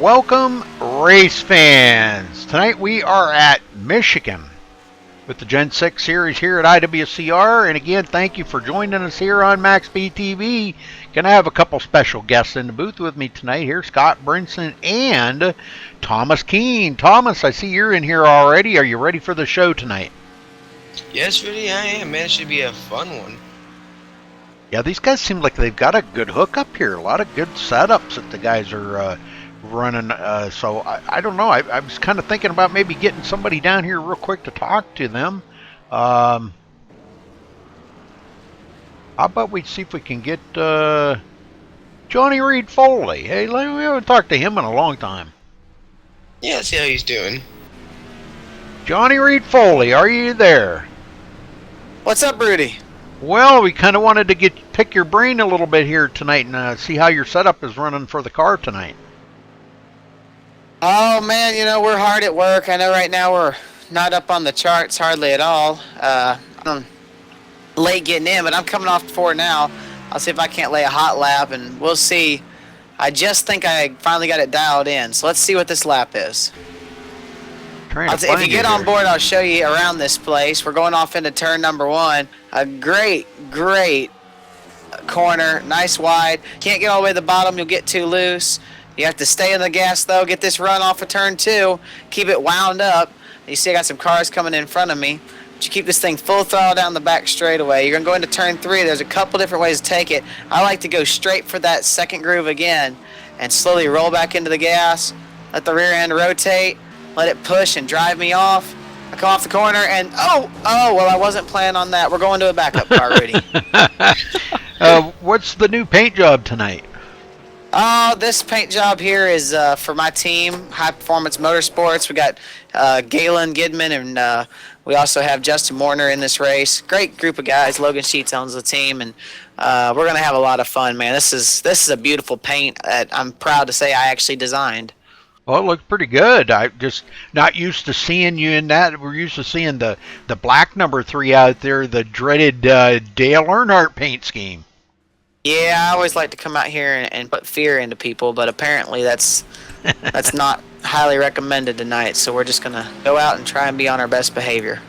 Welcome, race fans. Tonight we are at Michigan with the Gen 6 series here at IWCR. And again, thank you for joining us here on MaxSpeedTV. Gonna have a couple special guests in the booth with me tonight here, Scott Brinson and Thomas Keene. Thomas, I see you're in here already. Are you ready for the show tonight? Yes, really, I am, man. It should be a fun one. Yeah, these guys seem like they've got a good hookup here. A lot of good setups that the guys are running. So I don't know. I was kind of thinking about maybe getting somebody down here real quick to talk to them. How about we see if we can get Johnny Reed Foley? Hey, we haven't talked to him in a long time. Yeah, let's see how he's doing. Johnny Reed Foley, are you there? What's up, Rudy? Well, we kind of wanted to pick your brain a little bit here tonight and see how your setup is running for the car tonight. Oh, man, we're hard at work. I know right now we're not up on the charts hardly at all. I'm late getting in, but I'm coming off 4 now. I'll see if I can't lay a hot lap, and we'll see. I just think I finally got it dialed in, so let's see what this lap is. If you get on board, I'll show you around this place. We're going off into turn number 1. A great corner, nice wide. Can't get all the way to the bottom, you'll get too loose. You have to stay in the gas, though. Get this run off of turn 2. Keep it wound up. You see I got some cars coming in front of me. But you keep this thing full throttle down the back straightaway. You're going to go into turn 3. There's a couple different ways to take it. I like to go straight for that second groove again and slowly roll back into the gas. Let the rear end rotate. Let it push and drive me off. I come off the corner and, well, I wasn't planning on that. We're going to a backup car, Rudy. What's the new paint job tonight? This paint job here is for my team, High Performance Motorsports. We got Galen Gidman, and we also have Justin Warner in this race. Great group of guys. Logan Sheets owns the team, and we're going to have a lot of fun, man. This is a beautiful paint that I'm proud to say I actually designed. Well, it looks pretty good. I'm just not used to seeing you in that. We're used to seeing the black number 3 out there, the dreaded Dale Earnhardt paint scheme. Yeah, I always like to come out here and put fear into people, but apparently that's not highly recommended tonight. So we're just gonna go out and try and be on our best behavior.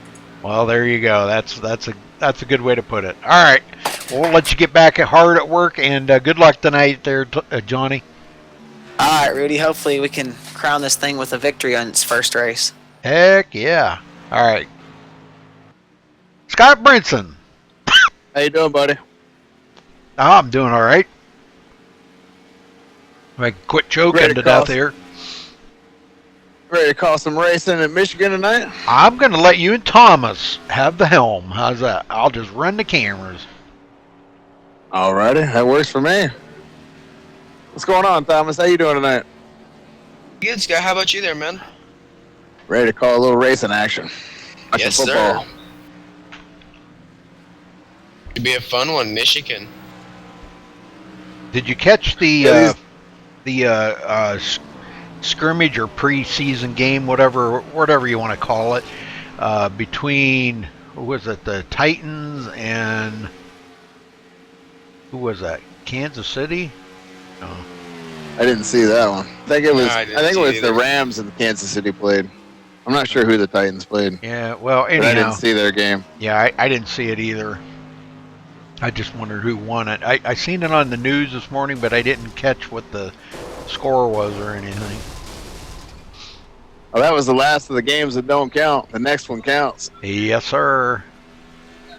Well, there you go. That's a good way to put it. All right, we'll let you get back hard at work, and good luck tonight, there, Johnny. All right, Rudy. Hopefully we can crown this thing with a victory on its first race. Heck yeah! All right, Scott Brinson. How you doing, buddy? Oh, I'm doing all right. I quit choking to death here. Ready to call some racing at Michigan tonight? I'm going to let you and Thomas have the helm. How's that? I'll just run the cameras. Alrighty, that works for me. What's going on, Thomas? How you doing tonight? Good, Scott. How about you there, man? Ready to call a little racing action. Like Yes, football. sir. It'd be a fun one, Michigan. Did you catch the scrimmage or preseason game, whatever you want to call it, between who was it, the Titans and who was that? Kansas City? No. I didn't see that one. I think it was. No, I think it was the Rams and Kansas City played. I'm not sure who the Titans played. Yeah. Well, anyhow, but I didn't see their game. Yeah, I didn't see it either. I just wondered who won it. I seen it on the news this morning, but I didn't catch what the score was or anything. Well, that was the last of the games that don't count. The next one counts. Yes, sir.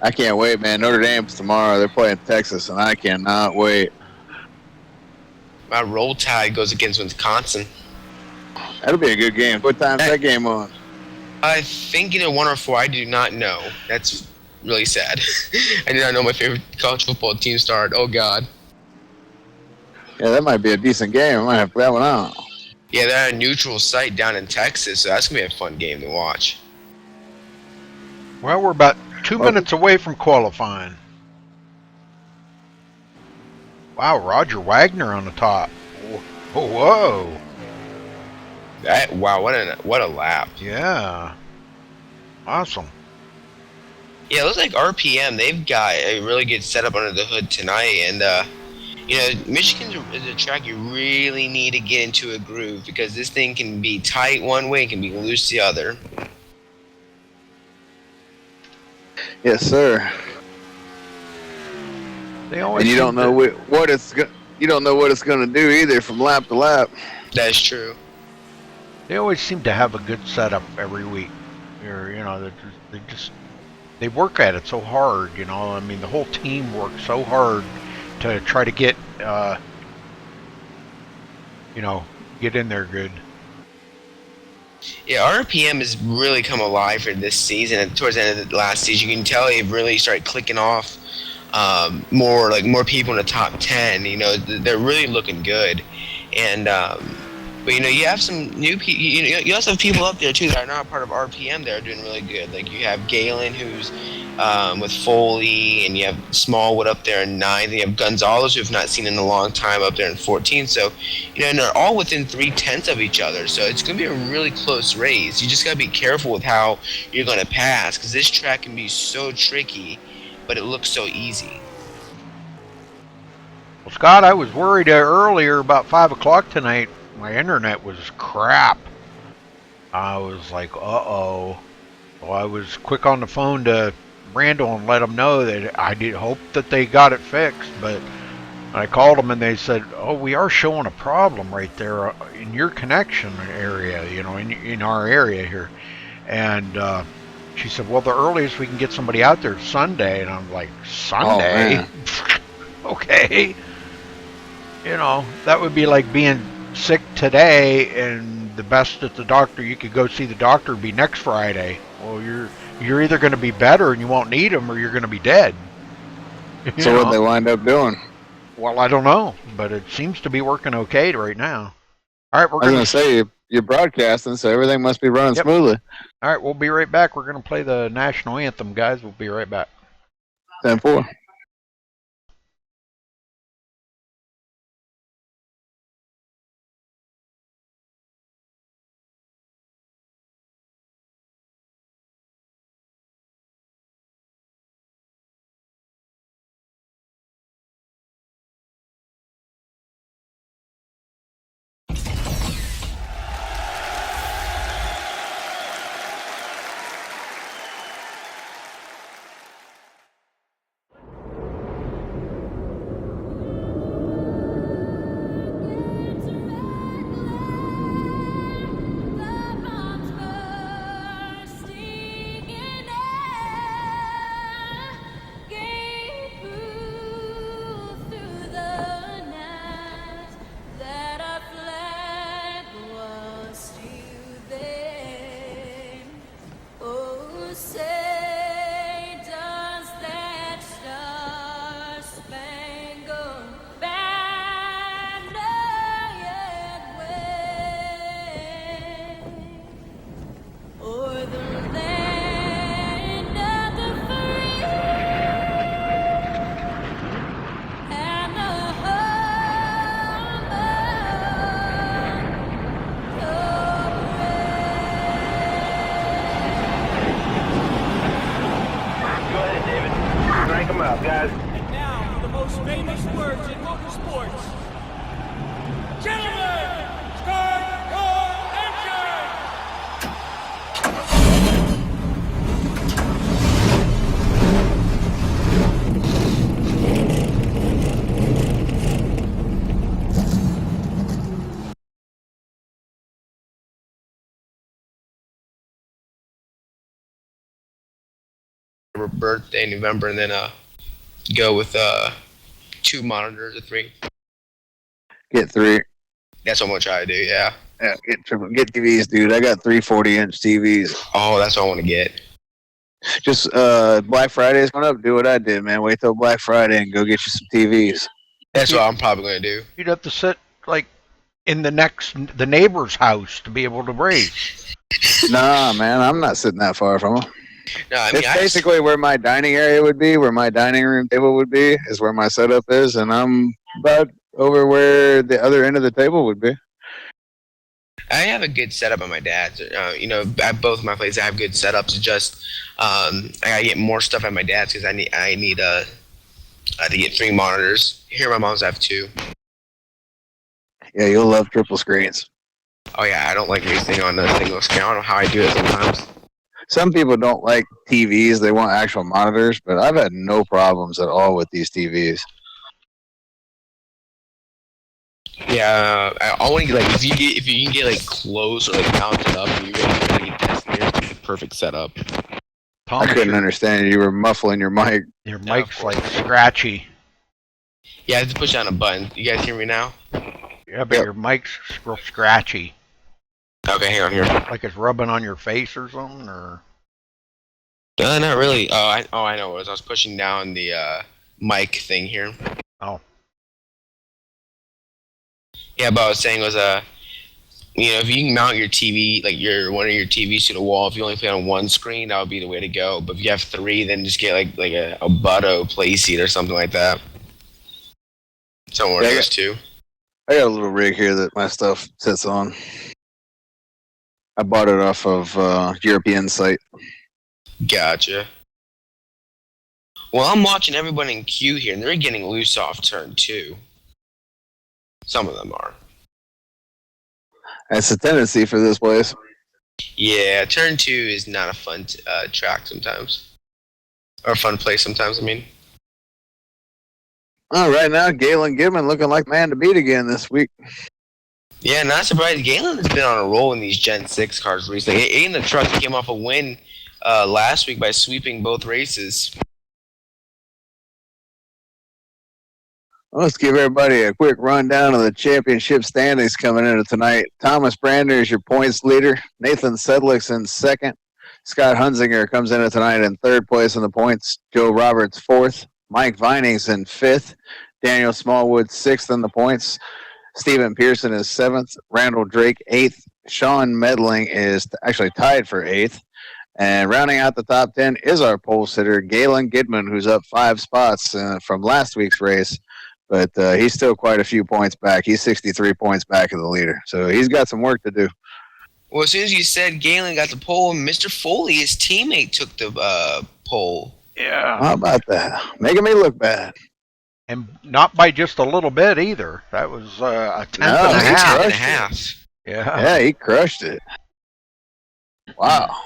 I can't wait, man. Notre Dame's tomorrow. They're playing Texas, and I cannot wait. My roll tide goes against Wisconsin. That'll be a good game. What time's that game on? I think either 1 or 4. I do not know. That's really sad. I do not know my favorite college football team start. Oh, God. Yeah, that might be a decent game. I might have to put that one out. Yeah, they're at a neutral site down in Texas, so that's going to be a fun game to watch. Well, we're about 2 minutes away from qualifying. Wow, Roger Wagner on the top. Whoa. Wow, what a lap. Yeah. Awesome. Yeah, it looks like RPM, they've got a really good setup under the hood tonight, and You know, Michigan is a track you really need to get into a groove because this thing can be tight one way and can be loose the other. Yes, sir. They always And you seem don't know what it's you don't know what it's going to do either from lap to lap. That is true. They always seem to have a good setup every week. They work at it so hard. You know, I mean, the whole team works so hard to try to get get in there good. Yeah, RPM has really come alive for this season. And towards the end of the last season, you can tell they've really started clicking off more people in the top 10. You know, they're really looking good. And but you know, you have some new people. You also have people up there too that are not part of RPM that are doing really good. Like you have Galen, who's with Foley, and you have Smallwood up there in 9th. And you have Gonzalez, who have not seen in a long time, up there in 14th. So, you know, and they're all within 3/10 of each other. So it's going to be a really close race. You just got to be careful with how you're going to pass because this track can be so tricky, but it looks so easy. Well, Scott, I was worried earlier about 5 o'clock tonight. My internet was crap. I was like, uh-oh. Well, I was quick on the phone to Randall and let him know that I did hope that they got it fixed. But I called them and they said, oh, we are showing a problem right there in your connection area, you know, in our area here. And she said, well, the earliest we can get somebody out there is Sunday. And I'm like, Sunday? Oh, okay. You know, that would be like being sick today and the best that the doctor you could go see the doctor would be next Friday. Well, you're either going to be better and you won't need them, or you're going to be dead. So what they wind up doing? Well, I don't know, but it seems to be working okay right now. All right, we're I was going to say you're broadcasting, so everything must be running smoothly. All right, we'll be right back. We're going to play the national anthem, guys. We'll be right back. 10-4. Guys. And now, the most famous words in motorsports. Gentlemen, start your engine! Birthday in November, and then go with 2 monitors or 3. Get 3. That's what I'm gonna try to do. Yeah. Yeah, get TVs, dude. I got 3 40-inch TVs. Oh, that's what I want to get. Just Black Friday's coming up. Do what I did, man. Wait till Black Friday and go get you some TVs. That's what I'm probably gonna do. You'd have to sit like in the neighbor's house to be able to race. Nah, man, I'm not sitting that far from them. No, I mean, it's basically where my dining area would be, where my dining room table would be, is where my setup is, and I'm about over where the other end of the table would be. I have a good setup at my dad's. You know, at both of my places, I have good setups. It's just I gotta get more stuff at my dad's because I need to get 3 monitors. Here, my mom's have 2. Yeah, you'll love triple screens. Oh yeah, I don't like racing on a single screen. I don't know how I do it sometimes. Some people don't like TVs; they want actual monitors. But I've had no problems at all with these TVs. Yeah, I want to get like if you can get like close or like mounted up, and you really get testing here. It's the perfect setup. I couldn't understand you. You were muffling your mic. Your Yeah, of mic's course. like scratchy. Yeah, I have to push down a button. You guys hear me now? Yeah, but Yep. your mic's real scratchy. Okay, hang on here. Like it's rubbing on your face or something, or Not really. I know what it was. I was pushing down the mic thing here. oh, Yeah, but I was saying was if you can mount your TV, like one of your TVs to the wall, if you only play on one screen, that would be the way to go. But if you have 3, then just get like a Butto play seat or something like that. Somewhere Yeah, those 2. I got a little rig here that my stuff sits on. I bought it off of European site. Gotcha. Well, I'm watching everybody in queue here, and they're getting loose off turn 2. Some of them are. That's a tendency for this place. Yeah, turn 2 is not a fun track sometimes. Or a fun place sometimes, I mean. Oh, right now, Galen Goodman looking like man to beat again this week. Yeah, not surprised. Galen has been on a roll in these Gen 6 cars recently. In the truck, he came off a win last week by sweeping both races. Let's give everybody a quick rundown of the championship standings coming into tonight. Thomas Brander is your points leader. Nathan Sedlick's in second. Scott Hunzinger comes into tonight in third place in the points. Joe Roberts fourth. Mike Vining's in fifth. Daniel Smallwood sixth in the points. Stephen Pearson is seventh. Randall Drake eighth. Sean Medling is actually tied for eighth. And rounding out the top 10 is our pole sitter, Galen Goodman, who's up 5 spots from last week's race. But he's still quite a few points back. He's 63 points back of the leader. So he's got some work to do. Well, as soon as you said Galen got the pole, Mr. Foley, his teammate, took the pole. yeah, How about that? Making me look bad. and not by just a little bit either. That was a tenth No, and a he half. Ten and a crushed it. half. Yeah, Yeah, he crushed it. Wow.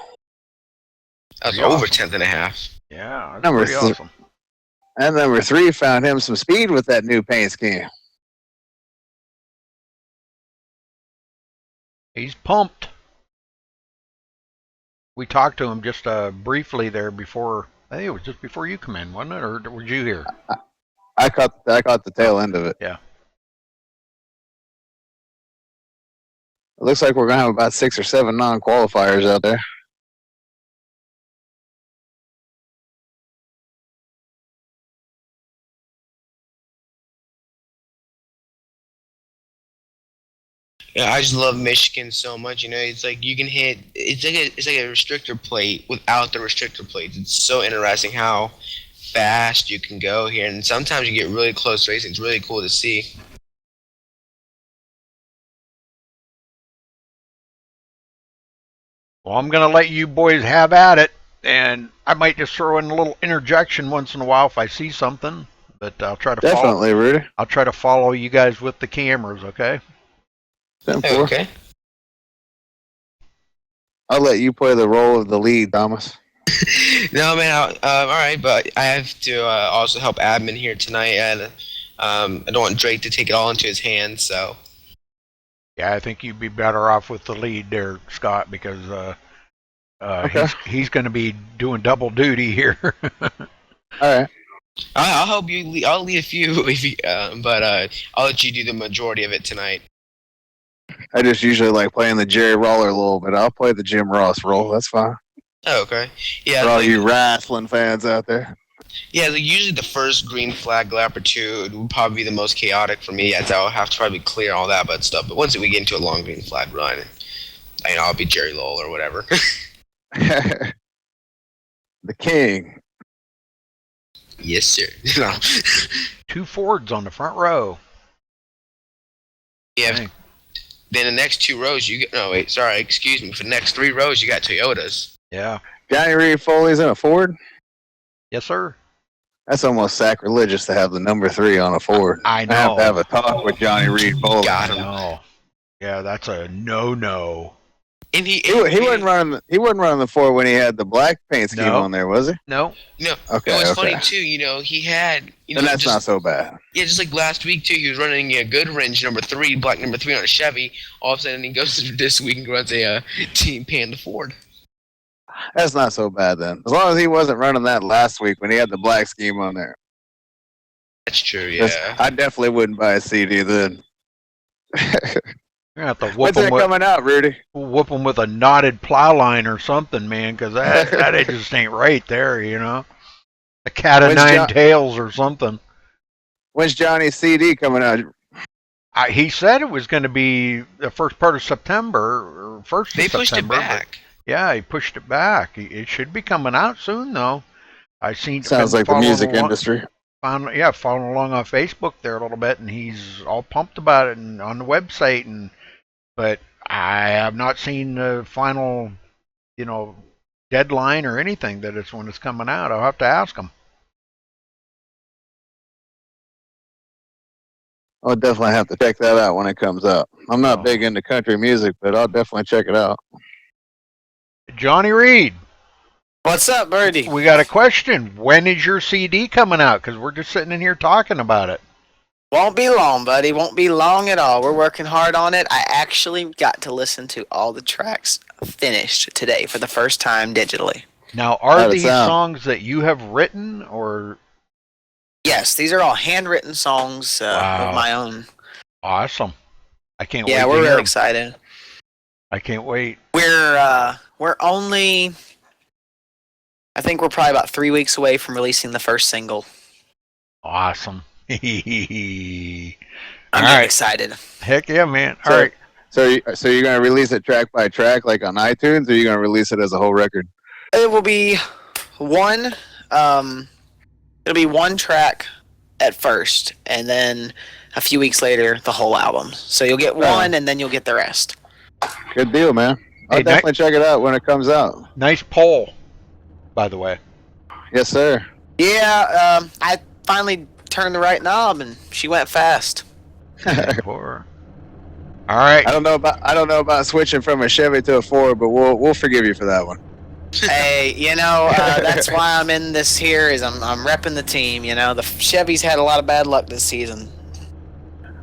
That was Pretty over awesome. 10th and a half. yeah, that's Number pretty th- awesome. And number 3 found him some speed with that new paint scheme. He's pumped. We talked to him just briefly there before. I think it was just before you come in, wasn't it, or were you here? I caught the tail end of it. Yeah. It looks like we're going to have about 6 or 7 non-qualifiers out there. Yeah, I just love Michigan so much. It's like you can hit. It's like a restrictor plate without the restrictor plates. It's so interesting how fast you can go here, and sometimes you get really close racing. It's really cool to see. Well, I'm going to let you boys have at it, and I might just throw in a little interjection once in a while if I see something. But I'll try to Definitely, Rudy. I'll try to follow you guys with the cameras. Okay. 10-4. Okay. I'll let you play the role of the lead, Thomas. No, man. All right, but I have to also help admin here tonight, and I don't want Drake to take it all into his hands. So. Yeah, I think you'd be better off with the lead there, Scott, because Okay. he's going to be doing double duty here. All right. I'll help you. I'll lead a few, but I'll let you do the majority of it tonight. I just usually like playing the Jerry Roller a little bit. I'll play the Jim Ross role. That's fine. Oh, okay. Yeah. For all like, you wrestling fans out there. Yeah, like usually the first green flag lap or 2 would probably be the most chaotic for me, as I'll have to probably clear all that but stuff. But once we get into a long green flag run, I'll be Jerry Lowell or whatever. The king. Yes, sir. 2 Fords on the front row. Yeah. Dang. Then the next 2 rows, you get. No, wait. Sorry. Excuse me. For the next 3 rows, you got Toyotas. Yeah. Johnny Reed Foley's in a Ford. Yes, sir. That's almost sacrilegious to have the number 3 on a Ford. I I have to know. have a talk with Johnny Reed Bowling. Got I him. know. Yeah, that's a no. And He wasn't running. He wasn't running the Ford when he had the black paint scheme No. on there, was he? No. No, Okay, it was okay. funny too. He had, Then that's not so bad. yeah, just like last week too. He was running a good range number 3, black number 3 on a Chevy. All of a sudden, he goes this week and runs a team Panda Ford. That's not so bad then. As long as he wasn't running that last week when he had the black scheme on there. That's true. Yeah. I definitely wouldn't buy a CD then. You're gonna have to whoop When's that coming out, Rudy? with a knotted plow line or something, man, because that just ain't right there, you know. A cat of nine tails or something. When's Johnny's CD coming out? He said it was going to be the first part of September or first They of September. pushed it back. Yeah, he pushed it back. It should be coming out soon, though. I seen. Sounds like the music industry. Following along on Facebook there a little bit, and he's all pumped about it and on the website, but I have not seen the final, deadline or anything that it's when it's coming out. I'll have to ask him. I'll definitely have to check that out when it comes out. I'm not big into country music, but I'll definitely check it out. Johnny Reed. What's up, Birdie? We got a question. When is your CD coming out? Because we're just sitting in here talking about it. Won't be long, buddy. Won't be long at all. We're working hard on it. I actually got to listen to all the tracks finished today for the first time digitally. Now, are these songs that you have written, or? Yes, these are all handwritten songs of my own. Awesome. I can't wait. Yeah, we're really excited. I can't wait. We're only, I think we're probably about 3 weeks away from releasing the first single. Awesome. I'm really excited. Heck yeah, man. All right. So you're going to release it track by track, like on iTunes, or are you going to release it as a whole record? It will be one. It'll be one track at first, and then a few weeks later, the whole album. So you'll get one, and then you'll get the rest. Good deal, man. I'll definitely check it out when it comes out. Nice poll, by the way. Yes, sir. Yeah, I finally turned the right knob, and she went fast. All right. I don't know about switching from a Chevy to a Ford, but we'll forgive you for that one. Hey, that's why I'm in this here. Is I'm repping the team. The Chevy's had a lot of bad luck this season.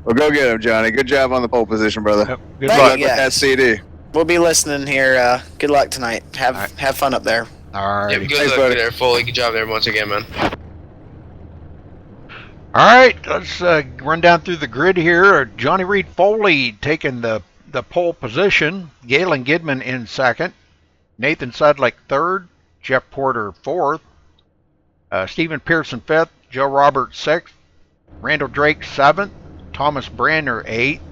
Well, go get him, Johnny. Good job on the pole position, brother. Yep. Good luck with that CD. We'll be listening here. Good luck tonight. Have fun up there. All right. Yep, good luck there, Foley. Good job there once again, man. All right, let's run down through the grid here. Johnny Reed Foley taking the pole position. Galen Gidman in second. Nathan Sudlick third. Jeff Porter fourth. Stephen Pearson fifth. Joe Roberts sixth. Randall Drake seventh. Thomas Brandner eighth.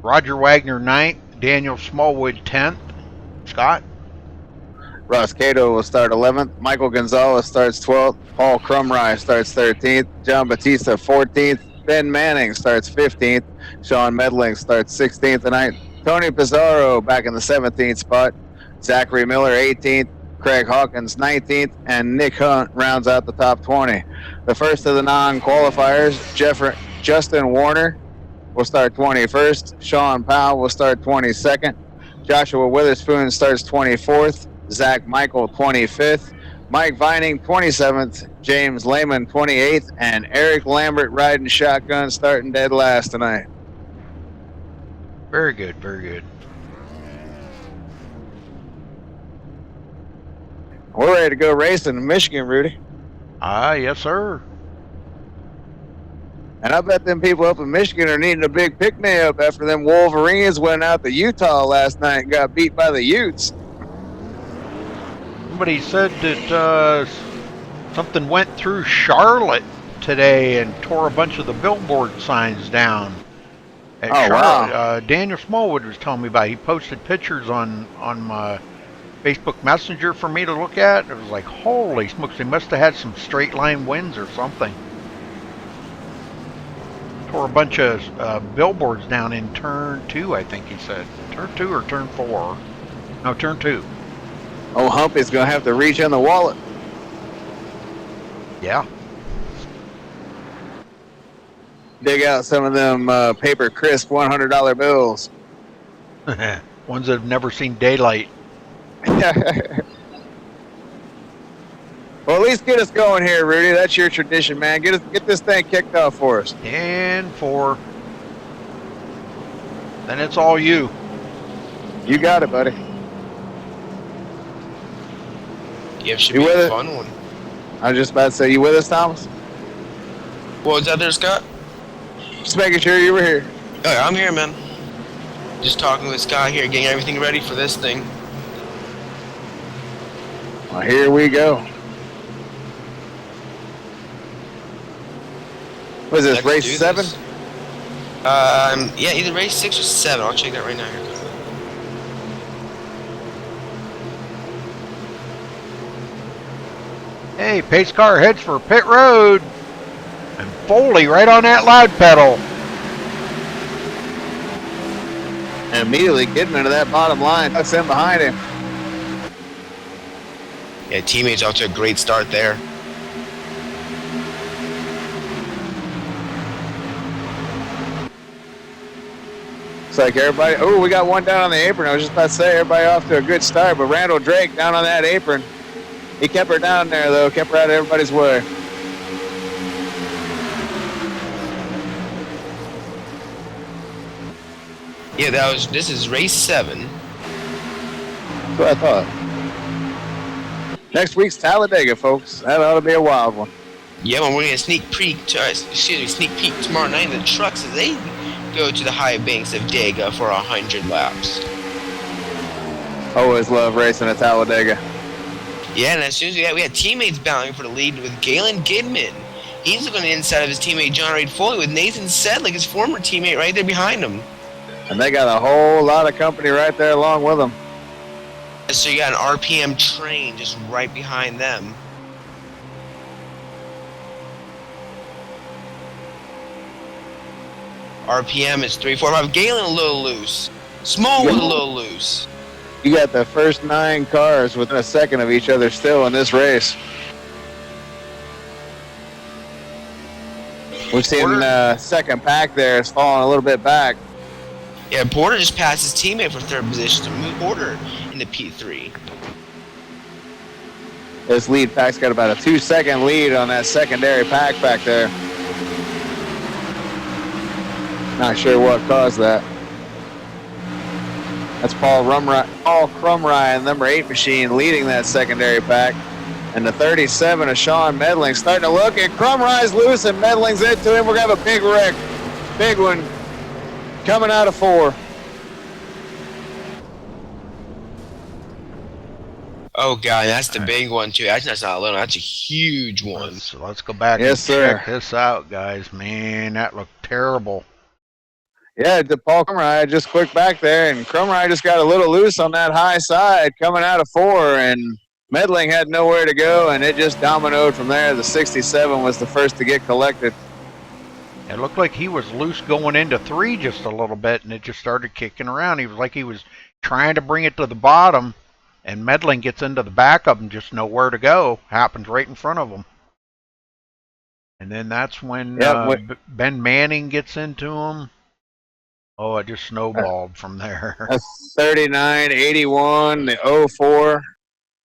Roger Wagner ninth. Daniel Smallwood 10th. Scott? Ross Cato will start 11th. Michael Gonzalez starts 12th. Paul Crumrye starts 13th. John Batista 14th. Ben Manning starts 15th. Sean Medling starts 16th tonight. Tony Pizarro back in the 17th spot. Zachary Miller 18th. Craig Hawkins 19th. And Nick Hunt rounds out the top 20. The first of the non-qualifiers, Justin Warner will start 21st. Sean Powell will start 22nd. Joshua Witherspoon starts 24th. Zach Michael 25th. Mike Vining 27th. James Lehman 28th. And Eric Lambert riding shotgun starting dead last tonight. Very good, very good. We're ready to go racing in Michigan, Rudy. Yes, sir. And I bet them people up in Michigan are needing a big pick-me-up after them Wolverines went out to Utah last night and got beat by the Utes. Somebody said that something went through Charlotte today and tore a bunch of the billboard signs down at Charlotte. Wow. Daniel Smallwood was telling me about it. He posted pictures on my Facebook Messenger for me to look at. It was like, holy smokes, they must have had some straight line winds or something. Tore a bunch of billboards down in turn 2, I think he said. Turn 2 or turn 4? No, turn 2. Oh, Humpy's going to have to reach in the wallet. Yeah. dig out some of them paper crisp $100 bills. Ones that have never seen daylight. Well, at least get us going here, Rudy. That's your tradition, man. Get this thing kicked off for us. And 4. Then it's all you. You got it, buddy. Yeah, it should You be with a it? fun one. I was just about to say, you with us, Thomas? What was that there, Scott? Just making sure you were here. Oh, yeah, I'm here, man. Just talking with Scott here, getting everything ready for this thing. Well, here we go. What is this, Let's race do 7? this. Yeah, either race 6 or 7. I'll check that right now. Here. Hey, pace car heads for pit road. And Foley right on that loud pedal. And immediately getting into that bottom line. That's in behind him. Yeah, teammates off to a great start there. It's like everybody, oh, we got one down on the apron. I was just about to say, everybody off to a good start, but Randall Drake down on that apron. He kept her down there, though, kept her out of everybody's way. Yeah, this is race 7. That's what I thought. Next week's Talladega, folks. That ought to be a wild one. Yeah, well, we're gonna sneak peek tomorrow night in the trucks as they go to the high banks of Dega for 100 laps. Always love racing at Talladega. Yeah, and as soon as we had teammates battling for the lead with Galen Gidman. He's looking inside of his teammate John Reid Foley with Nathan Sedlick, his former teammate, right there behind him. And they got a whole lot of company right there along with them. So you got an RPM train just right behind them. RPM is 345. Galen a little loose. Small was a little loose. You got the first 9 cars within a second of each other still in this race. We've seen second pack there is falling a little bit back. Yeah, Porter just passed his teammate for 3rd position to move Porter into P3. This lead pack's got about a 2-second lead on that secondary pack back there. Not sure what caused that. That's Paul Crumryan, number 8 machine, leading that secondary pack. And the 37 of Sean Medling starting to look, and Crumryan's loose, and Medling's into him. We're going to have a big wreck. Big one coming out of 4. Oh, God, that's the big one, too. That's not a little, that's a huge one. Let's go back and check this out, guys. Man, that looked terrible. Yeah, Paul Crumryan just quick back there, and Crumryan just got a little loose on that high side coming out of 4, and Medling had nowhere to go, and it just dominoed from there. The 67 was the first to get collected. It looked like he was loose going into 3 just a little bit, and it just started kicking around. He was like he was trying to bring it to the bottom, and Medling gets into the back of him, just nowhere to go. Happens right in front of him. And then that's when Ben Manning gets into him. Oh, it just snowballed from there. That's 39, 81, the 04.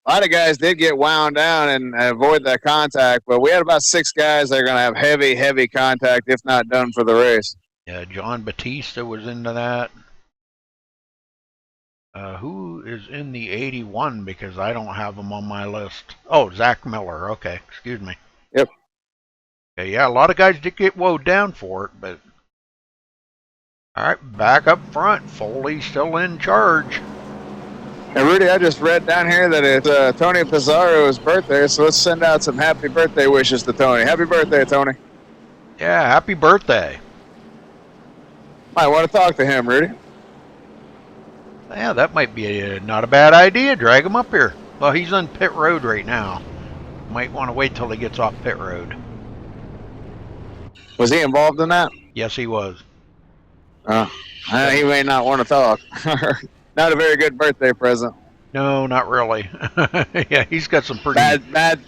A lot of guys did get wound down and avoid that contact, but we had about 6 guys that are going to have heavy, heavy contact, if not done for the race. Yeah, John Batista was into that. Who is in the 81? Because I don't have him on my list. Oh, Zach Miller. Okay, excuse me. Yep. Okay, yeah, a lot of guys did get woed down for it, but... All right, back up front. Foley's still in charge. And Rudy, I just read down here that it's Tony Pizarro's birthday, so let's send out some happy birthday wishes to Tony. Happy birthday, Tony. Yeah, happy birthday. Might want to talk to him, Rudy. Yeah, that might be not a bad idea. Drag him up here. Well, he's on pit road right now. Might want to wait till he gets off pit road. Was he involved in that? Yes, he was. He may not want to talk. Not a very good birthday present. No, not really. Yeah, he's got some pretty... Bad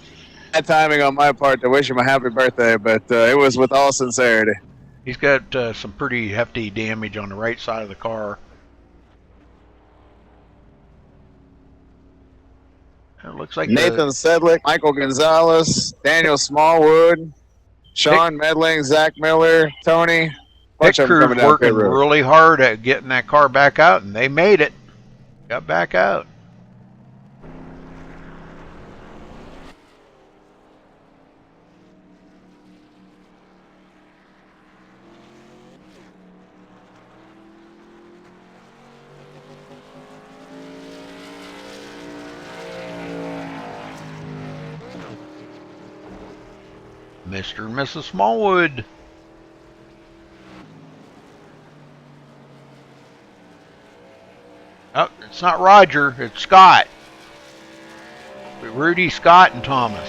timing on my part to wish him a happy birthday, but it was with all sincerity. He's got some pretty hefty damage on the right side of the car. It looks like Nathan Sedlick, Michael Gonzalez, Daniel Smallwood, Sean Medling, Zach Miller, Tony. pit Bunch of them crew's coming down pit working road. really hard at getting that car back out, and they made it. Got back out. Mr. and Mrs. Smallwood. Oh, it's not Roger, it's Scott. Rudy, Scott, and Thomas.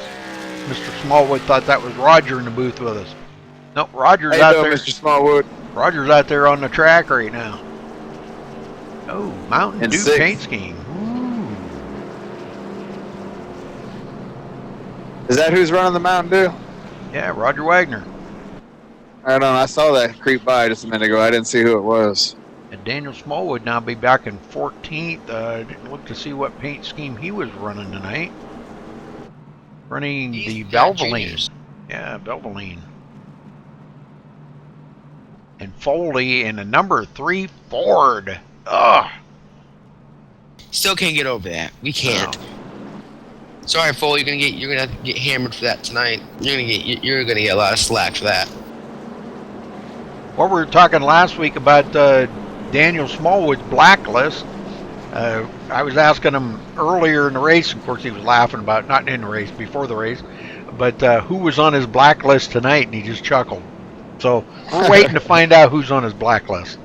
Mr. Smallwood thought that was Roger in the booth with us. Nope, Roger's How out you doing, there. Mr. Smallwood? Roger's out there on the track right now. Oh, Mountain And Dew sixth. paint scheme. Ooh. Is that who's running the Mountain Dew? Yeah, Roger Wagner. I don't know. I saw that creep by just a minute ago. I didn't see who it was. And Daniel Smallwood now be back in 14th. Didn't look to see what paint scheme he was running tonight. Running the Valvoline. Yeah, Valvoline. And Foley in a number 3 Ford. Ugh. Still can't get over that. We can't. No. Sorry, Foley, you're gonna have to get hammered for that tonight. You're gonna get a lot of slack for that. Well, we were talking last week about Daniel Smallwood's blacklist. I was asking him earlier in the race. Of course, he was laughing about, not in the race, before the race, but who was on his blacklist tonight, and he just chuckled. So we're waiting to find out who's on his blacklist.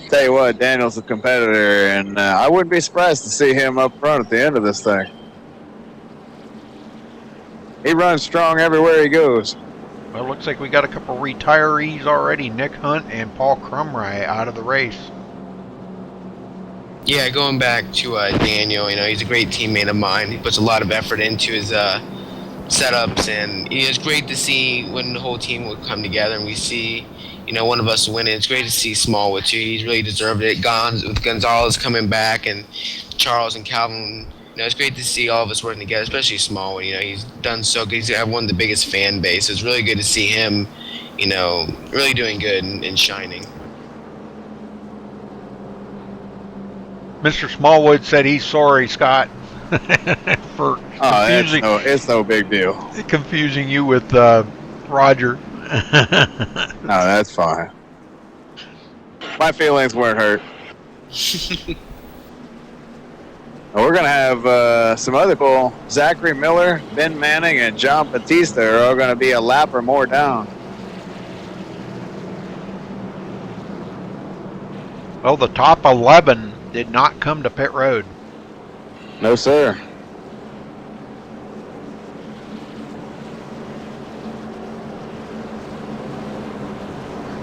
Tell you what, Daniel's a competitor, and I wouldn't be surprised to see him up front at the end of this thing. He runs strong everywhere he goes. Well, it looks like we got a couple retirees already. Nick Hunt and Paul Crumry out of the race. Yeah, going back to Daniel, he's a great teammate of mine. He puts a lot of effort into his setups, and it's great to see when the whole team would come together and we see, one of us winning. It's great to see Smallwood too. He's really deserved it. With Gonzalez coming back and Charles and Calvin, it's great to see all of us working together, especially Smallwood. He's done so good. He's got one of the biggest fan base. It's really good to see him, really doing good and shining. Mr. Smallwood said he's sorry, Scott, for it's no big deal. confusing you with Roger. No, that's fine. My feelings weren't hurt. We're going to have some other people. Zachary Miller, Ben Manning, and John Batista are all going to be a lap or more down. Well, the top 11 did not come to pit road. No, sir.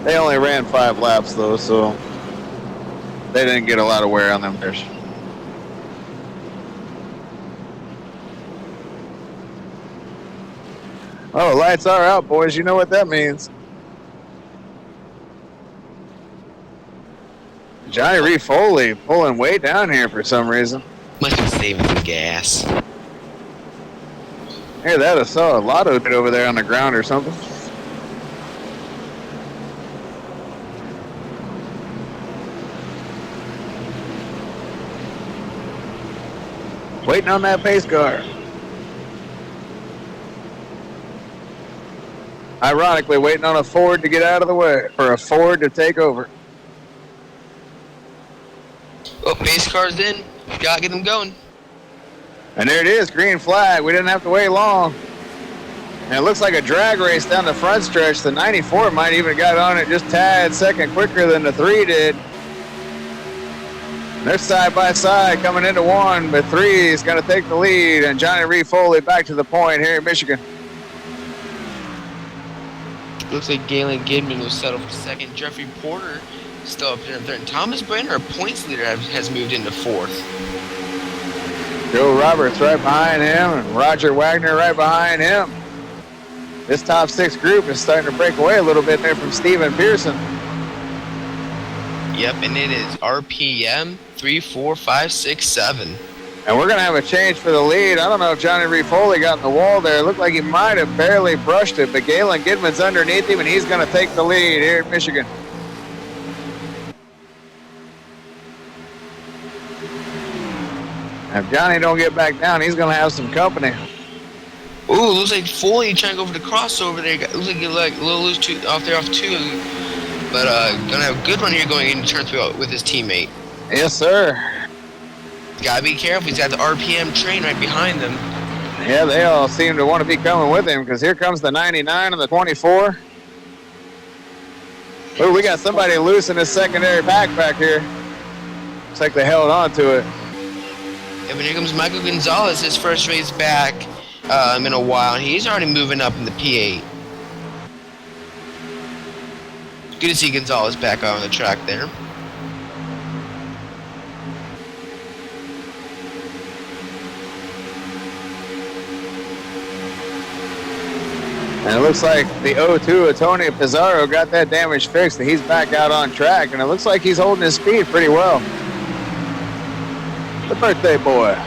They only ran 5 laps, though, so they didn't get a lot of wear on them tires. Oh, lights are out, boys. You know what that means. Johnny Reed Foley pulling way down here for some reason. Must be saving some gas. Hey, that I saw a lotto bit over there on the ground or something. Waiting on that pace car. Ironically, waiting on a Ford to get out of the way, for a Ford to take over. Oh, pace car's in. Gotta get them going. And there it is, green flag. We didn't have to wait long. And it looks like a drag race down the front stretch. The 94 might even got on it just tad second quicker than the 3 did. They're side by side coming into 1, but 3 is going to take the lead. And Johnny Reed Foley back to the point here in Michigan. Looks like Galen Gidman was settled for second. Jeffrey Porter still up here in third. And Thomas Brenner, our points leader, has moved into 4th. Joe Roberts right behind him, and Roger Wagner right behind him. This top 6 group is starting to break away a little bit there from Steven Pearson. Yep, and it is RPM 3, 4, 5, 6, 7. And we're going to have a change for the lead. I don't know if Johnny Reed Foley got in the wall there. It looked like he might have barely brushed it, but Galen Gidman's underneath him, and he's going to take the lead here in Michigan. If Johnny don't get back down, he's going to have some company. Ooh, looks like Foley trying to go for the crossover there. Looks like you're like a little loose off 2. But gonna have a good run here going into turn 3 with his teammate. Yes, sir. Gotta be careful. He's got the RPM train right behind them. Yeah, they all seem to want to be coming with him because here comes the 99 and the 24. Oh, we got somebody loose in this secondary pack back here. Looks like they held on to it. And here comes Michael Gonzalez, his first race back in a while. He's already moving up in the P8. Good to see Gonzalez back out on the track there. And it looks like the 02 Antonio Pizarro got that damage fixed and he's back out on track. And it looks like he's holding his speed pretty well. The birthday boy.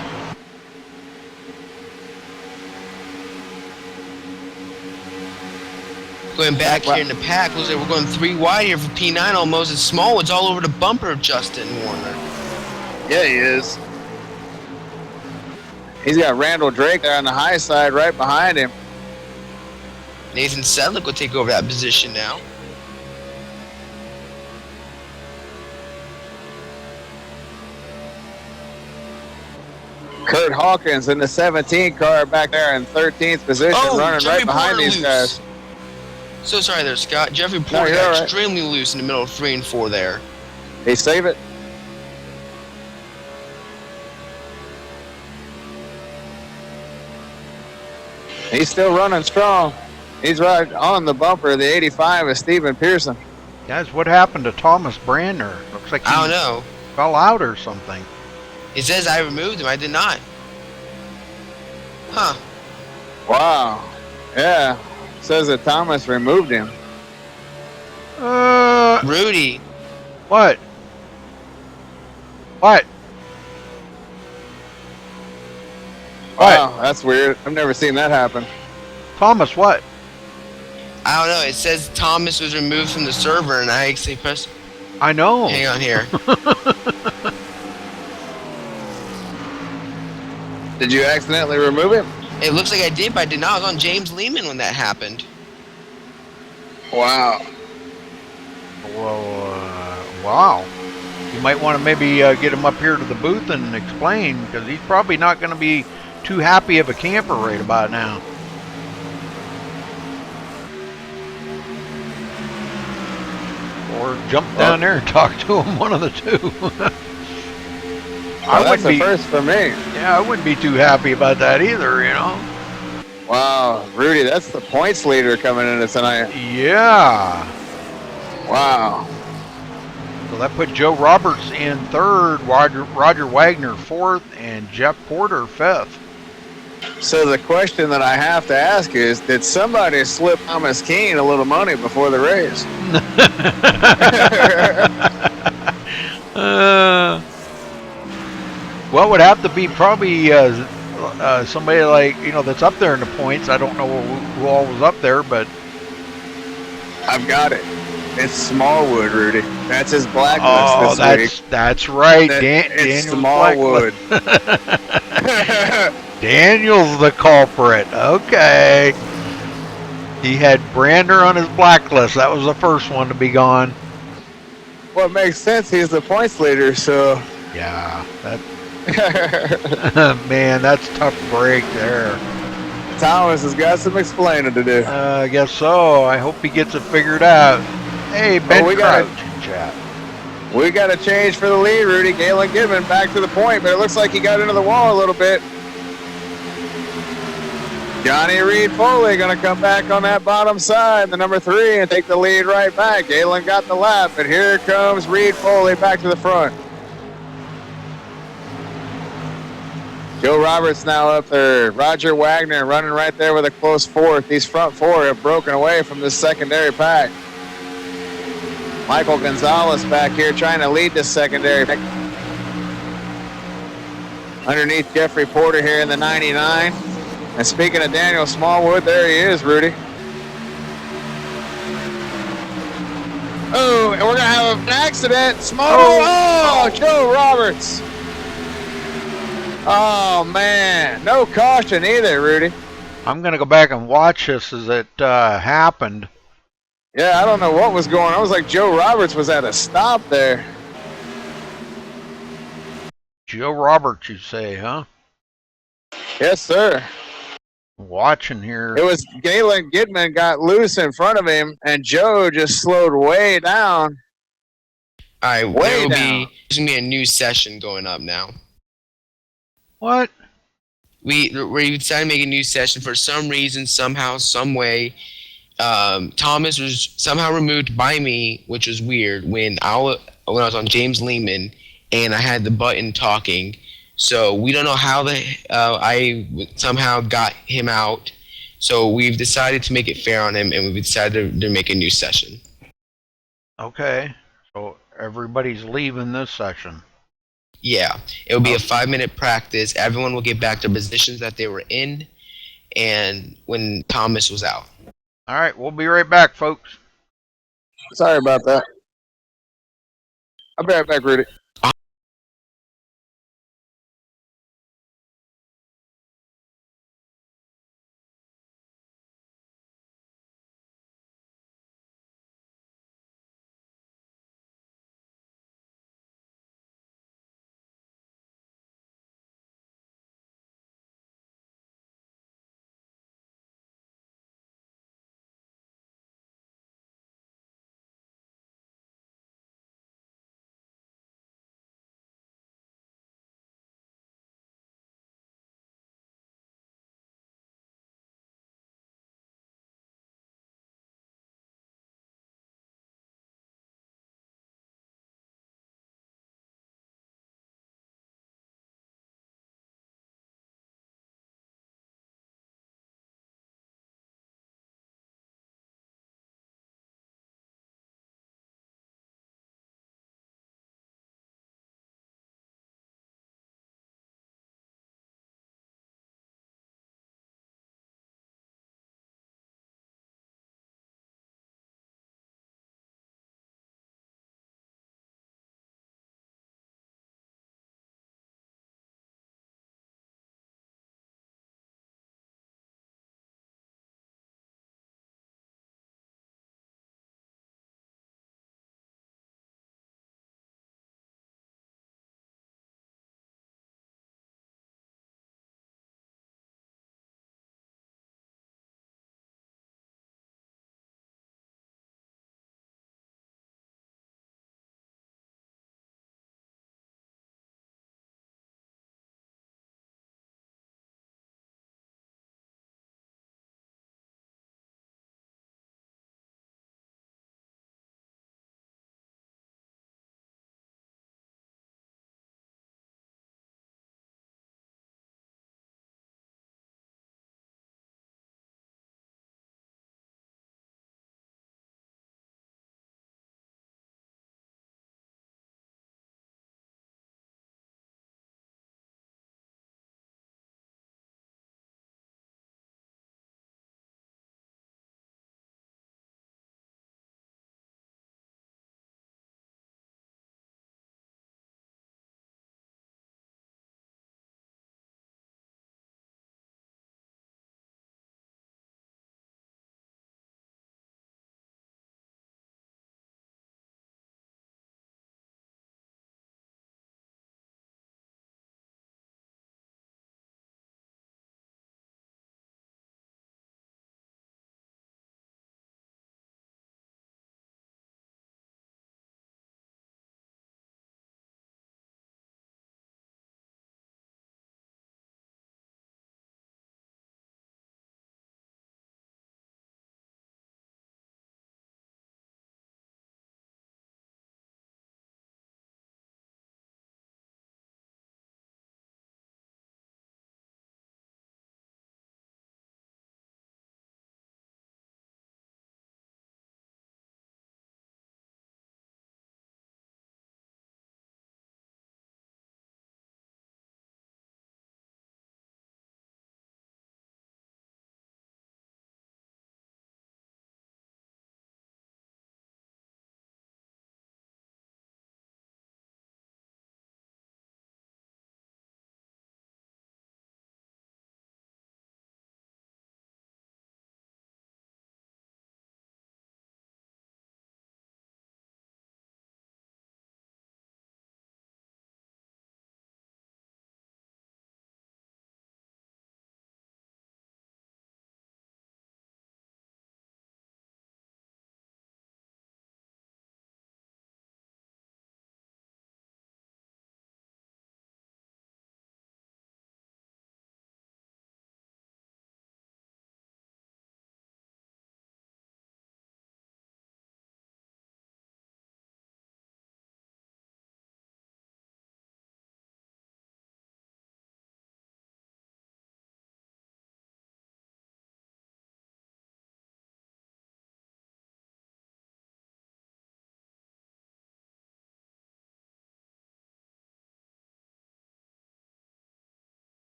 Going back here in the pack, looks like we're going 3 wide here for P9 almost. It's Smallwood's all over the bumper of Justin Warner. Yeah, he is. He's got Randall Drake there on the high side right behind him. Nathan Sedlick will take over that position now. Kurt Hawkins in the 17 car back there in 13th position, running Jeffrey right behind Porter these loose. guys. So sorry there, Scott. Jeffrey Porter you're got all right. extremely loose in the middle of 3 and 4 there. They save it. He's still running strong. He's right on the bumper of the 85 of Steven Pearson. Guys, what happened to Thomas Brandner? Looks like he I don't know. fell out or something. It says I removed him. I did not. Huh. Wow. Yeah. Says that Thomas removed him. Rudy. What? What? Wow, that's weird. I've never seen that happen. Thomas, what? I don't know. It says Thomas was removed from the server, and I actually pressed. I know. Hang on here. Did you accidentally remove him? It looks like I did, but I did not. I was on James Lehman when that happened. Wow. Well, wow. You might want to maybe get him up here to the booth and explain, because he's probably not going to be too happy of a camper right about now. Or jump down there and talk to him, one of the two. Well, that's a first for me. Yeah, I wouldn't be too happy about that either, you know. Wow, Rudy, that's the points leader coming into tonight. Yeah. Wow. So that put Joe Roberts in third, Roger Wagner fourth, and Jeff Porter fifth. So the question that I have to ask is, did somebody slip Thomas Keene a little money before the race? Well, it would have to be probably somebody like, you know, that's up there in the points. I don't know who all was up there, but I've got it. It's Smallwood, Rudy. That's his blacklist this week. That's right. It's Daniel's Smallwood. Daniel's the culprit. Okay. He had Brander on his blacklist. That was the first one to be gone. Well, it makes sense. He's the points leader, so. Yeah. That. Man, that's a tough break there. Thomas has got some explaining to do. I guess so. I hope he gets it figured out. Hey, Ben Crouch in chat. We got a change for the lead, Rudy. Galen Gidman back to the point, but it looks like he got into the wall a little bit. Johnny Reed Foley going to come back on that bottom side, the number 3, and take the lead right back. Galen got the lap, but here comes Reed Foley back to the front. Joe Roberts now up third. Roger Wagner running right there with a close fourth. These front four have broken away from this secondary pack. Michael Gonzalez back here trying to lead this secondary pack. Underneath Jeffrey Porter here in the 99. And speaking of Daniel Smallwood, there he is, Rudy. Oh, and we're going to have an accident. Oh, Joe Roberts. Oh, man. No caution either, Rudy. I'm going to go back and watch this as it happened. Yeah, I don't know what was going on. It was like Joe Roberts was at a stop there. Joe Roberts, you say, huh? Yes, sir. Watching here. It was Galen Gidman got loose in front of him, and Joe just slowed way down. All right, Way there's down. gonna be a new session going up now. What? We decided to make a new session for some reason, somehow, some way. Thomas was somehow removed by me, which was weird. When I was on James Lehman and I had the button talking, so we don't know how I somehow got him out. So we've decided to make it fair on him, and we've decided to make a new session. Okay. So everybody's leaving this session. Yeah, it'll be a 5-minute practice. Everyone will get back to positions that they were in, and when Thomas was out. All right, we'll be right back, folks. Sorry about that. I'll be right back, Rudy.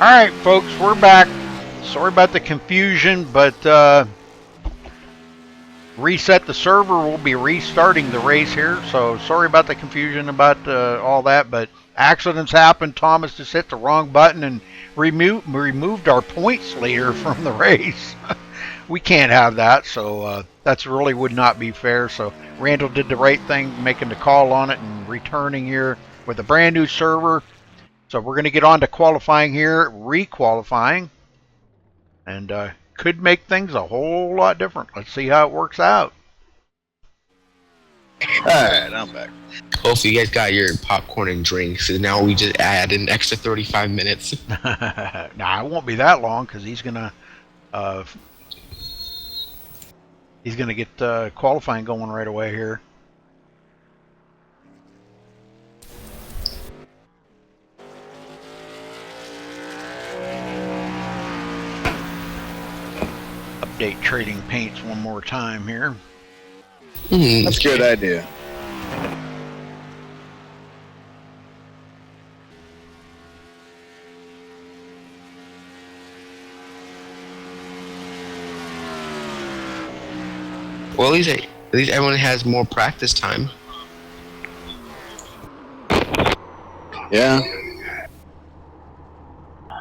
All right, folks, we're back. Sorry about the confusion, but reset the server. We'll be restarting the race here. So sorry about the confusion about all that, but accidents happen. Thomas just hit the wrong button and removed our points leader from the race. We can't have that, so that's really would not be fair. So Randall did the right thing, making the call on it and returning here with a brand new server. So we're going to get on to qualifying here, re-qualifying, and could make things a whole lot different. Let's see how it works out. Alright, I'm back. Hopefully you guys got your popcorn and drinks, and now we just add an extra 35 minutes. Nah, it won't be that long because he's gonna get qualifying going right away here. Update trading paints one more time here. That's a good idea. Well, at least everyone has more practice time. Yeah.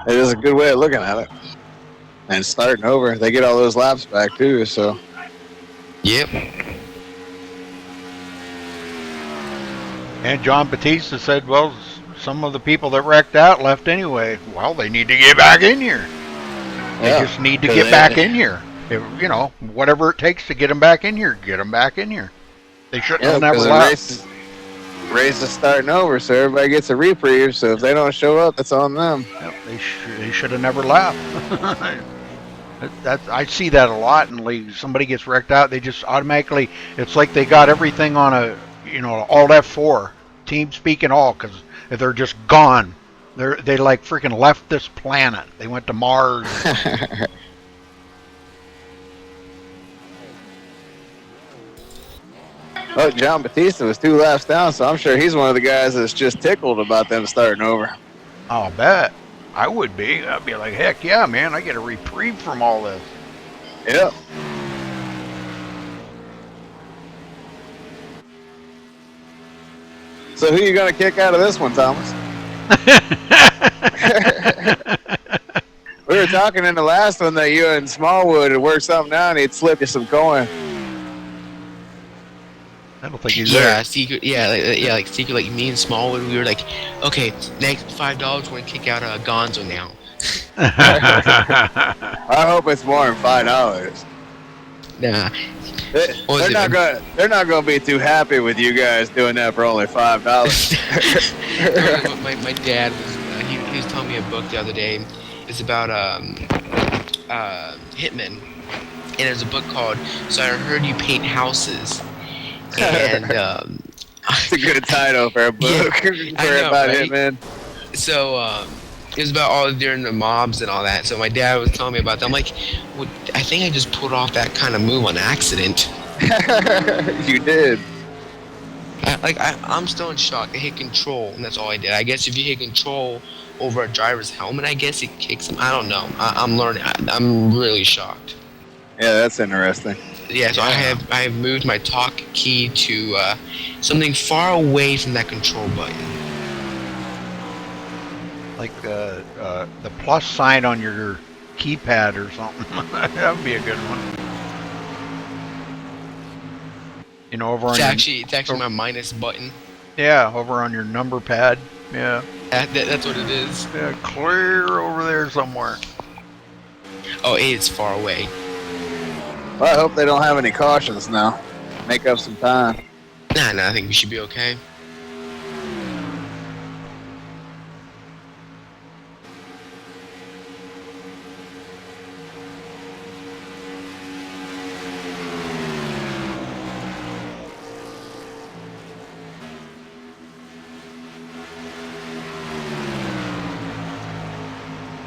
It is a good way of looking at it. And starting over, they get all those laps back too, so. Yep. And John Batista said, well, some of the people that wrecked out left anyway. Well, they need to get back in here. They just need to get back in here. If, you know, whatever it takes to get them back in here, get them back in here. They shouldn't have never left. Race is starting over, so everybody gets a reprieve. So if they don't show up, that's on them. Yep, they should have never left. I see that a lot in leagues. Somebody gets wrecked out, they just automatically. It's like they got everything on a Alt F4, team speak and all, because they're just gone. They like freaking left this planet. They went to Mars. Oh, John Batista was 2 laps down, so I'm sure he's one of the guys that's just tickled about them starting over. I'll bet. I would be. I'd be like, heck yeah, man, I get a reprieve from all this. Yep. So who you going to kick out of this one, Thomas? We were talking in the last one that you and Smallwood would work something out and he'd slip you some coin. I don't think he's there. Secret. Like secret. Like me and Smallwood, we were like, okay, next $5, we're gonna kick out Gonzo now. I hope it's more than $5. Nah. They're not gonna be too happy with you guys doing that for only $5. my dad was he was telling me a book the other day. It's about hitmen, and there's a book called "So I Heard You Paint Houses." And it's a good title for a book about hitmen. So it was about all during the mobs and all that. So my dad was telling me about that. I'm like, well, I think I just pulled off that kind of move on accident. You did. I'm still in shock. I hit control, and that's all I did. I guess if you hit control over a driver's helmet, I guess it kicks him. I don't know. I'm learning. I'm really shocked. Yeah, that's interesting. Yeah, so I have moved my talk key to something far away from that control button. Like the plus sign on your keypad or something. That would be a good one. Over on it's actually my minus button. Yeah, over on your number pad. Yeah. That's what it is. Yeah, clear over there somewhere. Oh, it's far away. Well, I hope they don't have any cautions now. Make up some time. Nah, I think we should be okay.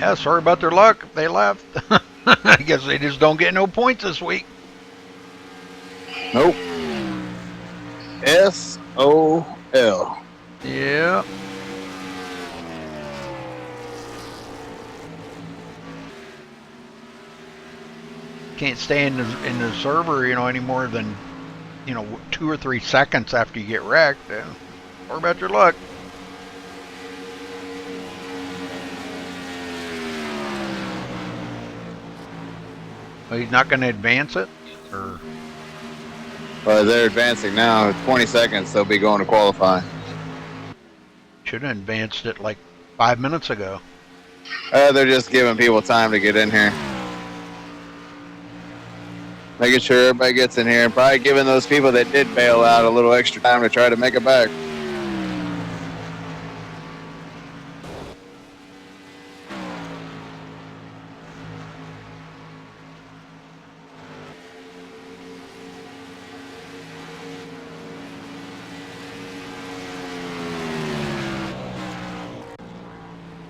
Yeah, sorry about their luck. They left. I guess they just don't get no points this week. Nope. SOL. Yeah. can't stay in the server, any more than 2 or 3 seconds after you get wrecked. Worry about your luck. Well, he's not going to advance it, or Well, they're advancing now. 20 seconds, they'll be going to qualify. should have advanced it like 5 minutes ago. They're just giving people time to get in here. Making sure everybody gets in here and probably giving those people that did bail out a little extra time to try to make it back.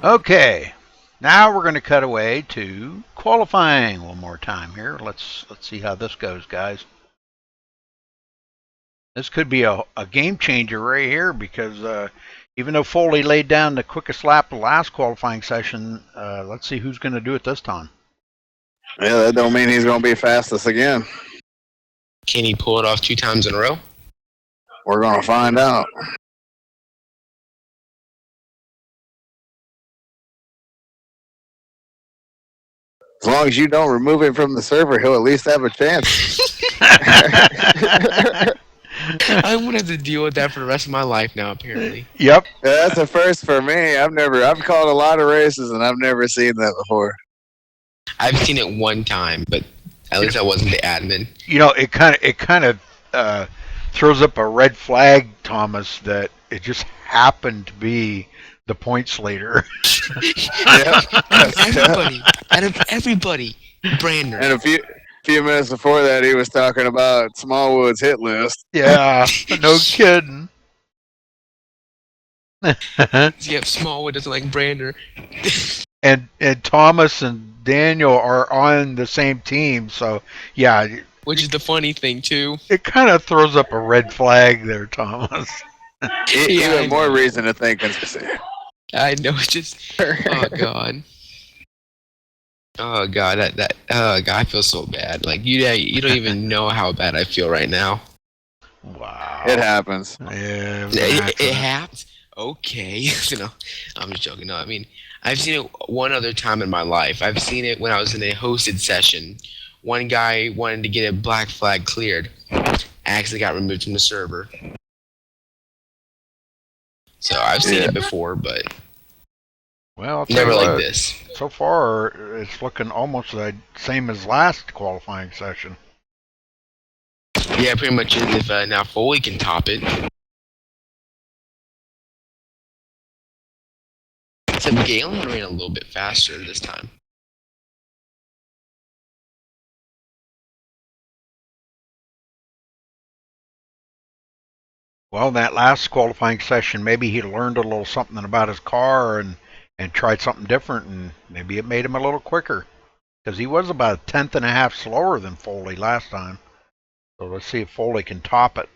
Okay, now we're going to cut away to qualifying one more time here. Let's see how this goes, guys. This could be a game changer right here because even though Foley laid down the quickest lap the last qualifying session, let's see who's going to do it this time. Yeah, that don't mean he's going to be fastest again. Can he pull it off 2 times in a row? We're going to find out. As long as you don't remove him from the server, he'll at least have a chance. I won't have to deal with that for the rest of my life now, apparently. Yep. Yeah, that's a first for me. I've called a lot of races and I've never seen that before. I've seen it one time, but at least I wasn't the admin. It kind of throws up a red flag, Thomas, that it just happened to be the points leader. Out of everybody, Brander. And a few minutes before that, he was talking about Smallwood's hit list. Yeah, no kidding. Yep, Smallwood doesn't like Brander. and Thomas and Daniel are on the same team, so yeah. Which is the funny thing too. It kind of throws up a red flag there, Thomas. Even more reason to think I know, it's just oh god. Oh god, God, I feel so bad. Like you don't even know how bad I feel right now. Wow. It happens. Yeah. It happens. Okay, I'm just joking. No, I mean, I've seen it one other time in my life. I've seen it when I was in a hosted session. One guy wanted to get a black flag cleared. Actually got removed from the server. So I've seen it before, but well, never like this. So far, it's looking almost the same as last qualifying session. Yeah, pretty much is if now Foley can top it. Except Galen ran a little bit faster this time. Well, in that last qualifying session, maybe he learned a little something about his car and tried something different, and maybe it made him a little quicker. Because he was about a tenth and a half slower than Foley last time. So let's see if Foley can top it.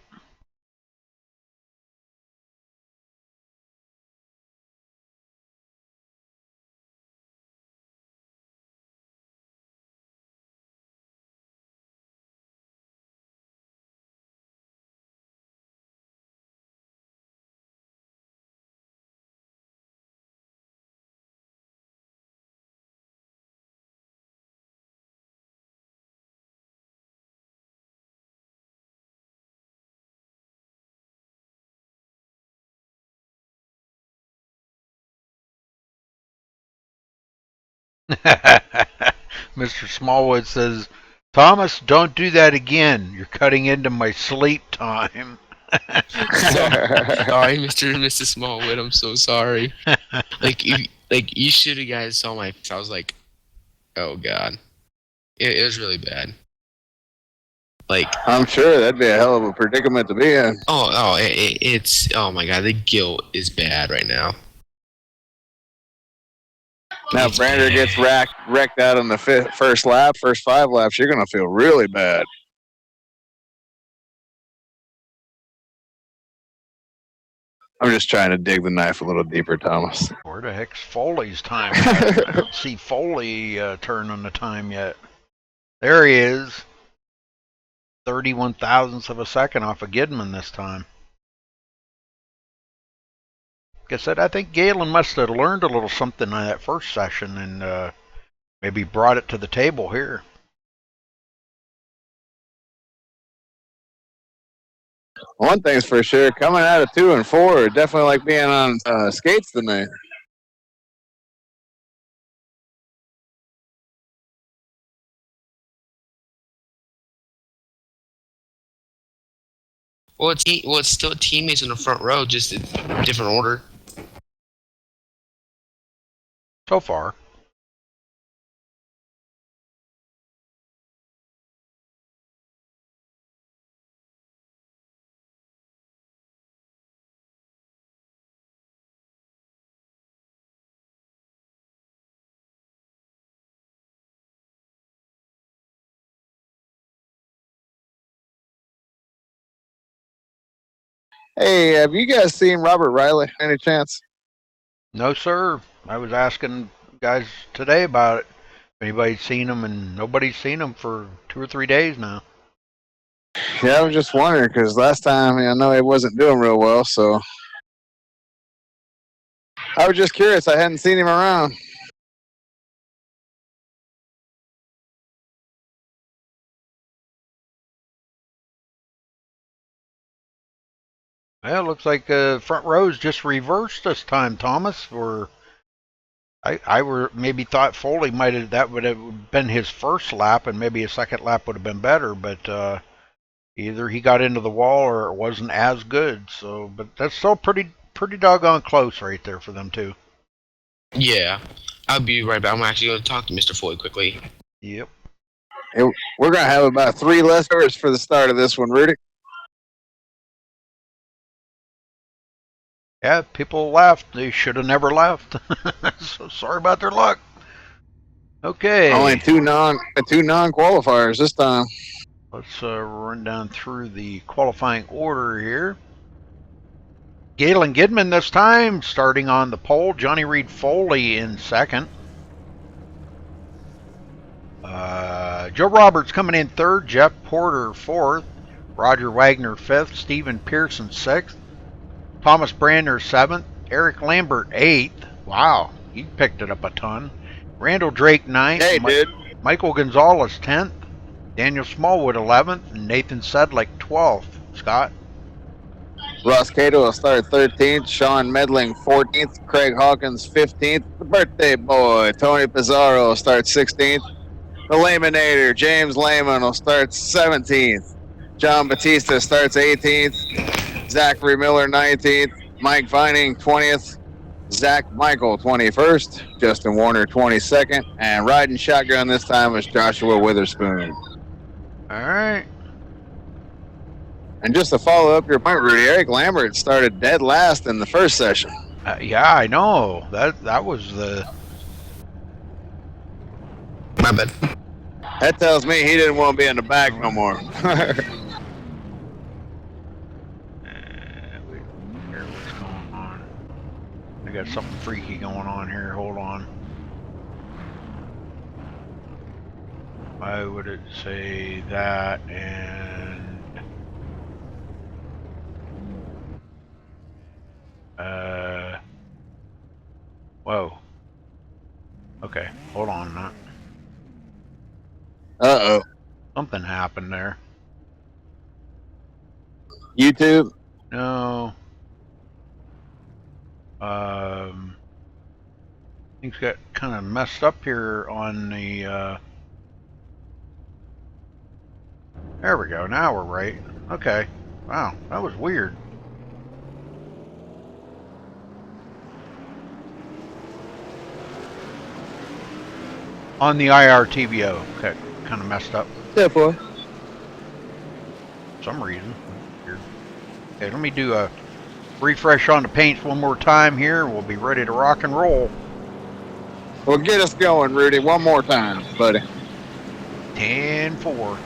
Mr. Smallwood says, Thomas, don't do that again. You're cutting into my sleep time. Sorry, Mr. Smallwood. I'm so sorry. You should have guys saw my face. I was like, oh god, it was really bad. Like I'm sure that'd be a hell of a predicament to be in. It's oh my god, the guilt is bad right now. Now, if Brander gets wrecked out on the first 5 laps, you're going to feel really bad. I'm just trying to dig the knife a little deeper, Thomas. Where the heck's Foley's time? I don't see Foley turn on the time yet. There he is. 31 thousandths of a second off of Gidman this time. Like I said, I think Galen must have learned a little something in that first session and maybe brought it to the table here. One thing's for sure, coming out of 2 and 4, definitely like being on skates tonight. Well, it's still teammates in the front row, just in different order. So far. Hey, have you guys seen Robert Riley? Any chance? No, sir. I was asking guys today about it. If anybody's seen him, and nobody's seen him for 2 or 3 days now. Yeah, I was just wondering because last time I know he wasn't doing real well, so I was just curious. I hadn't seen him around. Well, it looks like front row's just reversed this time, Thomas. Or I were maybe thought Foley might have that would have been his first lap, and maybe a second lap would have been better. But either he got into the wall or it wasn't as good. So, but that's still pretty doggone close right there for them two. Yeah, I'll be right back. I'm actually going to talk to Mr. Floyd quickly. Yep. Hey, we're going to have about 3 less hours for the start of this one, Rudy. Yeah, people left. They should have never left. So sorry about their luck. Okay. Only two non qualifiers this time. Let's run down through the qualifying order here. Galen Gidman this time, starting on the pole. Johnny Reed Foley in second. Joe Roberts coming in third. Jeff Porter fourth. Roger Wagner fifth. Stephen Pearson sixth. Thomas Brandner seventh. Eric Lambert eighth. Wow, he picked it up a ton. Randall Drake ninth. Hey, dude. Michael Gonzalez 10th. Daniel Smallwood 11th. And Nathan Sedlick 12th. Scott? Ross Cato will start 13th. Sean Medling 14th. Craig Hawkins 15th. The birthday boy, Tony Pizarro, will start 16th. The Layminator, James Layman, will start 17th. John Batista starts 18th. Zachary Miller 19th. Mike Vining 20th. Zach Michael 21st. Justin Warner 22nd. And riding shotgun this time is Joshua Witherspoon. All right. And just to follow up your point, Rudy, Eric Lambert started dead last in the first session. Yeah, I know. That was the... My bad. That tells me he didn't want to be in the back no more. What's going on? I got something freaky going on here. Hold on. Why would it say that and... Whoa. Okay, hold on now. Uh-oh. Something happened there. YouTube? No. Things got kind of messed up here on the, There we go, now we're right. Okay. Wow, that was weird. On the IRTVO, okay, kind of messed up. Yeah, boy. For some reason. Weird. Okay, let me do a refresh on the paints one more time here. We'll be ready to rock and roll. Well, get us going, Rudy, one more time, buddy. 10-4.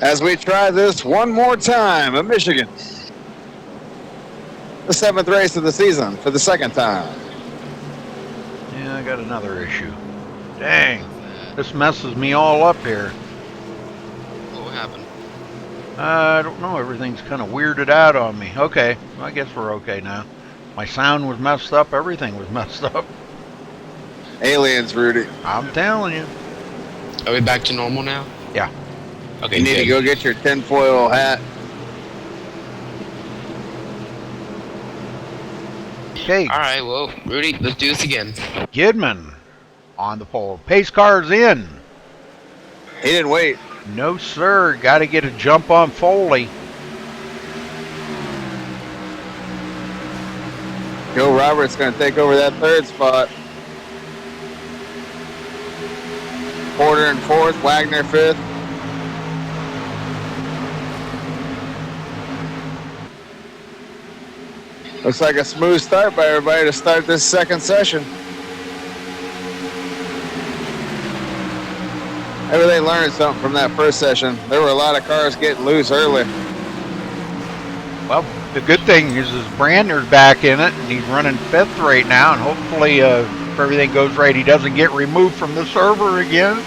As we try this one more time at Michigan. The 7th race of the season for the second time. Yeah, I got another issue. Dang. This messes me all up here. What happened? I don't know. Everything's kind of weirded out on me. Okay. I guess we're okay now. My sound was messed up. Everything was messed up. Aliens, Rudy. I'm telling you. Are we back to normal now? Yeah. Okay, You need to go get your tinfoil hat. Okay. All right, well, Rudy, let's do this again. Gidman on the pole. Pace car's in. He didn't wait. No, sir. Got to get a jump on Foley. Joe Roberts going to take over that 3rd spot. Porter in 4th, Wagner 5th. Looks like a smooth start by everybody to start this second session. Maybe they learned something from that first session. There were a lot of cars getting loose early. Well, the good thing is Brandner's back in it, and he's running 5th right now, and hopefully, if everything goes right, he doesn't get removed from the server again.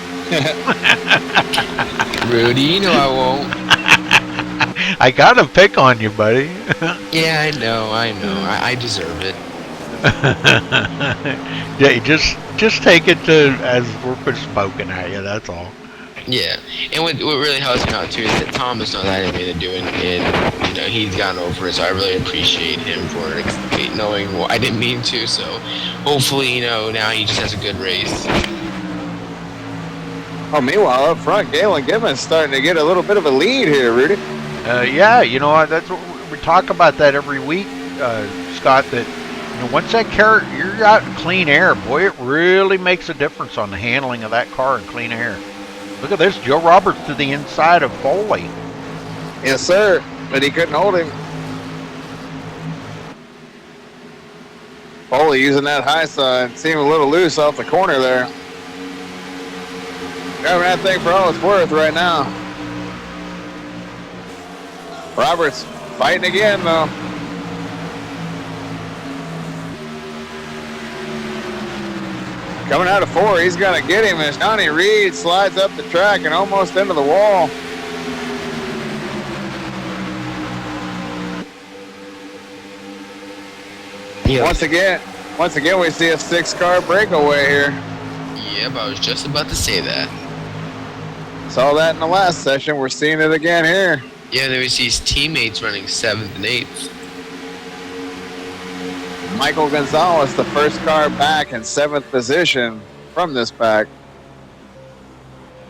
Rudy, you know I won't. I gotta pick on you, buddy. Yeah, I know. I deserve it. Yeah, just take it to as we're spoken at you. That's all. Yeah, and what really helps me out too is that Tom is not letting me to do it, and he's gotten over it. So I really appreciate him for knowing I didn't mean to. So hopefully, now he just has a good race. Oh, meanwhile, up front, Galen Gibbons starting to get a little bit of a lead here, Rudy. Yeah, that's what we talk about that every week, Scott. That once that car, you're out in clean air, boy, it really makes a difference on the handling of that car in clean air. Look at this, Joe Roberts to the inside of Foley. Yes, sir, but he couldn't hold him. Foley using that high side, seemed a little loose off the corner there. Grabbing that thing for all it's worth right now. Roberts fighting again, though. Coming out of 4, he's going to get him as Johnny Reed slides up the track and almost into the wall. Yeah. Once again, we see a 6-car breakaway here. Yep, I was just about to say that. Saw that in the last session. We're seeing it again here. Yeah, there was his teammates running 7th and 8th. Michael Gonzalez, the first car back in 7th position from this pack.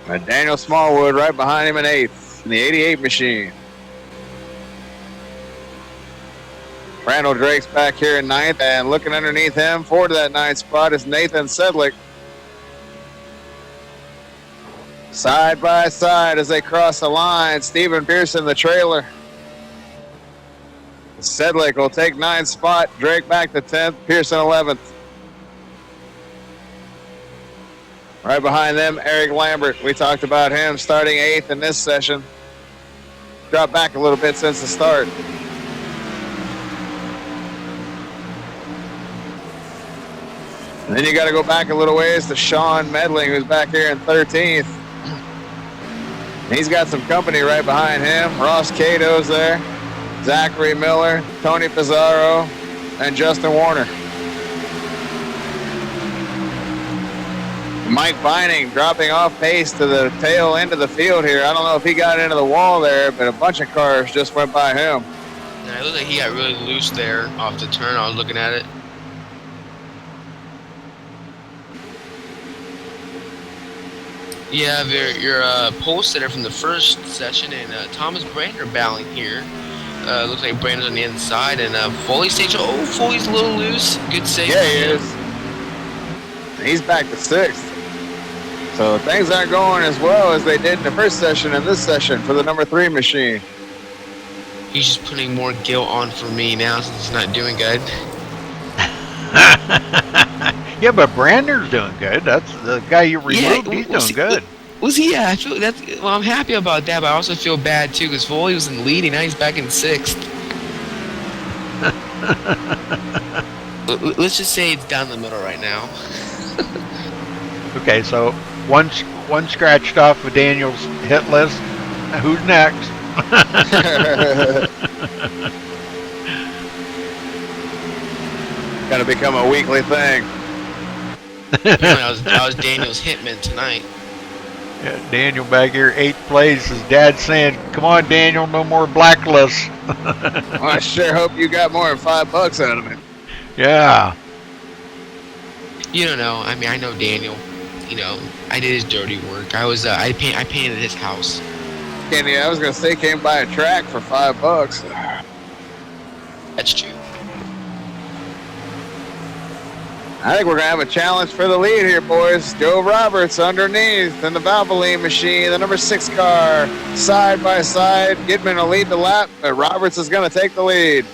And Daniel Smallwood right behind him in 8th in the 88 machine. Randall Drake's back here in 9th, and looking underneath him forward to that 9th spot is Nathan Sedlick. Side by side as they cross the line, Stephen Pearson, the trailer. Sedlick will take 9th spot, Drake back to 10th, Pearson 11th. Right behind them, Eric Lambert. We talked about him starting 8th in this session. Dropped back a little bit since the start. And then you got to go back a little ways to Sean Medling, who's back here in 13th. He's got some company right behind him. Ross Cato's there. Zachary Miller, Tony Pizarro, and Justin Warner. Mike Vining dropping off pace to the tail end of the field here. I don't know if he got into the wall there, but a bunch of cars just went by him. Yeah, it looked like he got really loose there off the turn. I was looking at it. You have your pole sitter from the first session, and Thomas Brandner battling here. Looks like Brandner's on the inside, and Foley stage. Oh, Foley's a little loose. Good save. Yeah, he is. He's back to 6th. So things aren't going as well as they did in the first session and this session for the number 3 machine. He's just putting more guilt on for me now since he's not doing good. Yeah, but Brandner's doing good. That's the guy you removed. He's doing good. I feel that's well. I'm happy about that, but I also feel bad too because Foley was in leading. Now he's back in sixth. Let's just say it's down the middle right now. Okay, so one scratched off of Daniel's hit list. Who's next? Gonna become a weekly thing. I was Daniel's hitman tonight. Yeah, Daniel back here, 8th place. His dad saying, "Come on, Daniel, no more blacklists." Well, I sure hope you got more than $5 out of it. Yeah. You don't know. I mean, I know Daniel. You know, I did his dirty work. I painted his house. Kenny, I was gonna say, came by a track for $5. That's true. I think we're gonna have a challenge for the lead here, boys. Joe Roberts underneath in the Valvoline machine, the number 6 car, side by side. Gidman will lead the lap, but Roberts is gonna take the lead.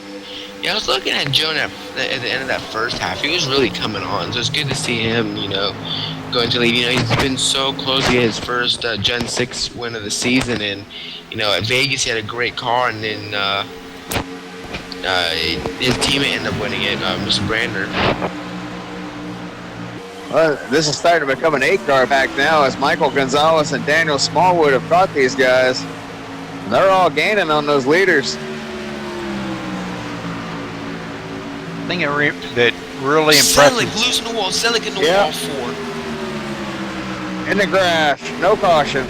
Yeah, I was looking at Joe at the end of that first half. He was really coming on, so it's good to see him, you know, going to lead. You know, he's been so close to get his first Gen 6 win of the season, and you know, at Vegas he had a great car, and then his teammate ended up winning it, Mr. Brander. Well, this is starting to become an 8-car pack now as Michael Gonzalez and Daniel Smallwood have caught these guys. They're all gaining on those leaders. Thing that really impresses. Selleck losing the wall. Selleck in the wall 4. In the grass, no caution.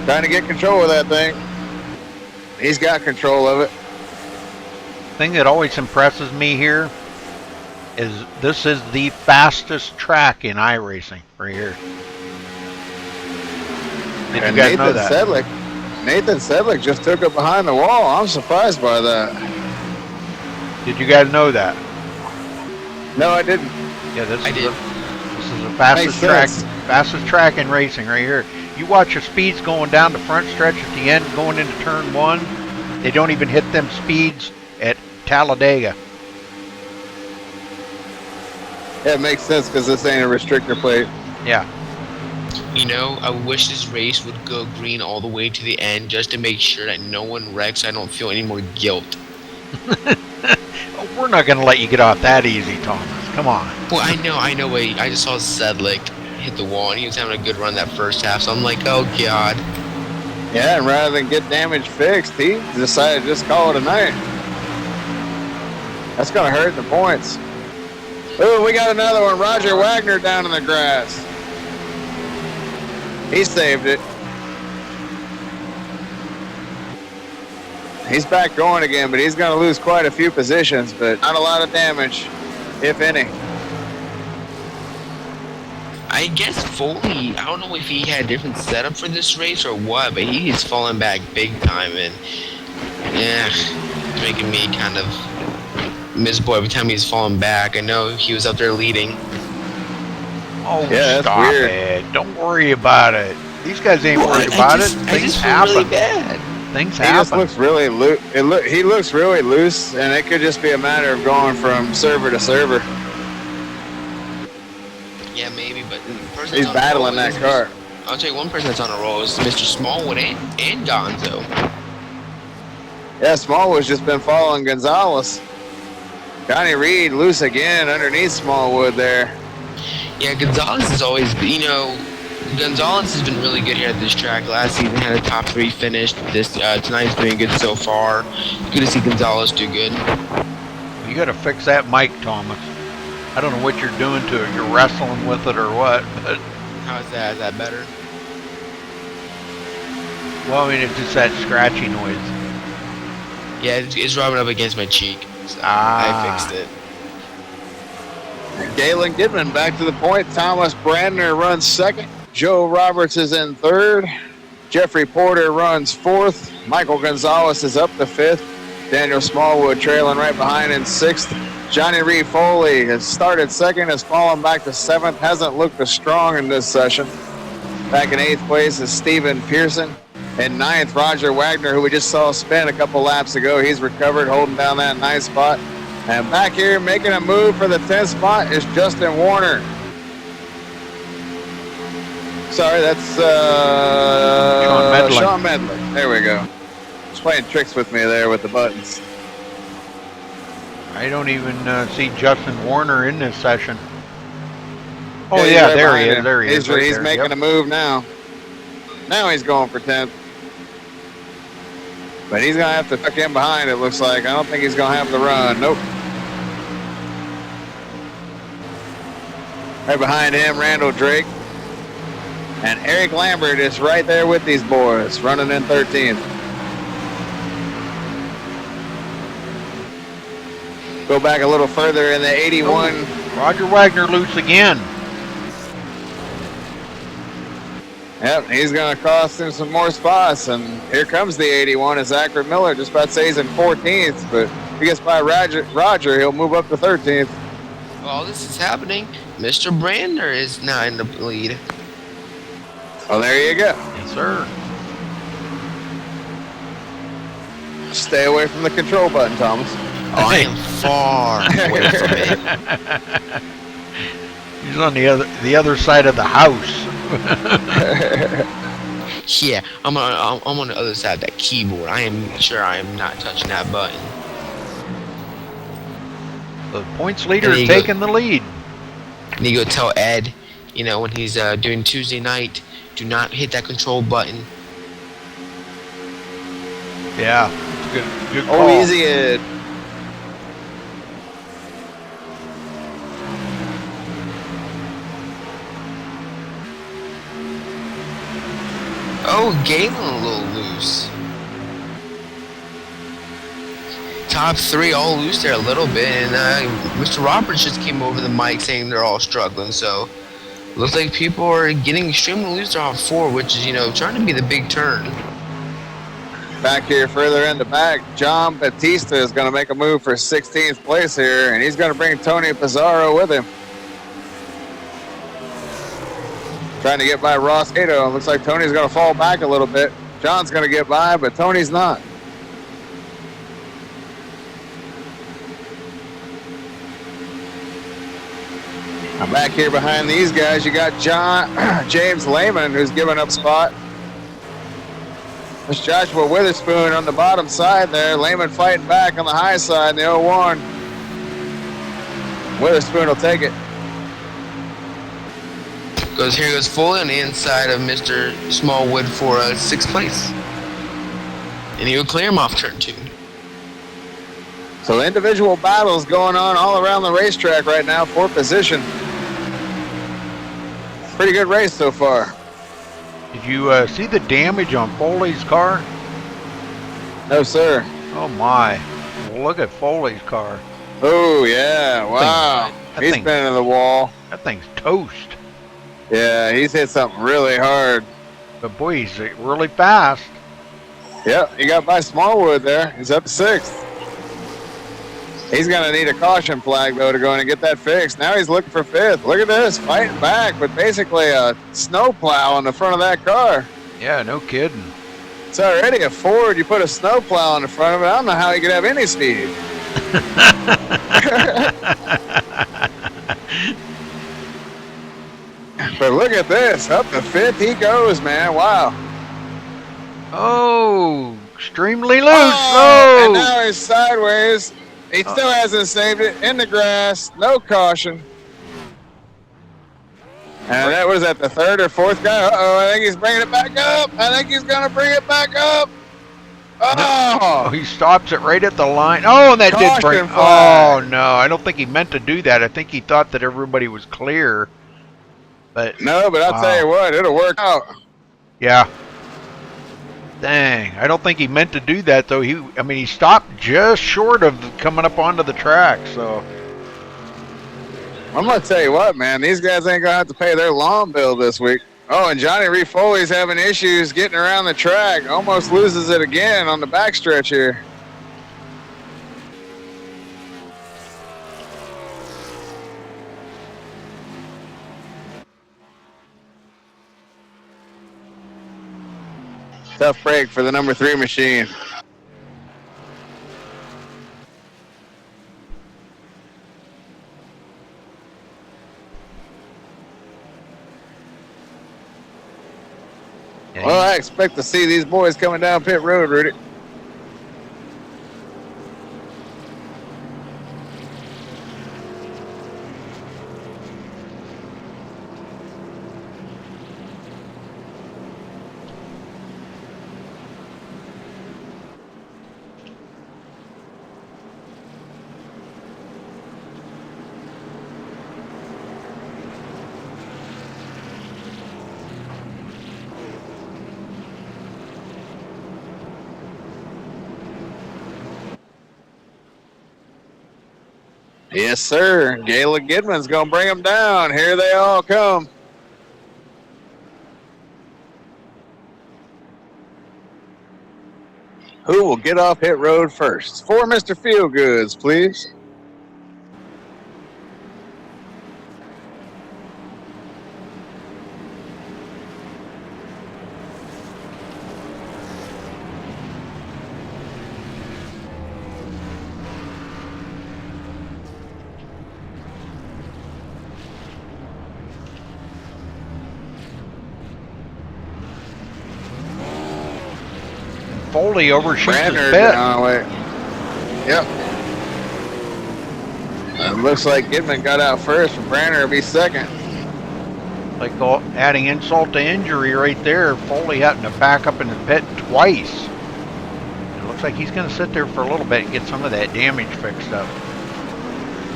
Trying to get control of that thing. He's got control of it. Thing that always impresses me here is this is the fastest track in iRacing right here. Did you guys know that? Nathan Sedlick just took it behind the wall. I'm surprised by that. Did you guys know that? No, I didn't. Yeah, this is the fastest track in racing right here. You watch the speeds going down the front stretch at the end, going into turn 1. They don't even hit them speeds at Talladega. Yeah, it makes sense because this ain't a restrictor plate. Yeah. You know, I wish this race would go green all the way to the end just to make sure that no one wrecks so I don't feel any more guilt. We're not going to let you get off that easy, Thomas. Come on. Well, I know. Wait, I just saw Sedlick hit the wall, and he was having a good run that first half, so I'm like, oh, God. Yeah, and rather than get damage fixed, he decided to just call it a night. That's going to hurt the points. Oh, we got another one. Roger Wagner down in the grass. He saved it. He's back going again, but he's going to lose quite a few positions, but not a lot of damage, if any. I guess Foley, I don't know if he had a different setup for this race or what, but he's falling back big time, and yeah, making me kind of miserable every time he's falling back. I know he was up there leading. Oh, yeah, stop weird. it. Don't worry about it. These guys ain't worried about it. Things happen. Really bad. Things He happen. just looks really loose. He looks really loose, and it could just be a matter of going from server to server. Yeah, maybe, but the person He's that's on a battling roll that is- car. I'll tell you one person that's on a roll is Mr. Smallwood and Gonzo. Yeah, Smallwood's just been following Gonzalez. Johnny Reed loose again underneath Smallwood there. Yeah, Gonzalez has always, Gonzalez has been really good here at this track. Last season had a top 3 finish. Tonight's doing good so far. Good to see Gonzalez do good. You got to fix that mic, Thomas. I don't know what you're doing to it. You're wrestling with it or what, but How's that? Is that better? well, I mean, it's just that scratchy noise. Yeah, it's rubbing up against my cheek. So Ah. I fixed it. Galen Gidman back to the point. Thomas Brandner runs second. Joe Roberts is in third. Jeffrey Porter runs fourth. Michael Gonzalez is up to fifth. Daniel Smallwood trailing right behind in sixth. Johnny Reed Foley has started second, has fallen back to seventh, hasn't looked as strong in this session. Back in eighth place is Steven Pearson. In ninth, Roger Wagner, who we just saw spin a couple laps ago. He's recovered, holding down that ninth spot. And back here making a move for the 10th spot is Justin Warner. Sorry, that's Sean Medley. Sean Medley. There we go. He's playing tricks with me there with the buttons. I don't even see Justin Warner in this session. Oh he's yeah, right there he behind is. him. There he is. Right He's there. making Yep. a move now. Now he's going for 10th. But he's going to have to tuck in behind, it looks like. I don't think he's going to have the run. Nope. Right behind him, Randall Drake. And Eric Lambert is right there with these boys, running in 13th. Go back a little further in the 81. Oh, Roger Wagner loose again. Yep, he's going to cost him some more spots. And here comes the 81. It's Zachary Miller, just about to say he's in 14th. But if he gets by Roger, he'll move up to 13th. While this is happening, Mr. Brander is now in the lead. Well, there you go. Yes, sir. Stay away from the control button, Thomas. Oh, I am far away from it. He's on the other side of the house. Yeah, I'm on the other side of that keyboard. I am sure I am not touching that button. The points leader There is you go. taking the lead. And you go tell Ed, you know, when he's doing Tuesday night, do not hit that control button. Yeah, good call. Oh, easy, Ed. Oh, Galen a little loose. Top three all loose there a little bit, and Mr. Roberts just came over the mic saying they're all struggling, so looks like people are getting extremely loose off four, which is, you know, trying to be the big turn. Back here further in the back, John Batista is going to make a move for 16th place here, and he's going to bring Tony Pizarro with him. Trying to get by Ross Cato. Looks like Tony's going to fall back a little bit. John's going to get by, but Tony's not. I'm back here behind these guys. You got James Lehman, who's giving up spot. There's Joshua Witherspoon on the bottom side there. Lehman fighting back on the high side in the 01. Witherspoon will take it. Here goes Foley on the inside of Mr. Smallwood for 6th place. And he'll clear him off turn 2. So individual battles going on all around the racetrack right now for position. Pretty good race so far. Did you see the damage on Foley's car? No, sir. Oh my! Look at Foley's car. Oh, yeah. Wow. That He's thing- been in the wall. That thing's toast. Yeah, he's hit something really hard. But boy, he's really fast. Yep, he got by Smallwood there. He's up to 6th. He's going to need a caution flag, though, to go in and get that fixed. Now he's looking for 5th. Look at this, fighting back with basically a snowplow on the front of that car. Yeah, no kidding. It's already a Ford. You put a snowplow on the front of it. I don't know how he could have any speed. But look at this. Up to 5th he goes, man. Wow. Oh, extremely loose. Oh, and Oh, now he's sideways. He still hasn't saved it. In the grass. No caution. And that was at the 3rd or 4th guy. Uh-oh, I think he's bringing it back up. I think he's going to bring it back up. oh, Oh! he stops it right at the line. Oh, and that did Caution bring. flag. Oh no, I don't think he meant to do that. I think he thought that everybody was clear. But No, but I'll tell you what, it'll work out. yeah. Dang, I don't think he meant to do that though. He stopped just short of coming up onto the track. So I'm going to tell you what, man. These guys ain't going to have to pay their lawn bill this week. Oh, and Johnny Reed Foley's having issues getting around the track. Almost loses it again on the backstretch here. Tough break for the number 3 machine. And Well, I expect to see these boys coming down pit road, Rudy. Yes, sir. Gayla Gidman's going to bring them down. Here they all come. Who will get off pit road first? For Mr. Feelgoods, please. Foley overshoots his Brandner. bet. Wait. Yep. It looks like Gidman got out first, and Brandner will be second. Like adding insult to injury right there. Foley having to back up in the pit twice. It looks like he's going to sit there for a little bit and get some of that damage fixed up.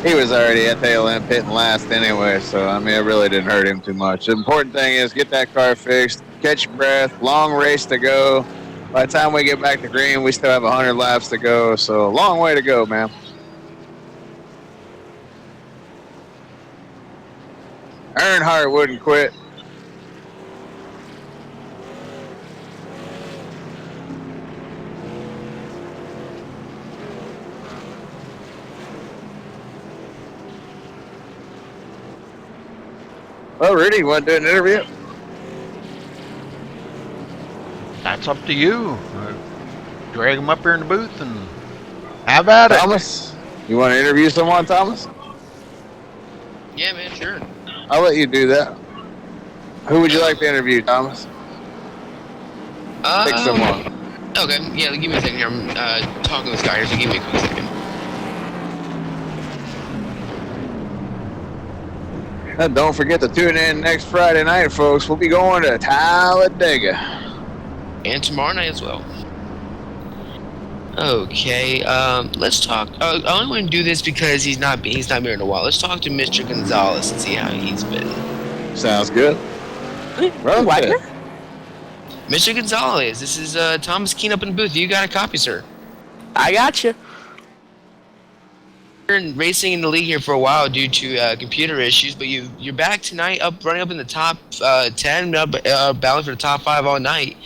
He was already at tail end pitting last anyway, so I mean it really didn't hurt him too much. The important thing is get that car fixed, catch your breath, long race to go. By the time we get back to green, we still have 100 laps to go, so a long way to go, man. Earnhardt wouldn't quit. Well, Rudy, you want to do an interview? That's up to you. Drag him up here in the booth and have at it. Thomas, you want to interview someone, Thomas? Yeah, man, sure. I'll let you do that. Who would you like to interview, Thomas? Pick someone. Okay, yeah, give me a second here. I'm talking to this guy here, so give me a quick second. And don't forget to tune in next Friday night, folks. We'll be going to Talladega. And tomorrow night as well. Okay, let's talk. I only want to do this because he's not been here in a while. Let's talk to Mr. Gonzalez and see how he's been. Sounds good. Run Wagner? it. Mr. Gonzalez, this is Thomas Keene up in the booth. You got a copy, sir. I got you. You're in racing in the league here for a while due to computer issues, but you're back tonight, running up in the top 10, battling for the top 5 all night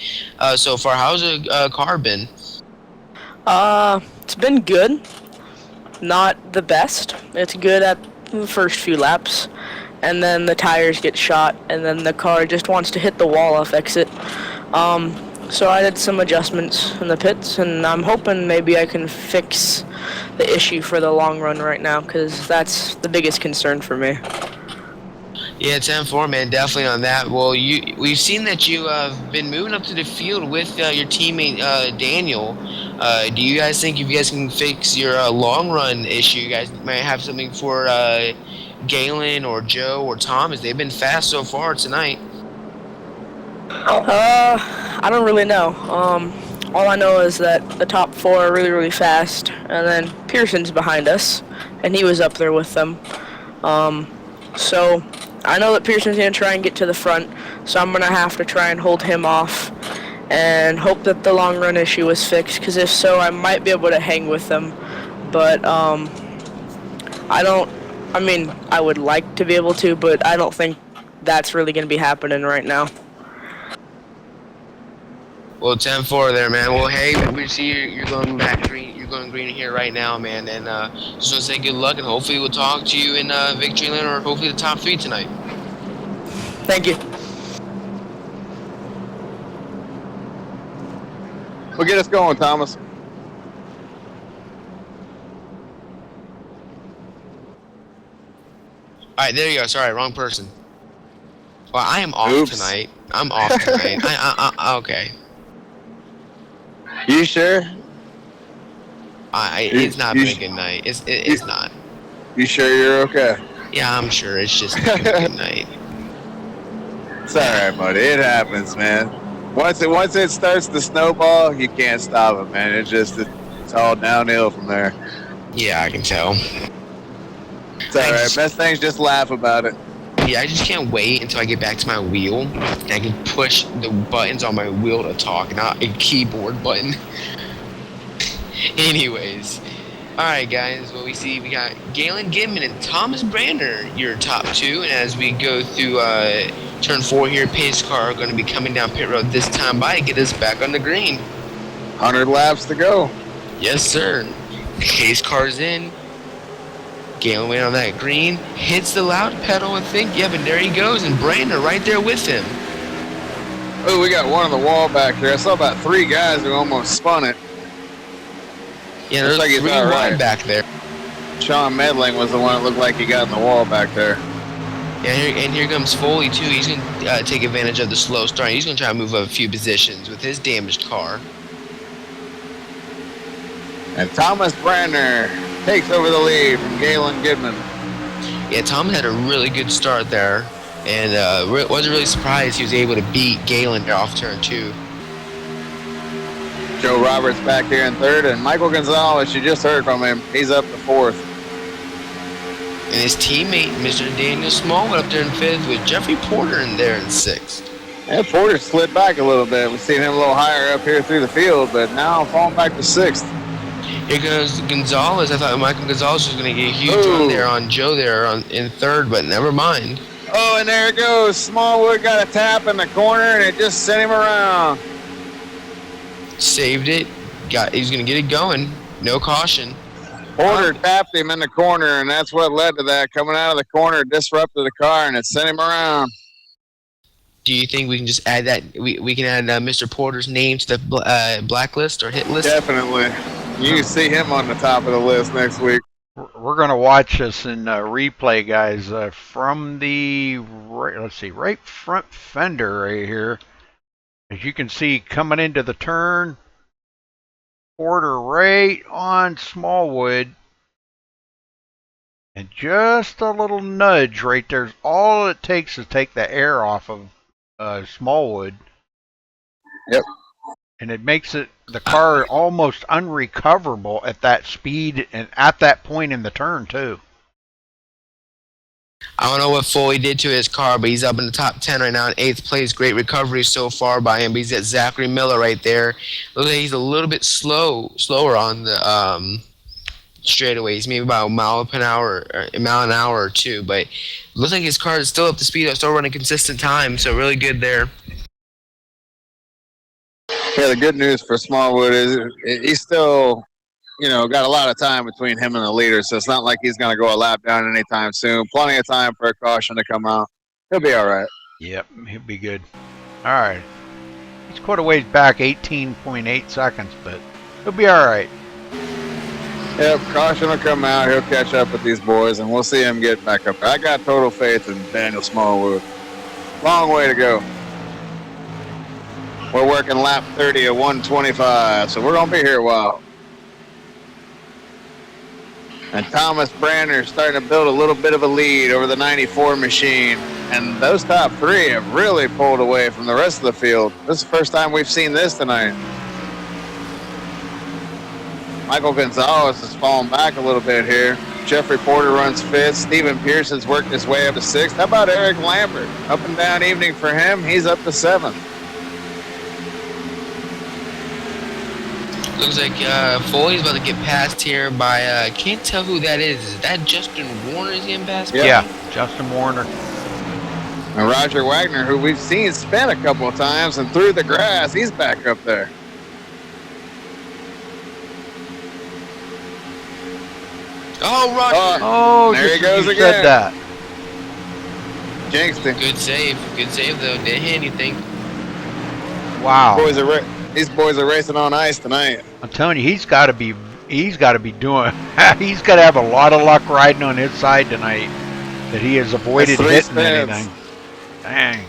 so far. How's the car been? It's been good. Not the best. It's good at the first few laps, and then the tires get shot, and then the car just wants to hit the wall off exit. So I did some adjustments in the pits, and I'm hoping maybe I can fix the issue for the long run right now, because that's the biggest concern for me. Yeah, 10-4, man, definitely on that. Well, we've seen that you have been moving up to the field with your teammate Daniel. Do you guys think if you guys can fix your long run issue, you guys might have something for Galen or Joe or Thomas? They've been fast so far tonight. I don't really know. All I know is that the top 4 are really, really fast, and then Pearson's behind us, and he was up there with them. So I know that Pearson's going to try and get to the front, so I'm going to have to try and hold him off and hope that the long run issue is fixed, because if so, I might be able to hang with them. But I would like to be able to, but I don't think that's really going to be happening right now. Well, 10-4 there, man. Well, hey, we see you're going back green. You're going green here right now, man. And just want to say good luck, and hopefully we'll talk to you in Victory Lane or hopefully the top 3 tonight. Thank you. Well, get us going, Thomas. All right, there you go. Sorry, wrong person. Well, I am off Oops. tonight. I'm off tonight. Okay. You sure? It's not been a good night. It's not. You sure you're okay? Yeah, I'm sure. It's just not been a good night. It's all right, buddy. It happens, man. Once it starts to snowball, you can't stop it, man. It's all downhill from there. Yeah, I can tell. It's all right. Best thing is just laugh about it. Yeah, I just can't wait until I get back to my wheel and I can push the buttons on my wheel to talk, not a keyboard button. Anyways, alright guys, what we see, we got Galen Gidman and Thomas Brander, your top two, and as we go through turn 4 here, pace car are going to be coming down pit road this time by, get us back on the green. 100 laps to go. Yes, sir. Pace car's in. Galen went on that green, hits the loud pedal, I think. Yep, and there he goes, and Brander right there with him. Oh, we got one on the wall back here. I saw about 3 guys who almost spun it. Yeah, there's like he's 3 all wide right. back there. Sean Medling was the one that looked like he got in the wall back there. Yeah, and here comes Foley too. He's going to take advantage of the slow start. He's going to try to move up a few positions with his damaged car. And Thomas Brander takes over the lead from Galen Gidman. Yeah, Tom had a really good start there, and wasn't really surprised he was able to beat Galen there off turn 2. Joe Roberts back here in 3rd, and Michael Gonzalez, you just heard from him, he's up to 4th. And his teammate, Mr. Daniel Smallwood, up there in 5th with Jeffrey Porter in there in 6th. And Porter slid back a little bit. We've seen him a little higher up here through the field, but now falling back to 6th. Here goes Gonzalez. I thought Michael Gonzalez was going to get a huge run there on Joe there in 3rd, but never mind. Oh, and there it goes. Smallwood got a tap in the corner, and it just sent him around. Saved it. He's going to get it going. No caution. Porter tapped him in the corner, and that's what led to that. Coming out of the corner, disrupted the car, and it sent him around. Do you think we can just add that? We can add Mr. Porter's name to the blacklist or hit list? Definitely. You can see him on the top of the list next week. We're going to watch this in replay, guys, from the, right front fender right here. As you can see, coming into the turn, Porter right on Smallwood. And just a little nudge right there. All it takes is take the air off of Smallwood. Yep. And it makes the car almost unrecoverable at that speed and at that point in the turn, too. I don't know what Foley did to his car, but he's up in the top 10 right now in 8th place. Great recovery so far by him. But he's at Zachary Miller right there. Looks like he's a little bit slower on the straightaways, maybe about a mile an hour or 2. But looks like his car is still up to speed, still running consistent time. So really good there. Yeah, the good news for Smallwood is he's still, got a lot of time between him and the leader, so it's not like he's going to go a lap down anytime soon. Plenty of time for a caution to come out. He'll be all right. Yep, he'll be good. All right. He's quite a ways back, 18.8 seconds, but he'll be all right. Yep, caution will come out. He'll catch up with these boys, and we'll see him get back up. I got total faith in Daniel Smallwood. Long way to go. We're working lap 30 at 125, so we're going to be here a while. And Thomas Brander starting to build a little bit of a lead over the 94 machine. And those top 3 have really pulled away from the rest of the field. This is the first time we've seen this tonight. Michael Gonzalez has fallen back a little bit here. Jeffrey Porter runs 5th. Stephen Pearson's worked his way up to 6th. How about Eric Lambert? Up and down evening for him. He's up to 7th. Looks like Foley's about to get passed here by, I can't tell who that is. Is that Justin Warner's getting passed? Yeah, Justin Warner. And Roger Wagner, who we've seen spin a couple of times and through the grass, he's back up there. Oh, Roger. Oh, there he goes you again. said that. Jinxed him. Good save. Good save, though. Didn't hit anything. Wow. These boys are racing on ice tonight. I'm telling you, he's got to be doing, he's got to have a lot of luck riding on his side tonight that he has avoided That's 3 hitting spins. anything. Dang.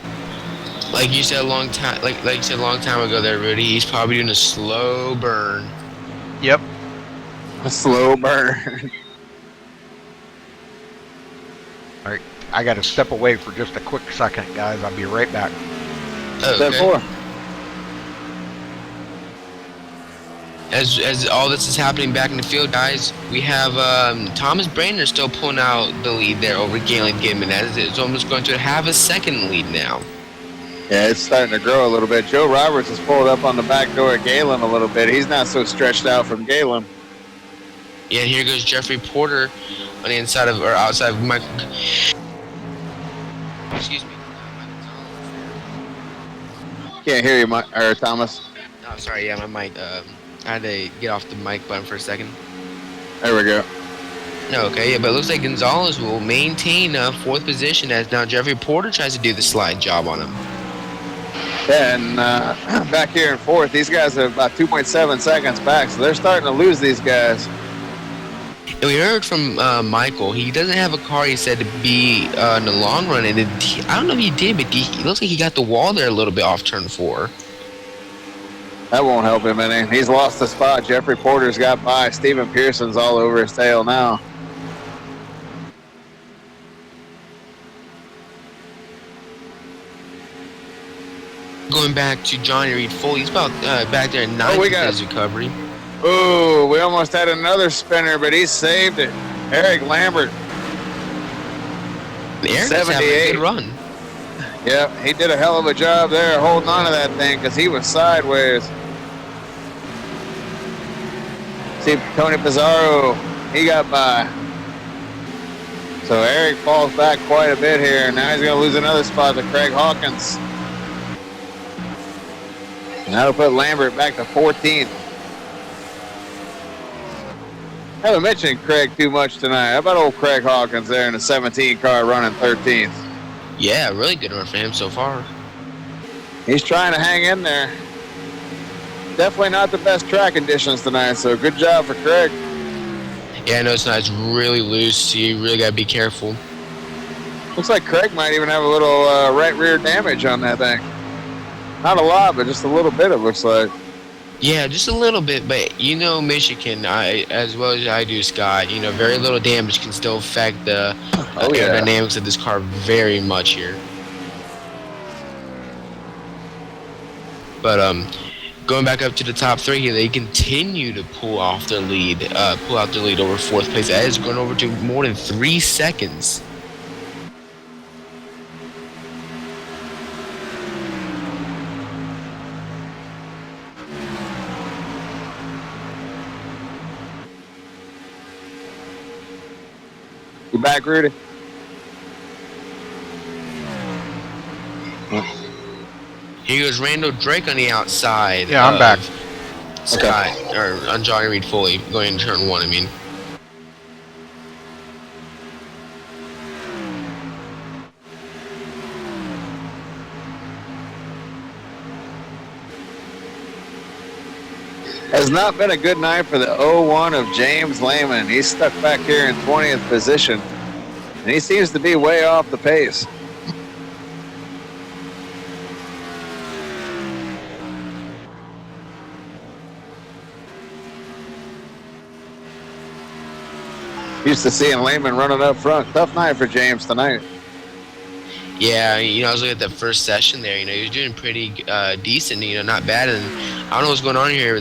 Like you said a long time, like you said a long time ago there, Rudy. He's probably doing a slow burn. Yep. A slow burn. All right. I got to step away for just a quick second, guys. I'll be right back. Step Okay. 4. As all this is happening back in the field, guys, we have Thomas Brandner still pulling out the lead there over Galen Gidman, as it's almost going to have a second lead now. Yeah, it's starting to grow a little bit. Joe Roberts has pulled up on the back door of Galen a little bit. He's not so stretched out from Galen. Yeah, here goes Jeffrey Porter on the inside of, or outside of Michael. Excuse me. Can't hear you, Thomas. Oh, sorry, yeah, my mic. I had to get off the mic button for a second. There we go. No, okay, yeah, but it looks like Gonzalez will maintain fourth position as now Jeffrey Porter tries to do the slide job on him. Yeah, and back here in fourth, these guys are about 2.7 seconds back, so they're starting to lose these guys. And we heard from Michael. He doesn't have a car, he said, to be in the long run. And I don't know if he did, but he looks like he got the wall there a little bit off turn 4. That won't help him any. He's lost the spot. Jeffrey Porter's got by. Steven Pearson's all over his tail now. Going back to Johnny Reed Foley, he's about back there in 9th we with got- his recovery. Ooh, we almost had another spinner, but he saved it. Eric Lambert. Aaron's having a 78. good run. Yep, he did a hell of a job there holding on to that thing because he was sideways. See, Tony Pizarro, he got by. So Eric falls back quite a bit here, and now he's going to lose another spot to Craig Hawkins. And that'll put Lambert back to 14th. I haven't mentioned Craig too much tonight. How about old Craig Hawkins there in the 17 car running 13th? Yeah, really good run for him so far. He's trying to hang in there. Definitely not the best track conditions tonight, so good job for Craig. Yeah, I know it's not. It's really loose, so you really got to be careful. Looks like Craig might even have a little right rear damage on that thing. Not a lot, but just a little bit, it looks like. Yeah, just a little bit, but you know Michigan, as well as I do, Scott, you know, very little damage can still affect the aerodynamics of this car very much here. But going back up to the top 3 here, they continue to pull out their lead over 4th place. That is going over to more than 3 seconds. You back, Rudy? Here goes Randall Drake on the outside. Yeah, I'm back. Scott, or on Johnny Reed Foley, going to turn 1, I mean. Has not been a good night for the 0-1 of James Lehman. He's stuck back here in 20th position, and he seems to be way off the pace. Used to seeing Lehman running up front. Tough night for James tonight. Yeah, you know, I was looking at that first session there. You know, he was doing pretty decent. You know, not bad. And I don't know what's going on here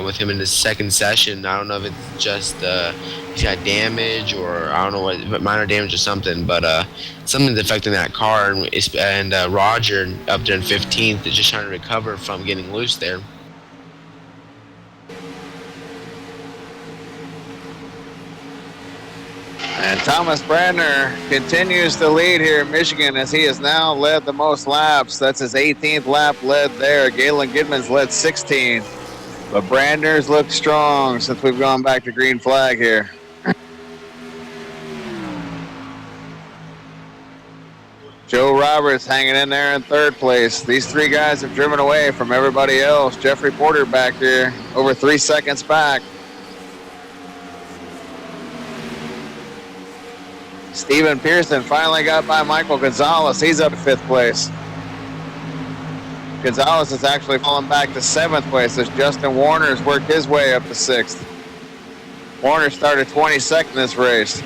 with him in the second session. I don't know if it's just he's got damage, or I don't know what minor damage or something. But something's affecting that car. And Roger up there in 15th is just trying to recover from getting loose there. And Thomas Brandner continues to lead here in Michigan as he has now led the most laps. That's his 18th lap led there. Galen Gidman's led 16. But Brandner's looked strong since we've gone back to green flag here. Joe Roberts hanging in there in 3rd place. These 3 guys have driven away from everybody else. Jeffrey Porter back here, over 3 seconds back. Steven Pearson finally got by Michael Gonzalez. He's up to 5th place. Gonzalez is actually falling back to 7th place as Justin Warner's worked his way up to 6th. Warner started 22nd this race.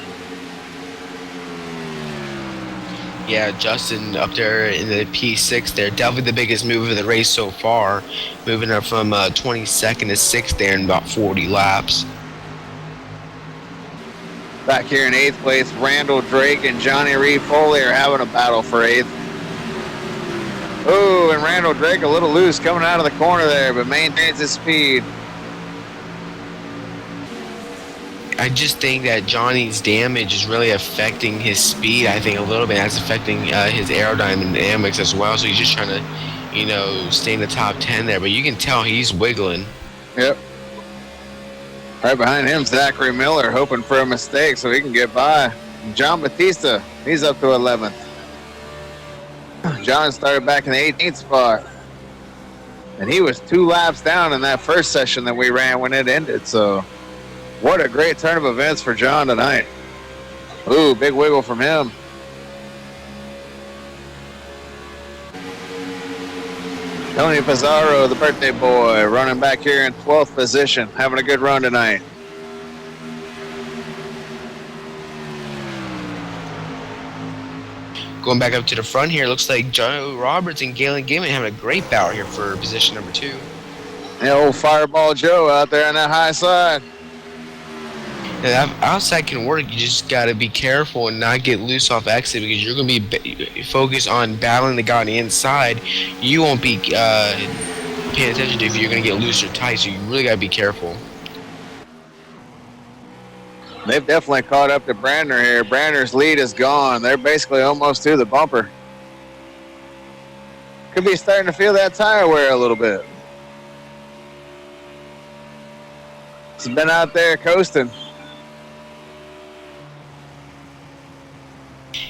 Yeah, Justin up there in the P6 there. Definitely the biggest move of the race so far. Moving up from 22nd to 6th there in about 40 laps. Back here in 8th place, Randall Drake and Johnny Reed Foley are having a battle for 8th. Ooh, and Randall Drake a little loose coming out of the corner there, but maintains his speed. I just think that Johnny's damage is really affecting his speed, I think, a little bit. That's affecting his aerodynamics as well. So he's just trying to, you know, stay in the top 10 there. But you can tell he's wiggling. Yep. Right behind him, Zachary Miller, hoping for a mistake so he can get by. John Batista, he's up to 11th. John started back in the 18th spot. And he was 2 laps down in that first session that we ran when it ended. So what a great turn of events for John tonight. Ooh, big wiggle from him. Tony Pizarro, the birthday boy, running back here in 12th position, having a good run tonight. Going back up to the front here, looks like Joe Roberts and Galen Gaiman having a great battle here for position number 2. The old Fireball Joe out there on that high side. Yeah, that outside can work. You just got to be careful and not get loose off exit because you're going to be focused on battling the guy on the inside. You won't be paying attention to if you're going to get loose or tight, so you really got to be careful. They've definitely caught up to Brandner here. Brandner's lead is gone. They're basically almost to the bumper. Could be starting to feel that tire wear a little bit. He's been out there coasting.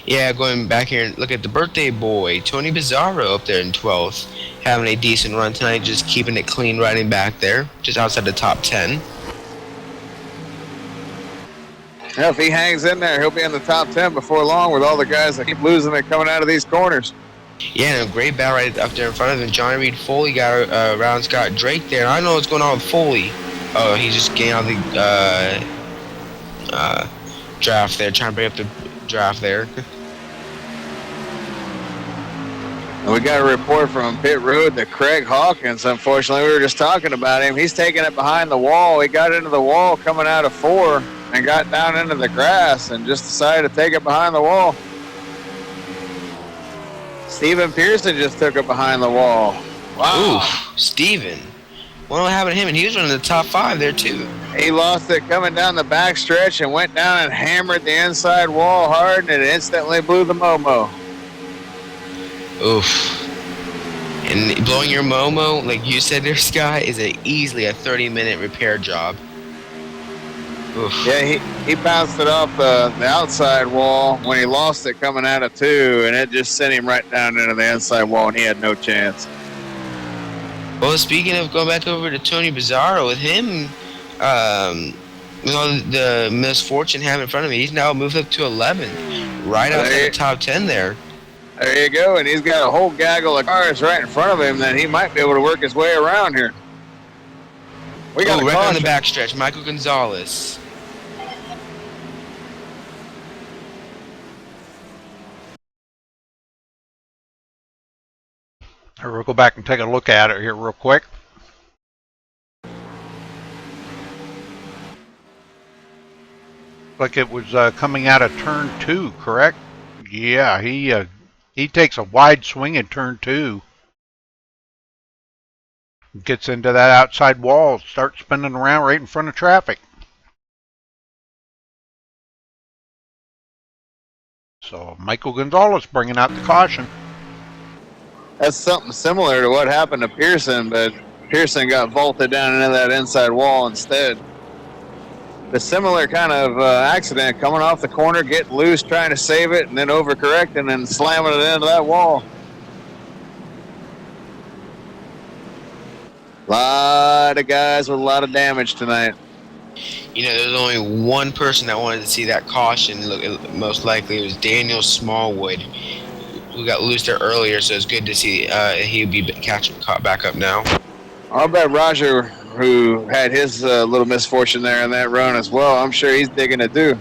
Yeah, going back here and look at the birthday boy, Tony Pizarro up there in 12th. Having a decent run tonight, just keeping it clean riding back there, just outside the top 10. Yeah, if he hangs in there, he'll be in the top 10 before long with all the guys that keep losing it coming out of these corners. Yeah, and a great battle right up there in front of him. Johnny Reed Foley got around Scott Drake there. And I don't know what's going on with Foley. Oh, he's just getting out of the draft there, trying to bring up the draft there. And we got a report from pit road that Craig Hawkins, unfortunately, we were just talking about him. He's taking it behind the wall. He got into the wall coming out of 4 and got down into the grass and just decided to take it behind the wall. Steven Pearson just took it behind the wall. Wow. Ooh, Steven. What happened to him? And he was running the top 5 there, too. He lost it coming down the back stretch and went down and hammered the inside wall hard, and it instantly blew the Momo. Oof. And blowing your Momo, like you said there, Scott, is easily a 30-minute repair job. Oof. Yeah, he bounced it off the outside wall when he lost it coming out of 2, and it just sent him right down into the inside wall, and he had no chance. Well, speaking of going back over to Tony Pizarro, with him, with all the misfortune having in front of me, he's now moved up to 11th, right outside the top 10 there. There you go, and he's got a whole gaggle of cars right in front of him that he might be able to work his way around here. We got right on the backstretch, Michael Gonzalez. We'll go back and take a look at it here real quick. Like it was coming out of turn 2, correct? Yeah, he takes a wide swing in turn 2. Gets into that outside wall, starts spinning around right in front of traffic. So Michael Gonzalez bringing out the caution. That's something similar to what happened to Pearson, but Pearson got vaulted down into that inside wall instead. The similar kind of accident, coming off the corner, getting loose, trying to save it, and then overcorrecting and slamming it into that wall. A lot of guys with a lot of damage tonight. You know, there was only one person that wanted to see that caution. Look, most likely it was Daniel Smallwood, who got loose there earlier. So it's good to see he'll be caught back up now. I'll bet Roger, who had his little misfortune there in that run as well, I'm sure he's digging it too.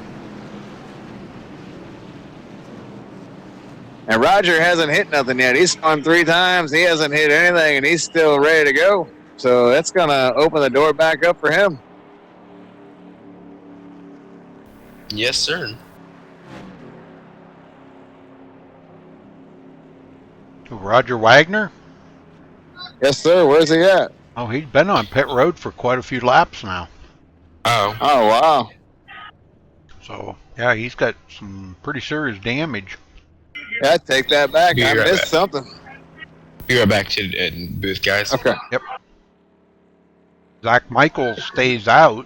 And Roger hasn't hit nothing yet. He's spun 3 times. He hasn't hit anything, and he's still ready to go. So that's going to open the door back up for him. Yes, sir. Roger Wagner? Yes, sir. Where's he at? Oh, he's been on pit road for quite a few laps now. Oh. Oh, wow. So, yeah, he's got some pretty serious damage. Yeah, take that back. Be I right missed back. something. Be right back to the booth, guys. Okay. Yep. Zach Michaels stays out.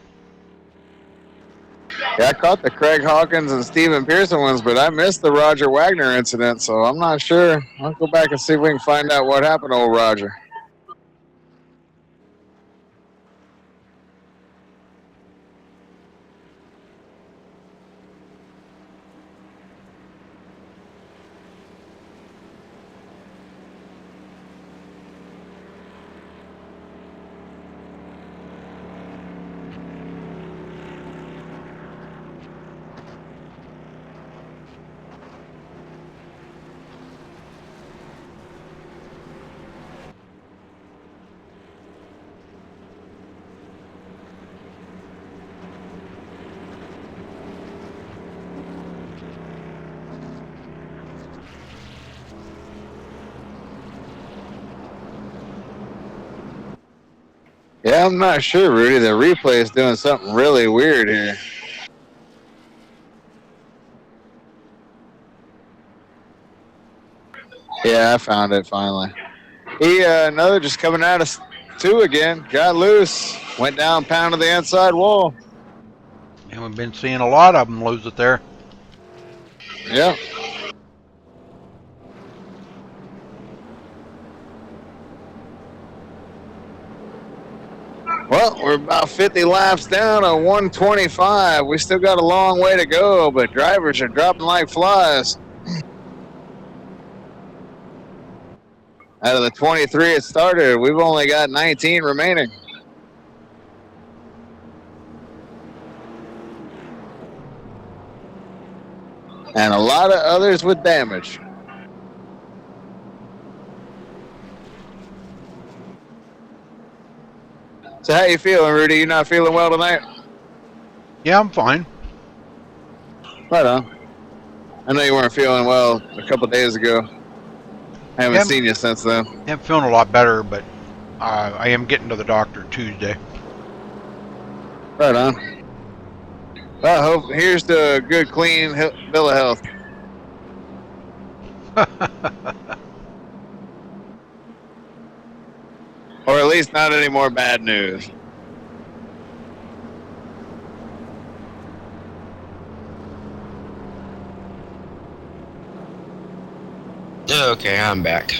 Yeah, I caught the Craig Hawkins and Steven Pearson ones, but I missed the Roger Wagner incident, so I'm not sure. I'll go back and see if we can find out what happened to old Roger. Yeah, I'm not sure, Rudy. The replay is doing something really weird here. Yeah, I found it finally. Another just coming out of 2 again. Got loose. Went down, pounded the inside wall. And we've been seeing a lot of them lose it there. Yep. Well, we're about 50 laps down on 125. We still got a long way to go, but drivers are dropping like flies. Out of the 23 it started, we've only got 19 remaining. And a lot of others with damage. So how you feeling, Rudy? You not feeling well tonight? Yeah, I'm fine. Right on. I know you weren't feeling well a couple days ago. I haven't Yeah. seen you since then. I'm feeling a lot better, but I am getting to the doctor Tuesday. Right on. Well, I hope here's the good, clean bill of health. Or at least not any more bad news. Okay, I'm back.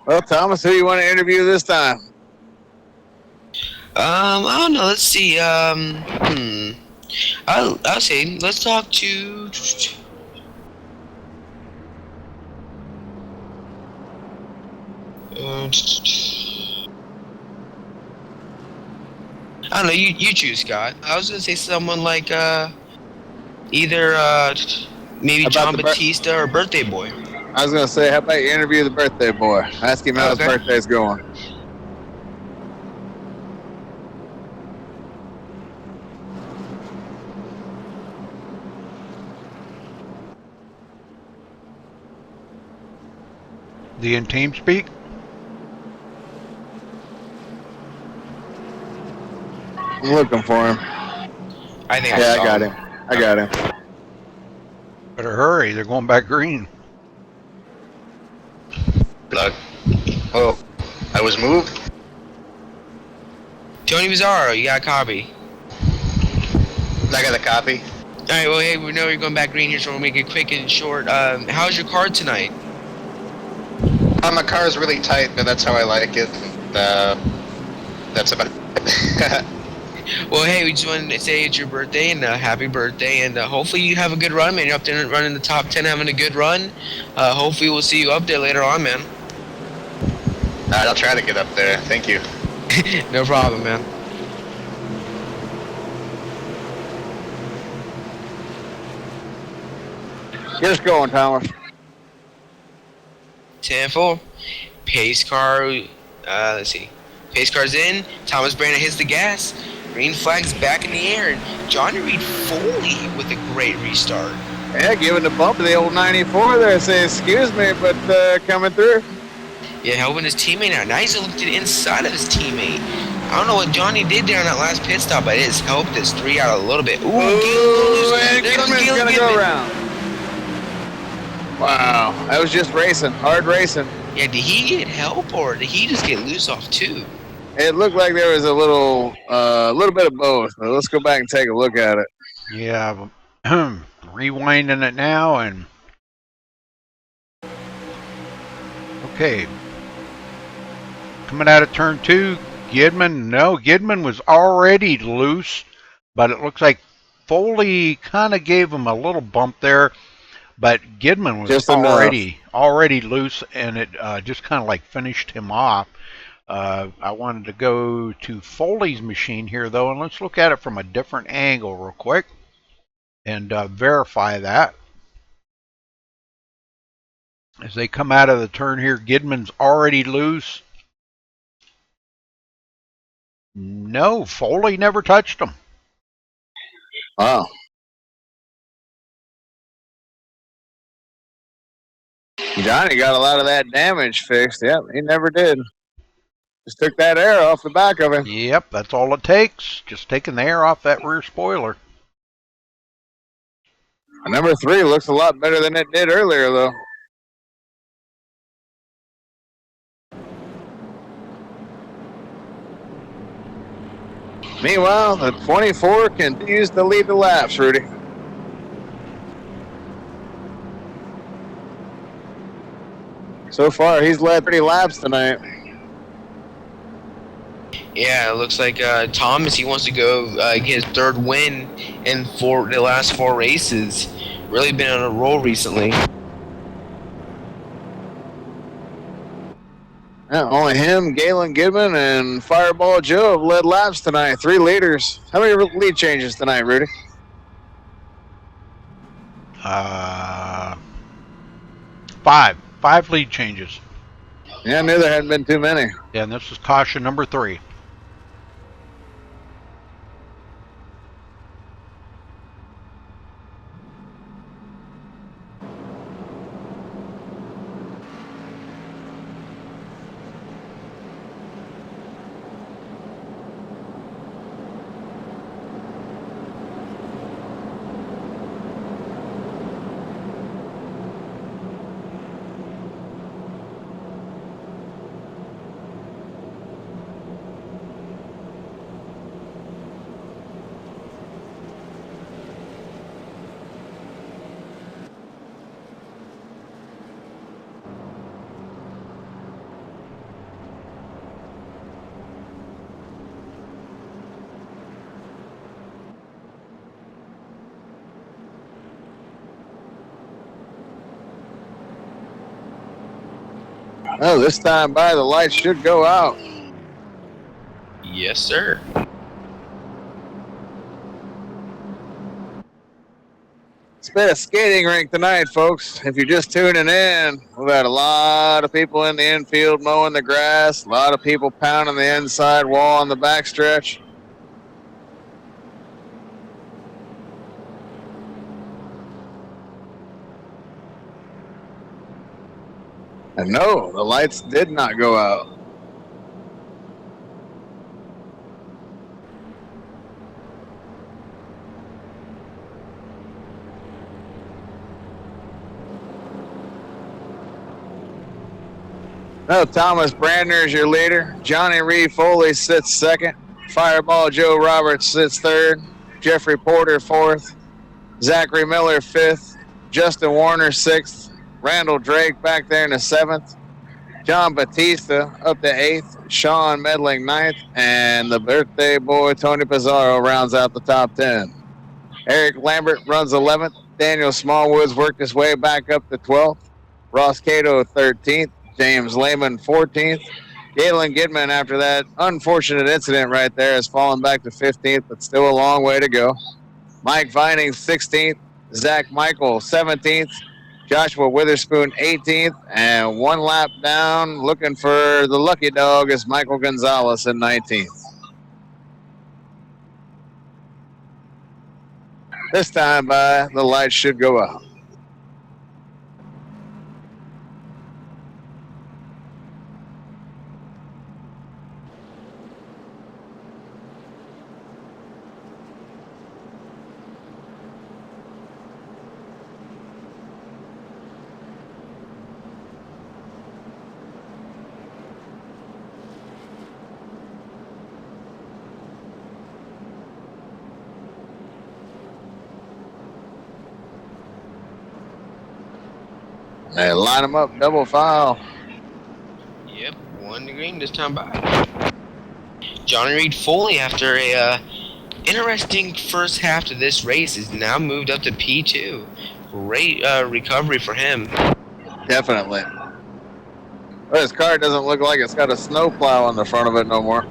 Well, Thomas, who you want to interview this time? I don't know. Let's see. I'll say. Let's talk to. I don't know. You choose, Scott. I was gonna say someone like either maybe About John the Batista or Birthday Boy. I was going to say, how about you interview the birthday boy? Ask him how his Okay. birthday's going. The in team speak? I'm looking for him. I think. Yeah, I saw got him. I got him. Better hurry, they're going back green. Look. Oh, I was moved. Tony Bizarro, you got a copy. I got a copy. All right. Well, hey, we know you're going back green here, so we'll make it quick and short. How's your card tonight? My car is really tight, but that's how I like it. That's about it. Well, hey, we just wanted to say it's your birthday and happy birthday, and hopefully you have a good run, man. You're up there running the top 10, having a good run. Hopefully we'll see you up there later on, man. Alright, I'll try to get up there. Thank you. No problem, man. Get us going, Thomas. 10-4. Pace car, let's see. Pace car's in. Thomas Brandon hits the gas. Green flag's back in the air. And Johnny Reed Foley with a great restart. Yeah, giving the bump to the old 94 there. Say, excuse me, but coming through. Yeah, helping his teammate out. Now he's looked to the inside of his teammate. I don't know what Johnny did there on that last pit stop, but it has helped his 3 out a little bit. Ooh, and Gilman's going to go around. Wow, that was just racing, hard racing. Yeah, did he get help or did he just get loose off too? It looked like there was a little bit of both. But let's go back and take a look at it. Yeah, rewinding it now and okay. Coming out of turn 2, Gidman was already loose, but it looks like Foley kind of gave him a little bump there, but Gidman was Just already loose, and it just kind of like finished him off. I wanted to go to Foley's machine here, though, and let's look at it from a different angle real quick and verify that. As they come out of the turn here, Gidman's already loose. No, Foley never touched him. Wow. Johnny got a lot of that damage fixed. Yep, he never did. Just took that air off the back of him. Yep, that's all it takes. Just taking the air off that rear spoiler. Number 3 looks a lot better than it did earlier, though. Meanwhile, the 24 continues to lead the laps, Rudy. So far, he's led 30 laps tonight. Yeah, it looks like Thomas, he wants to go get his 3rd win in the last 4 races. Really been on a roll recently. Yeah, only him, Galen Gidman, and Fireball Joe have led laps tonight. 3 leaders. How many lead changes tonight, Rudy? 5 lead changes. Yeah, I knew there hadn't been too many. Yeah, and this is caution number 3. Oh, this time by the lights should go out. Yes, sir. It's been a skating rink tonight, folks. If you're just tuning in, we've had a lot of people in the infield mowing the grass, a lot of people pounding the inside wall on the backstretch. And no, the lights did not go out. No, Thomas Brandner is your leader. Johnny Reed Foley sits 2nd. Fireball Joe Roberts sits 3rd. Jeffrey Porter 4th. Zachary Miller 5th. Justin Warner 6th. Randall Drake back there in the 7th. John Batista up to 8th. Sean Medling 9th. And the birthday boy, Tony Pizarro, rounds out the top 10. Eric Lambert runs 11th. Daniel Smallwoods worked his way back up to 12th. Ross Cato 13th. James Lehman 14th. Galen Gidman, after that unfortunate incident right there, has fallen back to 15th, but still a long way to go. Mike Vining 16th. Zach Michael 17th. Joshua Witherspoon 18th. And one lap down, looking for the lucky dog, is Michael Gonzalez in 19th. This time by, the lights should go out. They line them up, double file. Yep, one to green this time by. Johnny Reed Foley, after a interesting first half to this race, is now moved up to P2. Great recovery for him. Definitely. But his car doesn't look like it's got a snow plow on the front of it no more.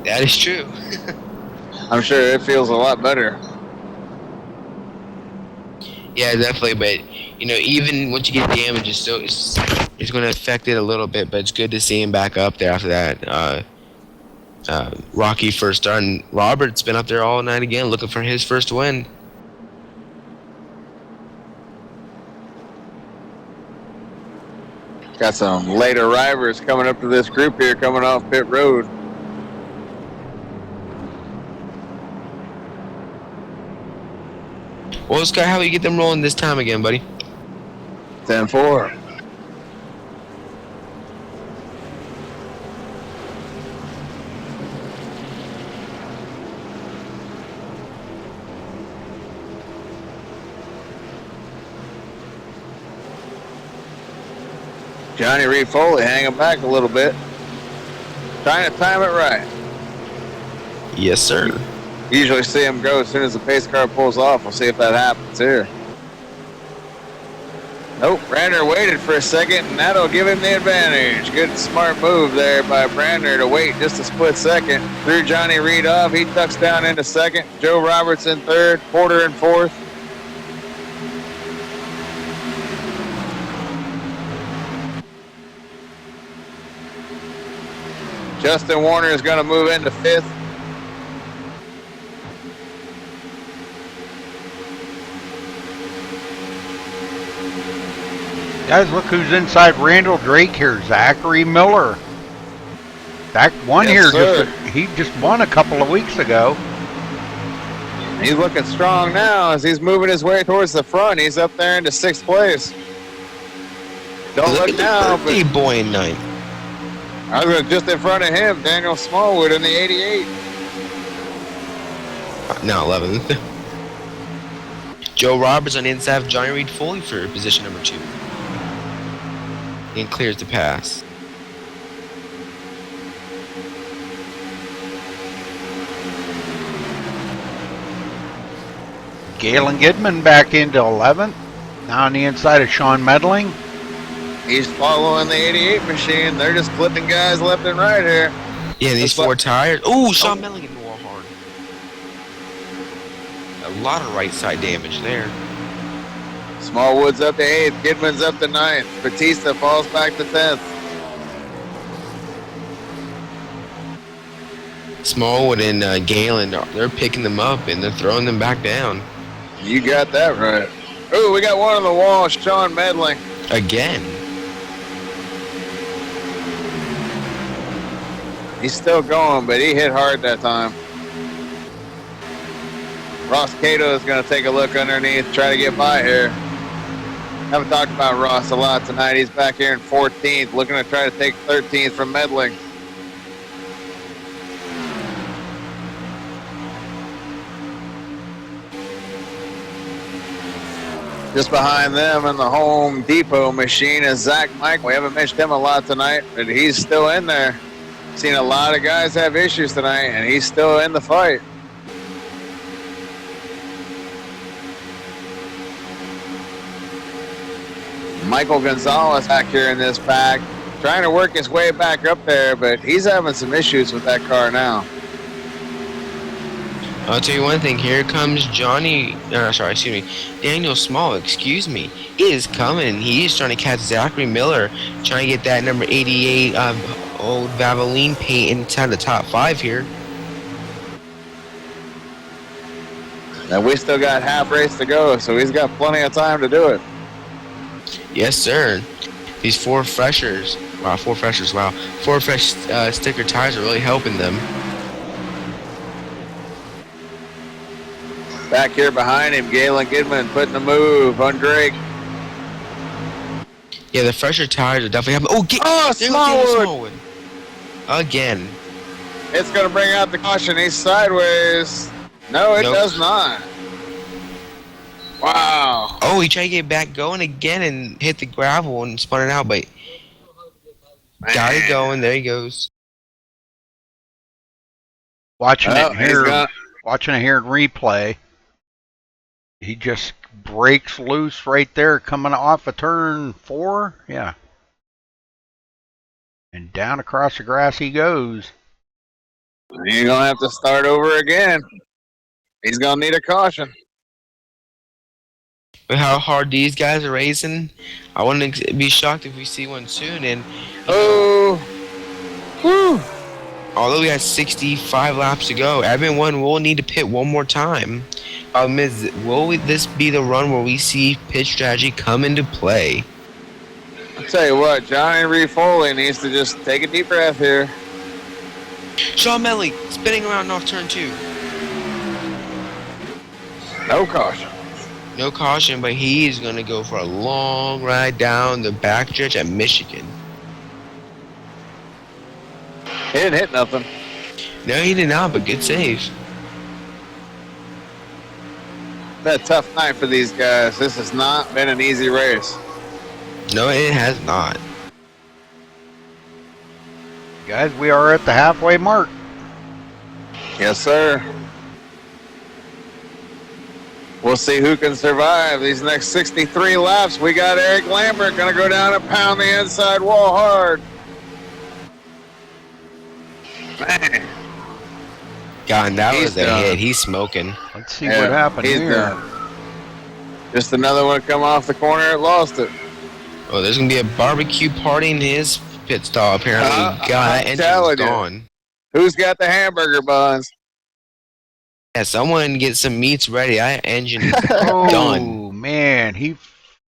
That is true. I'm sure it feels a lot better. Yeah, definitely. But even once you get damage, it's going to affect it a little bit. But it's good to see him back up there after that rocky first start. And Robert's been up there all night again, looking for his first win. Got some late arrivers coming up to this group here, coming off pit road. Well, Scott, how do you get them rolling this time again, buddy? 10-4. Johnny Reed Foley hanging back a little bit. Trying to time it right. Yes, sir. Usually see him go as soon as the pace car pulls off. We'll see if that happens here. Nope, Brander waited for a second, and that'll give him the advantage. Good, smart move there by Brander to wait just a split second. Threw Johnny Reed off. He tucks down into second. Joe Roberts in third. Porter in fourth. Justin Warner is going to move into fifth. Guys, look who's inside Randall Drake here. Zachary Miller. Zach won Yes, here. sir. He just won a couple of weeks ago. He's looking strong now as he's moving his way towards the front. He's up there into sixth place. Don't look at the now, birthday but boy in ninth. I was just in front of him, Daniel Smallwood in the 88. Now 11th. Joe Roberts on the inside of Johnny Reed Foley for position number 2. And clears the pass. Galen Gidman back into 11th. Now on the inside of Sean Medling. He's following the 88 machine. They're just flipping guys left and right here. Yeah, these That's four what- tires. Ooh, Sean Milligan more hard. A lot of right side damage there. Smallwood's up to 8th. Gidman's up to 9th. Batista falls back to 10th. Smallwood and Galen, they're picking them up and they're throwing them back down. You got that right. Ooh, we got one on the wall. Sean Medling. Again. He's still going, but he hit hard that time. Ross Cato is going to take a look underneath, try to get by here. Haven't talked about Ross a lot tonight. He's back here in 14th, looking to try to take 13th from Medling. Just behind them in the Home Depot machine is Zach Mike. We haven't mentioned him a lot tonight, but he's still in there. Seen a lot of guys have issues tonight, and he's still in the fight. Michael Gonzalez back here in this pack, trying to work his way back up there, but he's having some issues with that car now. I'll tell you one thing. Here comes Daniel Small. Excuse me, is coming. He's trying to catch Zachary Miller, trying to get that number 88 old Valvoline paint inside the top 5 here. Now we still got half race to go, so he's got plenty of time to do it. Yes, sir. These 4 freshers. Wow, 4 freshers. Wow, 4 fresh sticker tires are really helping them. Back here behind him, Galen Goodman putting a move on Drake. Yeah, the fresher tires are definitely helping. Smallwood! Again. It's going to bring out the caution. He's sideways. No, it does not. Wow. Oh, he tried to get back going again and hit the gravel and spun it out, but got it going. There he goes. Watching it here in replay. He just breaks loose right there coming off of turn 4. Yeah. And down across the grass he goes. He's going to have to start over again. He's going to need a caution. With how hard these guys are racing, I wouldn't be shocked if we see one soon. And although we got 65 laps to go, everyone will need to pit one more time. Will this be the run where we see pit strategy come into play? I'll tell you what, Johnny Reed Foley needs to just take a deep breath here. Sean Medley spinning around off turn 2. No caution. No caution, but he is going to go for a long ride down the backstretch at Michigan. He didn't hit nothing. No, he did not, but good save. Been a tough night for these guys. This has not been an easy race. No, it has not. Guys, we are at the halfway mark. Yes, sir. We'll see who can survive these next 63 laps. We got Eric Lambert going to go down and pound the inside wall hard. Man. God, that was a hit. He's smoking. Let's see what happened here. Done. Just another one come off the corner and lost it. Oh, there's going to be a barbecue party in his pit stall, apparently. God, that engine's gone. Who's got the hamburger buns? Yeah, someone get some meats ready. That engine is done. Oh, man. He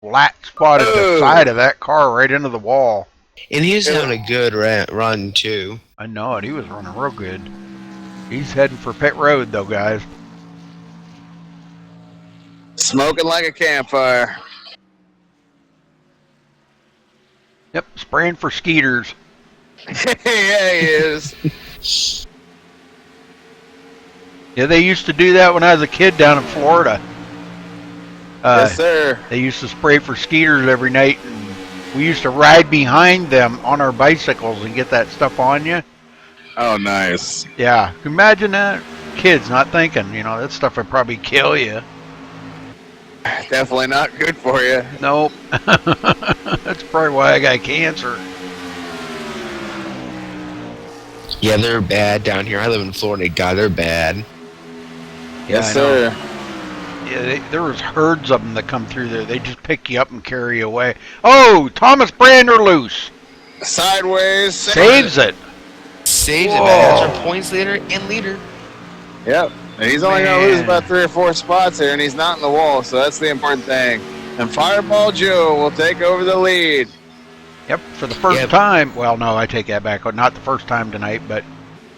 flat spotted the side of that car right into the wall. And he's having a good run, too. I know it. He was running real good. He's heading for pit road, though, guys. Smoking like a campfire. Yep, spraying for skeeters. Yeah, he is. Yeah, they used to do that when I was a kid down in Florida. Yes, sir. They used to spray for skeeters every night, and we used to ride behind them on our bicycles and get that stuff on you. Oh, nice. Yeah, imagine that. Kids not thinking, that stuff would probably kill you. Definitely not good for you. Nope. That's probably why I got cancer. Yeah, they're bad down here. I live in Florida. God, they're bad. Yes, sir. Yeah, there was herds of them that come through there. They just pick you up and carry you away. Oh, Thomas Brander loose. Sideways. Saves it. Saves it, man. That's our points leader and leader. Yep. And he's only going to lose about 3 or 4 spots here, and he's not in the wall, so that's the important thing. And Fireball Joe will take over the lead. Yep, for the first time. Well, no, I take that back. Not the first time tonight, but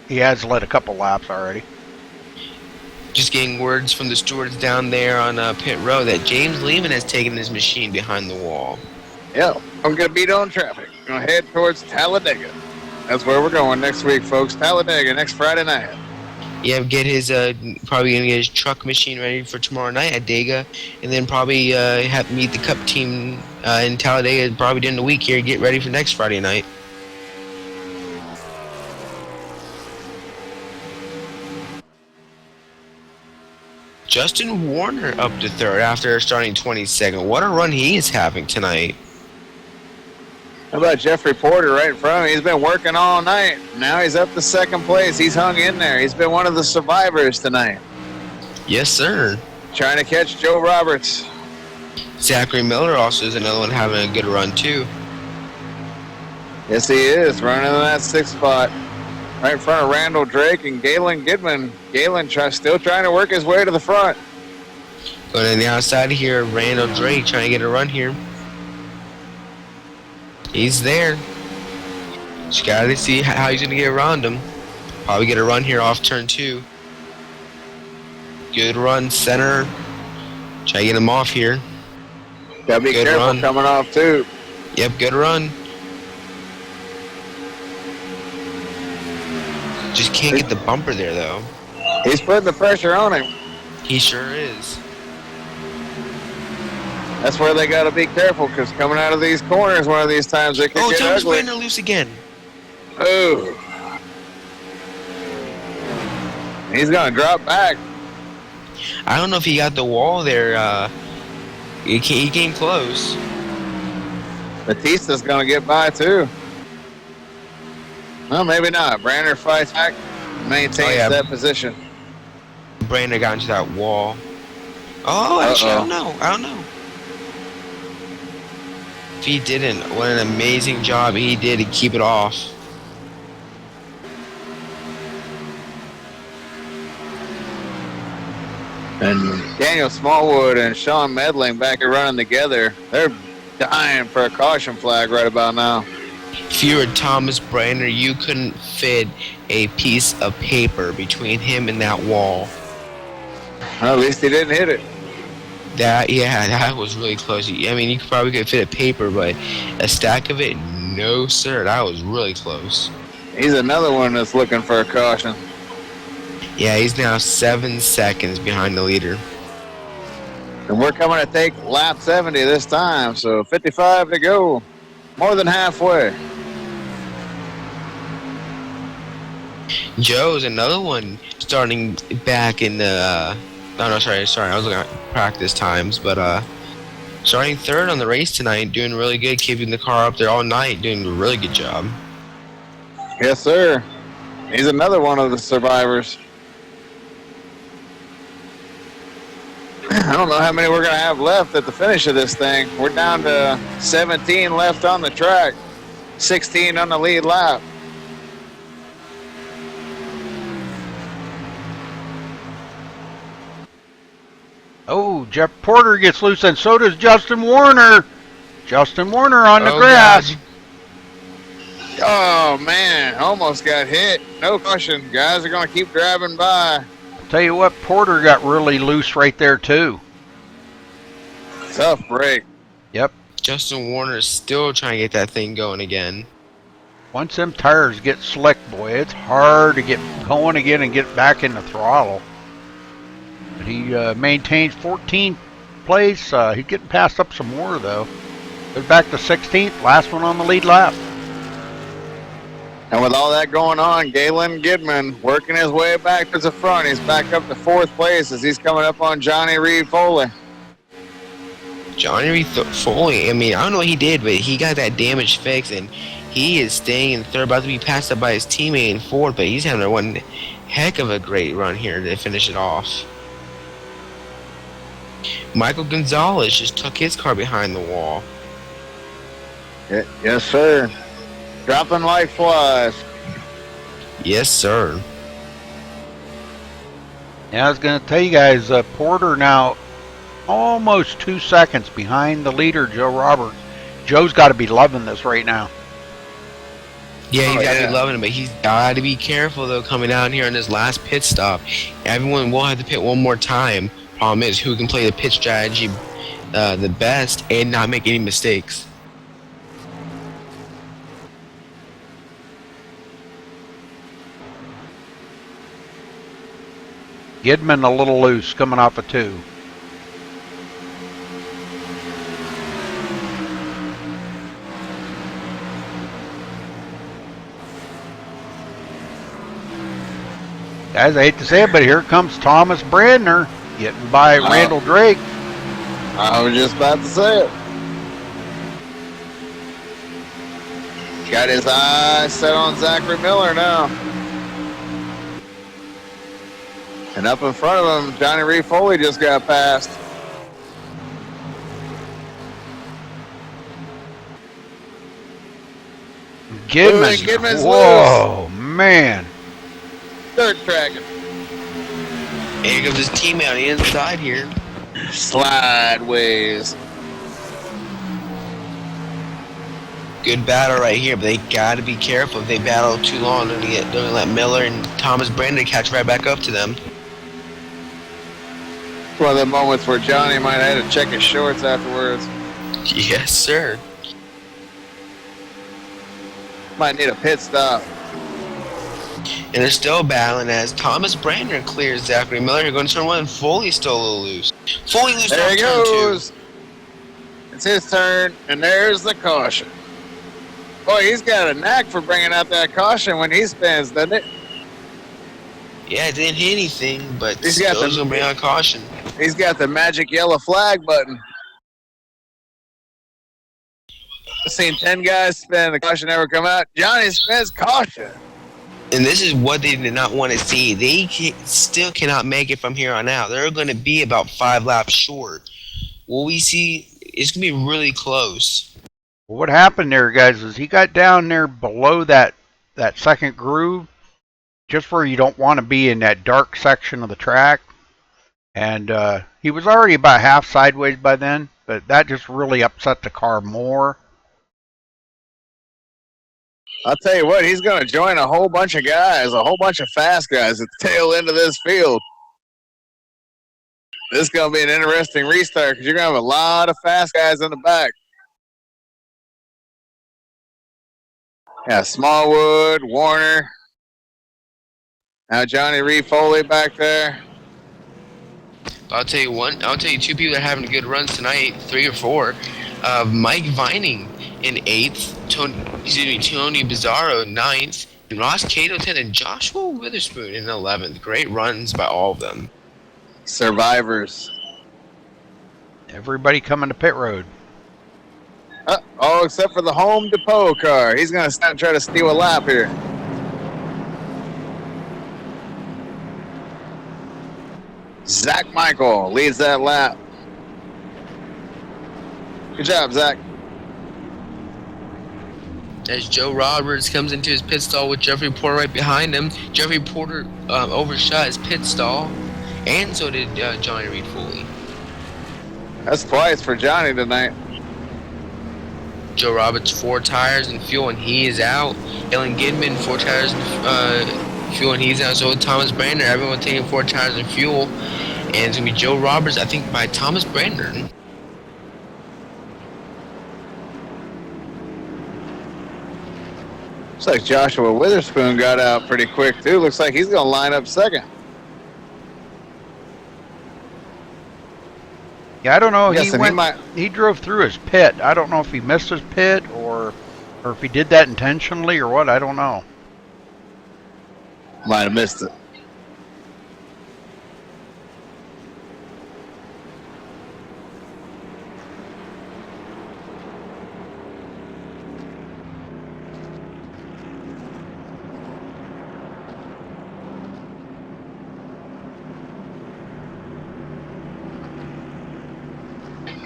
he has led a couple laps already. Just getting words from the stewards down there on pit road that James Lehman has taken his machine behind the wall. Yep. I'm going to beat on traffic. Going to head towards Talladega. That's where we're going next week, folks. Talladega next Friday night. Yeah, get his probably gonna get his truck machine ready for tomorrow night at Dega, and then probably have meet the Cup team in Talladega probably during the week here. Get ready for next Friday night. Justin Warner up to third after starting 22nd. What a run he is having tonight. How about Jeffrey Porter right in front of him? He's been working all night. Now he's up to second place. He's hung in there. He's been one of the survivors tonight. Yes, sir. Trying to catch Joe Roberts. Zachary Miller also is another one having a good run too. Yes, he is. Running in that sixth spot. Right in front of Randall Drake and Galen Gidman. Galen still trying to work his way to the front. Going on the outside here, Randall Drake trying to get a run here. He's there. Just gotta see how he's gonna get around him. Probably get a run here off turn 2. Good run, center. Try to get him off here. Gotta be careful run. coming off too. Yep, good run. Just can't get the bumper there though. He's putting the pressure on him. He sure is. That's where they got to be careful, because coming out of these corners one of these times they could get Thomas ugly. Brandner loose again. Oh. He's going to drop back. I don't know if he got the wall there. He came close. Batista's going to get by, too. Well, maybe not. Brandner fights back, maintains that position. Brandner got into that wall. Oh, actually, I don't know. If he didn't, what an amazing job he did to keep it off. And Daniel Smallwood and Sean Medling back and running together. They're dying for a caution flag right about now. If you were Thomas Brandner, you couldn't fit a piece of paper between him and that wall. Well, at least he didn't hit it. That was really close. I mean, you probably could fit a paper, but a stack of it, no sir. That was really close. He's another one that's looking for a caution. Yeah, he's now 7 seconds behind the leader. And we're coming to take lap 70 this time, so 55 to go. More than halfway. Joe's another one starting back in the sorry, I was looking at practice times, but starting third on the race tonight, doing really good, keeping the car up there all night, doing a really good job. Yes, sir. He's another one of the survivors. I don't know how many we're going to have left at the finish of this thing. We're down to 17 left on the track, 16 on the lead lap. Oh, Jeff Porter gets loose, and so does Justin Warner. Justin Warner on the grass. God. Oh, man, almost got hit. No caution. Guys are going to keep driving by. Tell you what, Porter got really loose right there, too. Tough break. Yep. Justin Warner is still trying to get that thing going again. Once them tires get slick, boy, it's hard to get going again and get back in the throttle. But he maintains 14th place. He's getting passed up some more, though. Goes back to 16th, last one on the lead lap. And with all that going on, Galen Gidman working his way back to the front. He's back up to 4th place as he's coming up on Johnny Reed Foley. Johnny Reed Foley, I mean, I don't know what he did, but he got that damage fixed, and he is staying in third, about to be passed up by his teammate in fourth, but he's having one heck of a great run here to finish it off. Michael Gonzalez just took his car behind the wall. Yes, sir. Dropping like flies. Yes, sir. Yeah, I was going to tell you guys, Porter now almost 2 seconds behind the leader, Joe Roberts. Joe's got to be loving this right now. Yeah, he's got to be loving it, but he's got to be careful, though, coming down here on his last pit stop. Everyone will have to pit one more time. Problem is, who can play the pit strategy the best and not make any mistakes. Gidman a little loose coming off a 2. Guys, I hate to say it, but here comes Thomas Brandner getting by Randall Drake. I was just about to say it. Got his eyes set on Zachary Miller now. And up in front of him, Johnny Reed Foley just got passed. Gidman's whoa, man. Third tracking. Here comes his teammate on the inside here. Slideways. Good battle right here, but they gotta be careful. If they battle too long, they're gonna let Miller and Thomas Brandon catch right back up to them. One of the moments where Johnny might have had to check his shorts afterwards. Yes, sir. Might need a pit stop. And they're still battling as Thomas Brandner clears Zachary Miller. You're going to turn 1, and Foley's still a little loose. Foley loose There off he turn 2. goes. It's his turn, and there's the caution. Boy, he's got a knack for bringing out that caution when he spins, doesn't it? Yeah, it didn't hit anything, but He's still got the- going to bring out caution. He's got the magic yellow flag button. I've seen 10 guys spin, the caution never come out. Johnny spins caution. And this is what they did not want to see. They still cannot make it from here on out. They're going to be about 5 laps short. What we see, it's going to be really close. Well, what happened there, guys, is he got down there below that second groove, just where you don't want to be in that dark section of the track. And he was already about half sideways by then, but that just really upset the car more. I'll tell you what, he's going to join a whole bunch of guys, a whole bunch of fast guys at the tail end of this field. This is going to be an interesting restart because you're going to have a lot of fast guys in the back. Yeah, Smallwood, Warner. Now Johnny Reed Foley back there. I'll tell you 2 people that are having good runs tonight, 3 or 4. Mike Vining in 8th, Tony Bizarro 9th, and Ross Cato 10th, and Joshua Witherspoon in 11th. Great runs by all of them. Survivors. Everybody coming to pit road. Oh, except for the Home Depot car. He's going to try to steal a lap here. Zach Michael leads that lap. Good job, Zach. As Joe Roberts comes into his pit stall with Jeffrey Porter right behind him. Jeffrey Porter overshot his pit stall, and so did Johnny Reed Foley. That's twice for Johnny tonight. Joe Roberts 4 tires and fuel, and he is out. Ellen Gidman 4 tires and fuel, and he's out. So Thomas Brandner, everyone taking 4 tires and fuel, and it's gonna be Joe Roberts, I think, by Thomas Brandner. Looks like Joshua Witherspoon got out pretty quick, too. Looks like he's going to line up second. Yeah, I don't know. Guessing He drove through his pit. I don't know if he missed his pit or if he did that intentionally or what. I don't know. Might have missed it.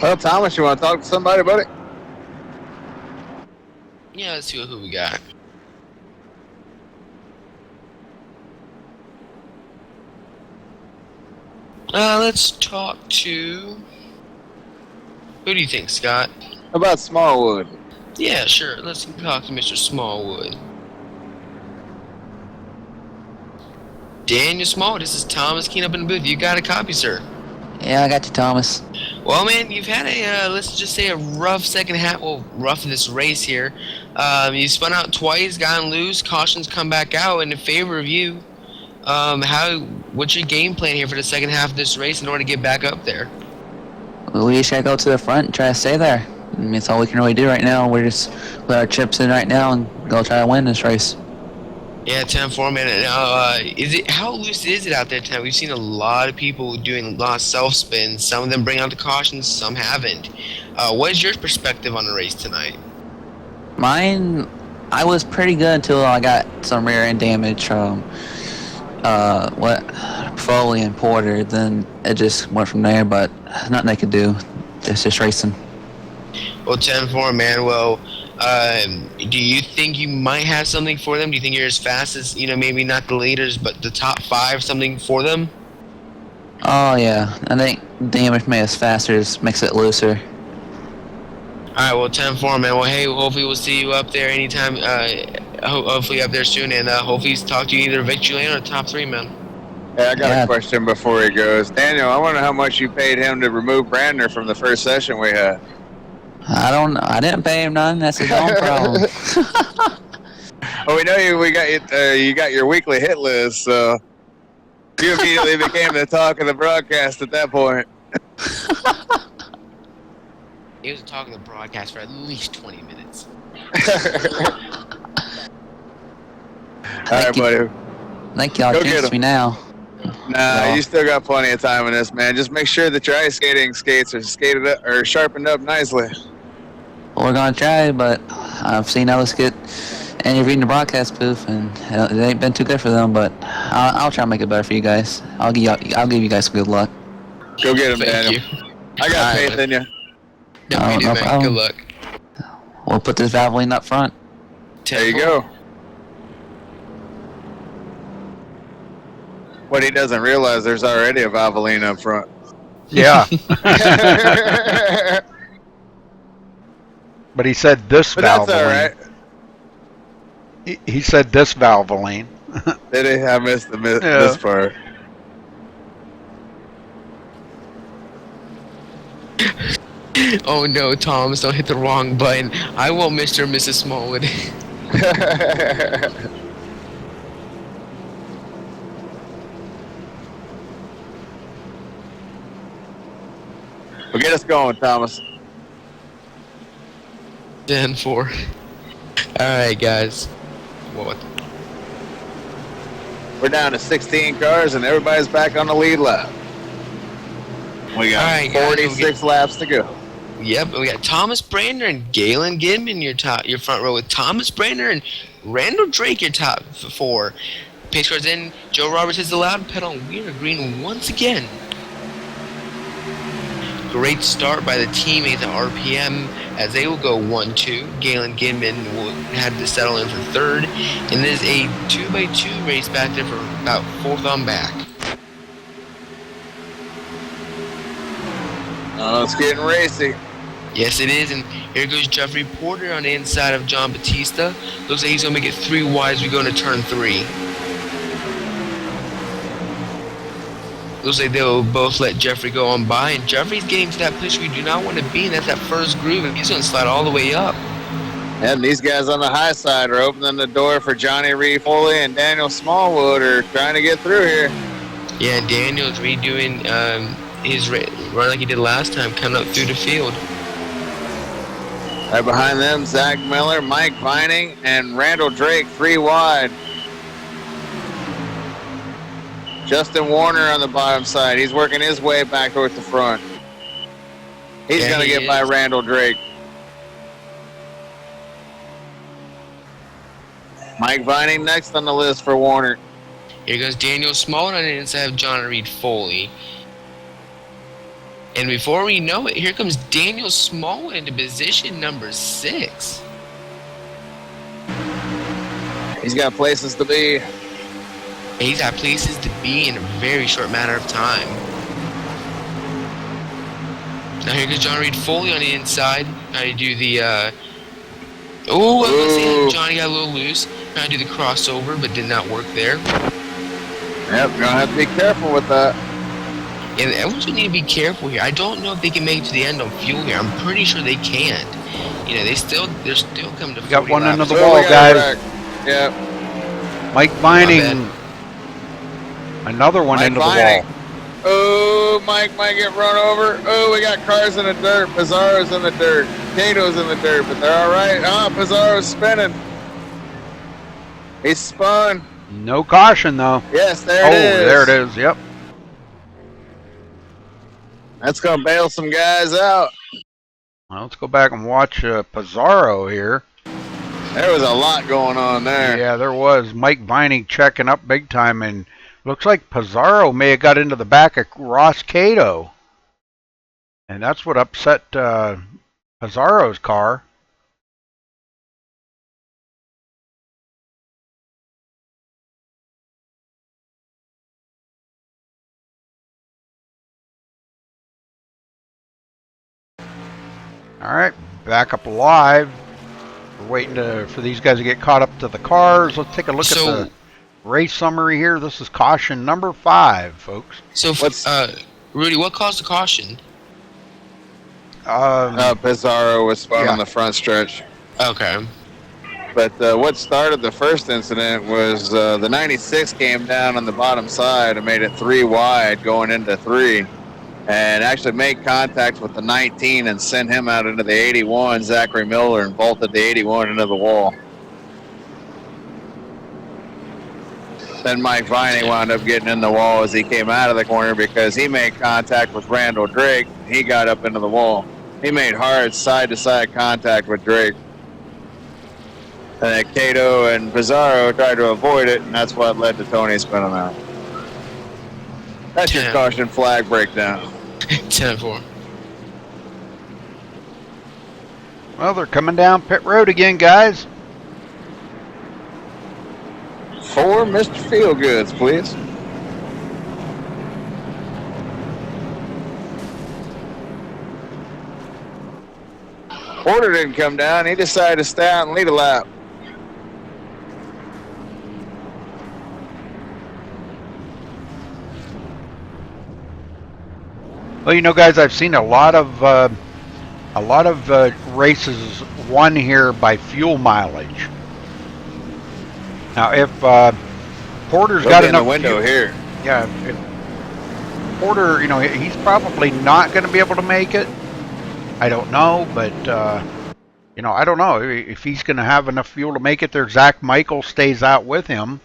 Well, Thomas, you want to talk to somebody about it? Yeah, let's see who we got. Let's talk to... Who do you think, Scott? How about Smallwood? Yeah, sure. Let's talk to Mr. Smallwood. Daniel Smallwood, this is Thomas Keene up in the booth. You got a copy, sir? Yeah, I got you, Thomas. Well, man, you've had a, let's just say a rough second half. Well, rough in this race here. You spun out twice, gotten loose, cautions come back out in favor of you. What's your game plan here for the second half of this race in order to get back up there? We just gotta go to the front and try to stay there. I mean, that's all we can really do right now. We're just put our chips in right now and go try to win this race. Yeah, 10-4, man. Now, how loose is it out there tonight? We've seen a lot of people doing a lot of self spins. Some of them bring out the cautions, some haven't. What is your perspective on the race tonight? Mine, I was pretty good until I got some rear end damage from Foley and Porter. Then it just went from there. But nothing I could do. It's just racing. Well, 10-4, man. Well, do you think you might have something for them? Do you think you're as fast as, maybe not the leaders, but the top 5, something for them? Oh yeah, I think damage made us faster, just makes it looser. Alright, well, 10-4, man. Well, hey, hopefully we'll see you up there anytime, hopefully up there soon, and hopefully talk to you either victory lane or top 3, man. Hey, I got a question before he goes. Daniel, I wonder how much you paid him to remove Brandner from the first session we had. I didn't pay him none. That's his own problem. Well, we know you got your weekly hit list, so you immediately became the talk of the broadcast at that point. He was talking to the broadcast for at least 20 minutes. All right, buddy. I think y'all jinxed me now. Nah, No. you still got plenty of time in this, man. Just make sure that your ice skating skates are skated up or sharpened up nicely. We're gonna try, but I've seen others get interviewed in the broadcast booth, and it ain't been too good for them. But I'll try to make it better for you guys. I'll give you guys good luck. Go get him, Thank Daniel. you. I got faith in you. Yeah, we do, no man. problem. Good luck. We'll put this Valvoline up front. There you go. What he doesn't realize, there's already a Valvoline up front. Yeah. But he said this But that's all Valvoline. right. He said this Valvoline. Did he? I missed Yeah. this part. Oh no, Thomas, don't hit the wrong button. I want Mr. and Mrs. Smallwood. Well, get us going, Thomas. 10-4. Alright, guys. What? We're down to 16 cars, and everybody's back on the lead lap. We got All right, guys, 46 laps to go. Yep, we got Thomas Brander and Galen Gidman your front row with Thomas Brander and Randall Drake your top 4. Pace cars in. Joe Roberts is allowed to pit on Wiener Green once again. Great start by the teammates at RPM as they will go 1-2. Galen Gidman will have to settle in for 3rd, and there's a 2x2 race back there for about 4th on back. Oh, it's getting racy. Yes, it is, and here goes Jeffrey Porter on the inside of John Batista. Looks like he's going to make it 3 wide as we go into turn 3. Looks like they'll both let Jeffrey go on by, and Jeffrey's getting to that place we do not want to be, and that's that first groove, and he's going to slide all the way up. And these guys on the high side are opening the door for Johnny Reed Foley and Daniel Smallwood are trying to get through here. Yeah, Daniel's redoing his run like he did last time, coming up through the field. Right behind them, Zach Miller, Mike Vining, and Randall Drake 3 wide. Justin Warner on the bottom side. He's working his way back towards the front. He's going to get by Randall Drake. Mike Vining next on the list for Warner. Here goes Daniel Smallwood on the inside of John Reed Foley. And before we know it, here comes Daniel Smallwood into position number 6. He's got places to be. He's got places to be in a very short matter of time. Now here goes John Reed Foley on the inside. Trying to do the, I was gonna say Johnny got a little loose. Trying to do the crossover, but did not work there. Yep, you're gonna have to be careful with that. And everyone's gonna need to be careful here. I don't know if they can make it to the end on fuel here. I'm pretty sure they can't. You know, they're still coming to. Got one laps. into the wall, guys. Yep. Mike Vining Another one Mike into the Vining. wall. Oh, Mike might get run over. Oh, we got cars in the dirt. Pizarro's in the dirt. Cato's in the dirt, but they're all right. Pizarro's spinning. He's spun. No caution though. Yes, there it is. There it is. Yep. That's going to bail some guys out. Well, let's go back and watch Pizarro here. There was a lot going on there. Yeah, there was. Mike Vining checking up big time, and looks like Pizarro may have got into the back of Ross Cato. And that's what upset Pizarro's car. All right, back up live. We're waiting for these guys to get caught up to the cars. Let's take a look at the race summary here. This is caution number 5, folks. So, Rudy, what caused the caution? Pizarro was spun on the front stretch. Okay. But what started the first incident was the 96 came down on the bottom side and made it 3 wide going into 3. And actually made contact with the 19 and sent him out into the 81, Zachary Miller, and bolted the 81 into the wall. Then Mike Vining wound up getting in the wall as he came out of the corner because he made contact with Randall Drake. He got up into the wall. He made hard side-to-side contact with Drake. And then Cato and Pizarro tried to avoid it, and that's what led to Tony spinning out. That's your caution flag breakdown. 10-4. Well, they're coming down pit road again, guys. For Mr. Feelgoods, please. Porter didn't come down. He decided to stay out and lead a lap. Well, you know, guys, I've seen a lot of races won here by fuel mileage. Now, if Porter's got enough window here. Yeah, if Porter, you know, he's probably not going to be able to make it. I don't know, but you know, I don't know if he's going to have enough fuel to make it there. Zach Michael stays out with him.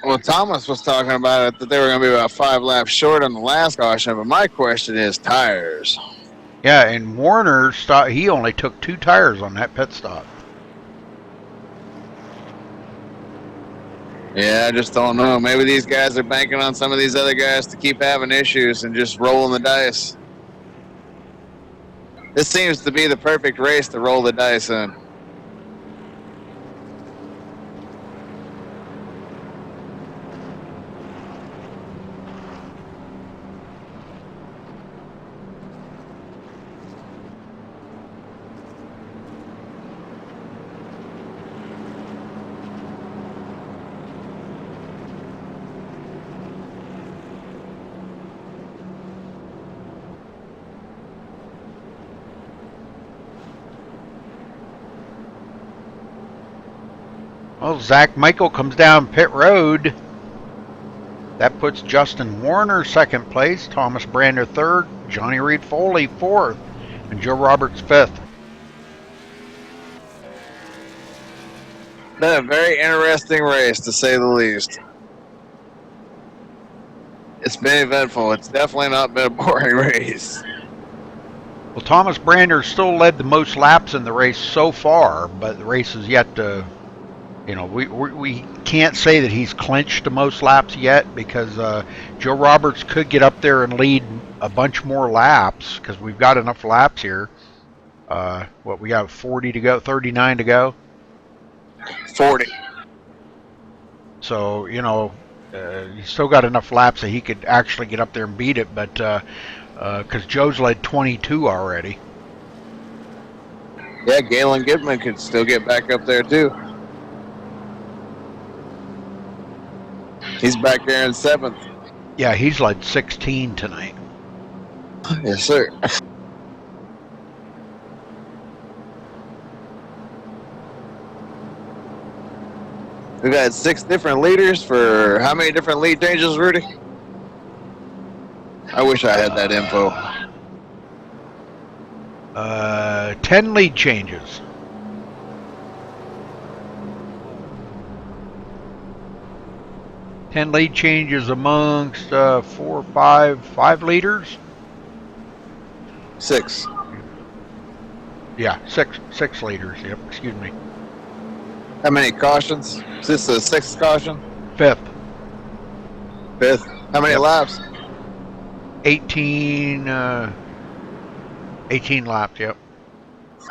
Well, Thomas was talking about it, that they were going to be about 5 laps short on the last caution, but my question is tires. Yeah, and Warner, he only took 2 tires on that pit stop. Yeah, I just don't know. Maybe these guys are banking on some of these other guys to keep having issues and just rolling the dice. This seems to be the perfect race to roll the dice in. Well, Zach Michael comes down pit road. That puts Justin Warner 2nd place, Thomas Brander 3rd, Johnny Reed Foley 4th, and Joe Roberts 5th. Been a very interesting race, to say the least. It's been eventful. It's definitely not been a boring race. Well, Thomas Brander still led the most laps in the race so far, but the race is yet to, you know, we can't say that he's clinched the most laps yet because Joe Roberts could get up there and lead a bunch more laps because we've got enough laps here. What, we got 40 to go, 39 to go? 40. So, you know, he's still got enough laps that he could actually get up there and beat it, but because Joe's led 22 already. Yeah, Galen Gibman could still get back up there, too. He's back there in 7th. Yeah, he's led 16 tonight. Yes, sir. We got 6 different leaders for how many different lead changes, Rudy? I wish I had that info. 10 lead changes. Ten lead changes amongst 5 leaders. 6. Yeah, six leaders. Yep, excuse me. How many cautions? Is this the 6th caution? 5th. 5th. How many Yep. laps? 18 laps. Yep.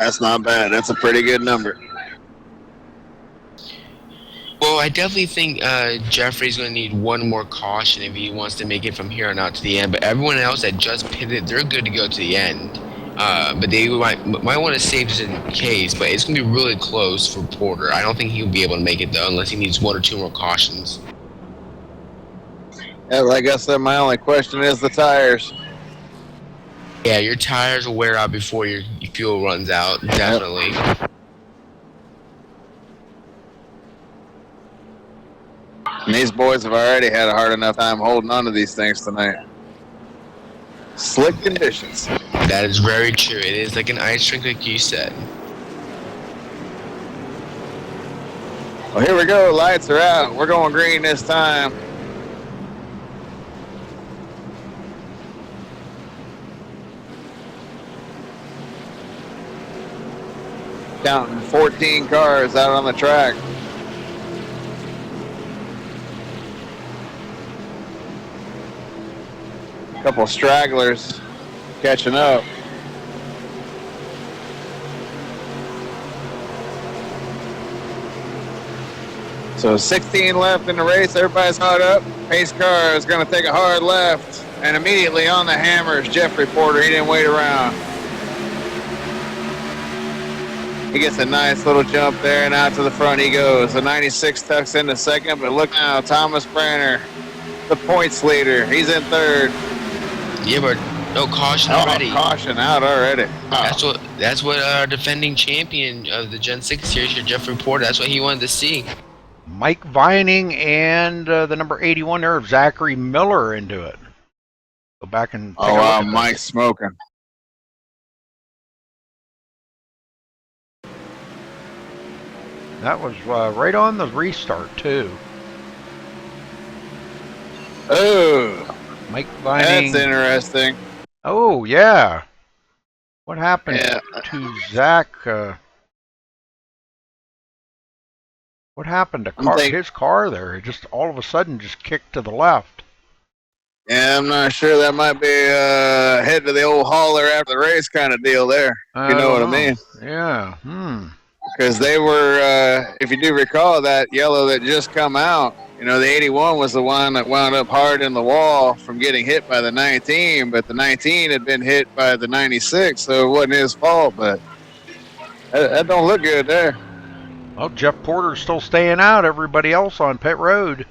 That's not bad. That's a pretty good number. Well, I definitely think Jeffrey's going to need one more caution if he wants to make it from here on out to the end. But everyone else that just pitted, they're good to go to the end. But they might want to save this in case. But it's going to be really close for Porter. I don't think he'll be able to make it, though, unless he needs 1 or 2 more cautions. Yeah, like I said, my only question is the tires. Yeah, your tires will wear out before your fuel runs out, definitely. Yep. And these boys have already had a hard enough time holding on to these things tonight. Slick conditions. That is very true. It is like an ice rink, like you said. Well, here we go. Lights are out. We're going green this time. Counting 14 cars out on the track. Couple stragglers catching up. So 16 left in the race. Everybody's caught up. Pace car is going to take a hard left. And immediately on the hammers, Jeffrey Porter. He didn't wait around. He gets a nice little jump there, and out to the front he goes. The 96 tucks into second, but look now, Thomas Branner, the points leader. He's in third. Yeah, but no caution already. Caution out already. That's what our defending champion of the Gen 6 series, Jeffrey Porter, that's what he wanted to see. Mike Vining and the number 81 there of Zachary Miller into it. Go back and take a look at that. Mike's smoking. That was right on the restart too. Oh, Mike Vining. that's interesting. Oh yeah. What happened Yeah. to Zach? What happened to his car there? It just all of a sudden just kicked to the left. Yeah, I'm not sure. That might be head to the old hauler after the race kind of deal there. You know what I mean? Yeah. Because they were, if you do recall, that yellow that just come out, you know, the 81 was the one that wound up hard in the wall from getting hit by the 19, but the 19 had been hit by the 96, so it wasn't his fault, but that don't look good there. Well, Jeff Porter's still staying out. Everybody else on pit road.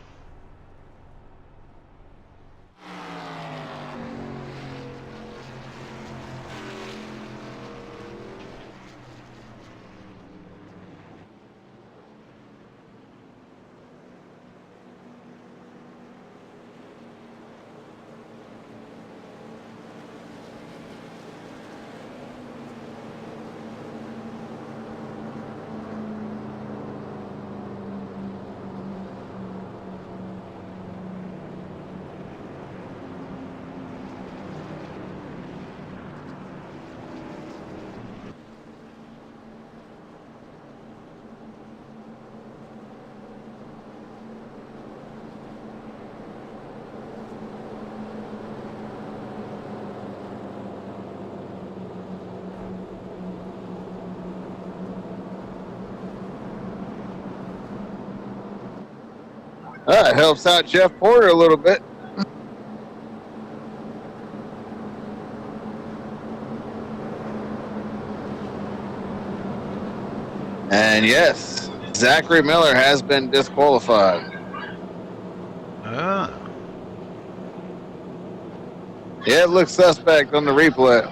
It helps out Jeff Porter a little bit. And yes, Zachary Miller has been disqualified. Yeah, it looks suspect on the replay.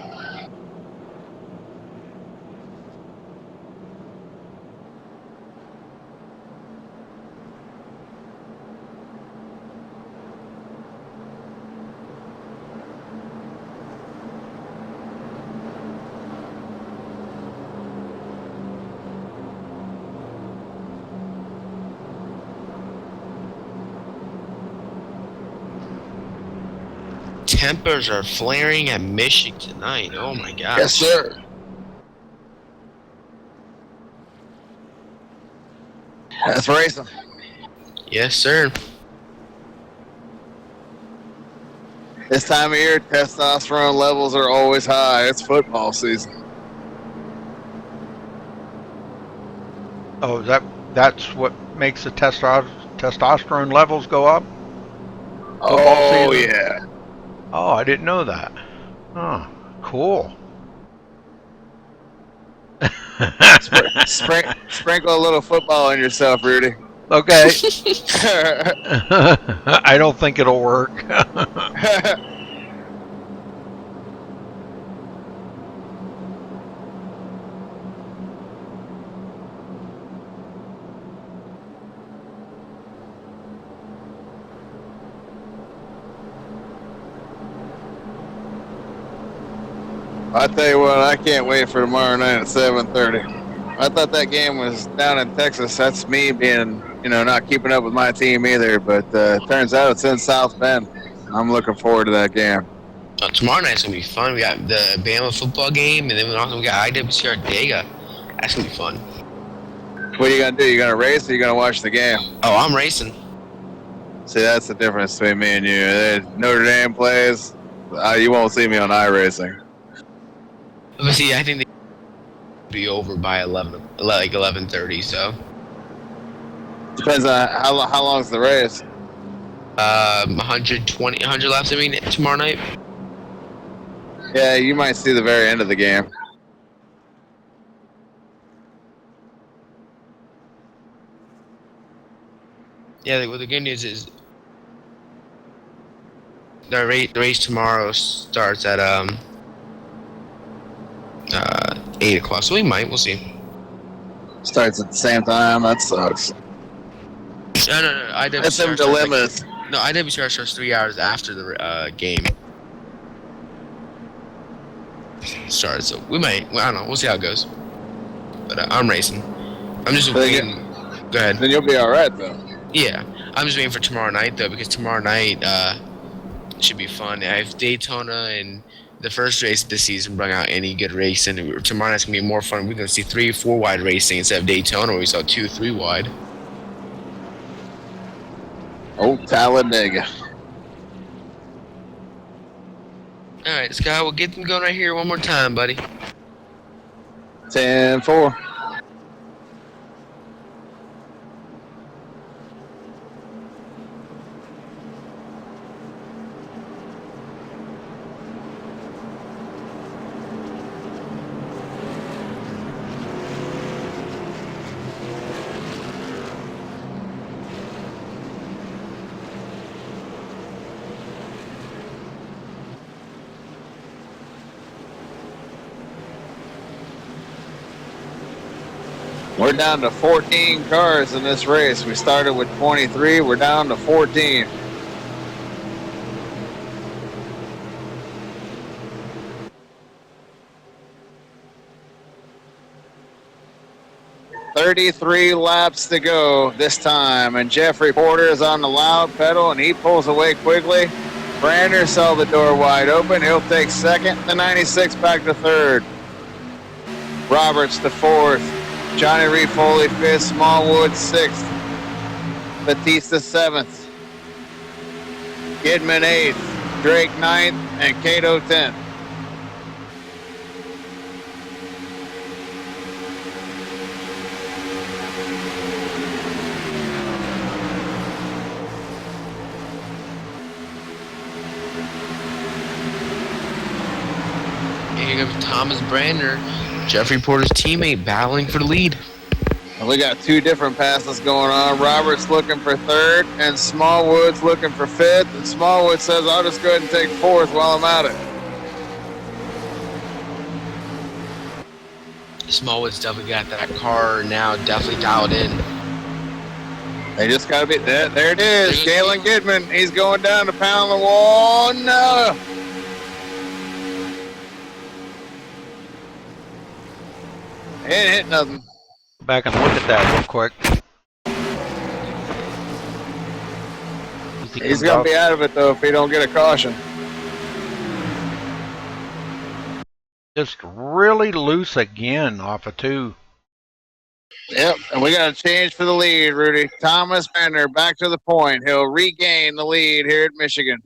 tempers are flaring at Michigan tonight. Oh my gosh. Yes, sir. That's racing. Yes, sir. This time of year, testosterone levels are always high. It's football season. Oh, that's what makes the testosterone levels go up? Oh, season? yeah. Oh, I didn't know that. Oh, cool. Sprinkle a little football on yourself, Rudy. Okay. I don't think it'll work. I tell you what, I can't wait for tomorrow night at 7:30. I thought that game was down in Texas. That's me being, not keeping up with my team either. But turns out it's in South Bend. I'm looking forward to that game. Tomorrow night's gonna be fun. We got the Bama football game, and then we got IWCR Dega. That's gonna be fun. What are you gonna do? You gonna race or you gonna watch the game? Oh, I'm racing. See, that's the difference between me and you. Notre Dame plays. You won't see me on iRacing. But see, I think they will be over by 11:30. So Depends on how long's the race. 100 laps. I mean, tomorrow night. Yeah, you might see the very end of the game. Yeah, well, the good news is the race tomorrow starts at 8 o'clock. So we'll see. Starts at the same time. That sucks. No. IWCR That's some dilemmas. No, IWCR starts 3 hours after the game starts. So I don't know. We'll see how it goes. But I'm racing. I'm just waiting. Go ahead. Then you'll be all right, though. Yeah, I'm just waiting for tomorrow night though, because tomorrow night should be fun. I have Daytona and the first race of the season brought out any good racing. Tomorrow night's gonna be more fun. We're gonna see 3-4 wide racing instead of Daytona where we saw 2-3 wide. Oh, Talladega. All right, Sky, we'll get them going right here one more time, buddy. 10-4. We're down to 14 cars in this race. We started with 23. We're down to 14. "33 laps to go this time, and Jeffrey Porter is on the loud pedal, and he pulls away quickly. Brander saw the door wide open. He'll take second. The 96 back to third. Roberts to fourth. Johnny Reed Foley fifth. Smallwood sixth. Batista seventh. Kidman eighth. Drake ninth, and Cato 10th. Here comes Thomas Brander, Jeffrey Porter's teammate, battling for the lead. We got two different passes going on. Roberts looking for third, and Smallwood's looking for fifth. And Smallwood says, "I'll just go ahead and take fourth while I'm at it." Smallwood's definitely got that car now definitely dialed in. They just got to be there. There it is, Galen Goodman. He's going down to pound the wall. No. It ain't hit nothing. Go back and look at that real quick. He's going to be out of it, though, if he don't get a caution. Just really loose again off of 2. Yep, and we got a change for the lead, Rudy. Thomas Bender back to the point. He'll regain the lead here at Michigan.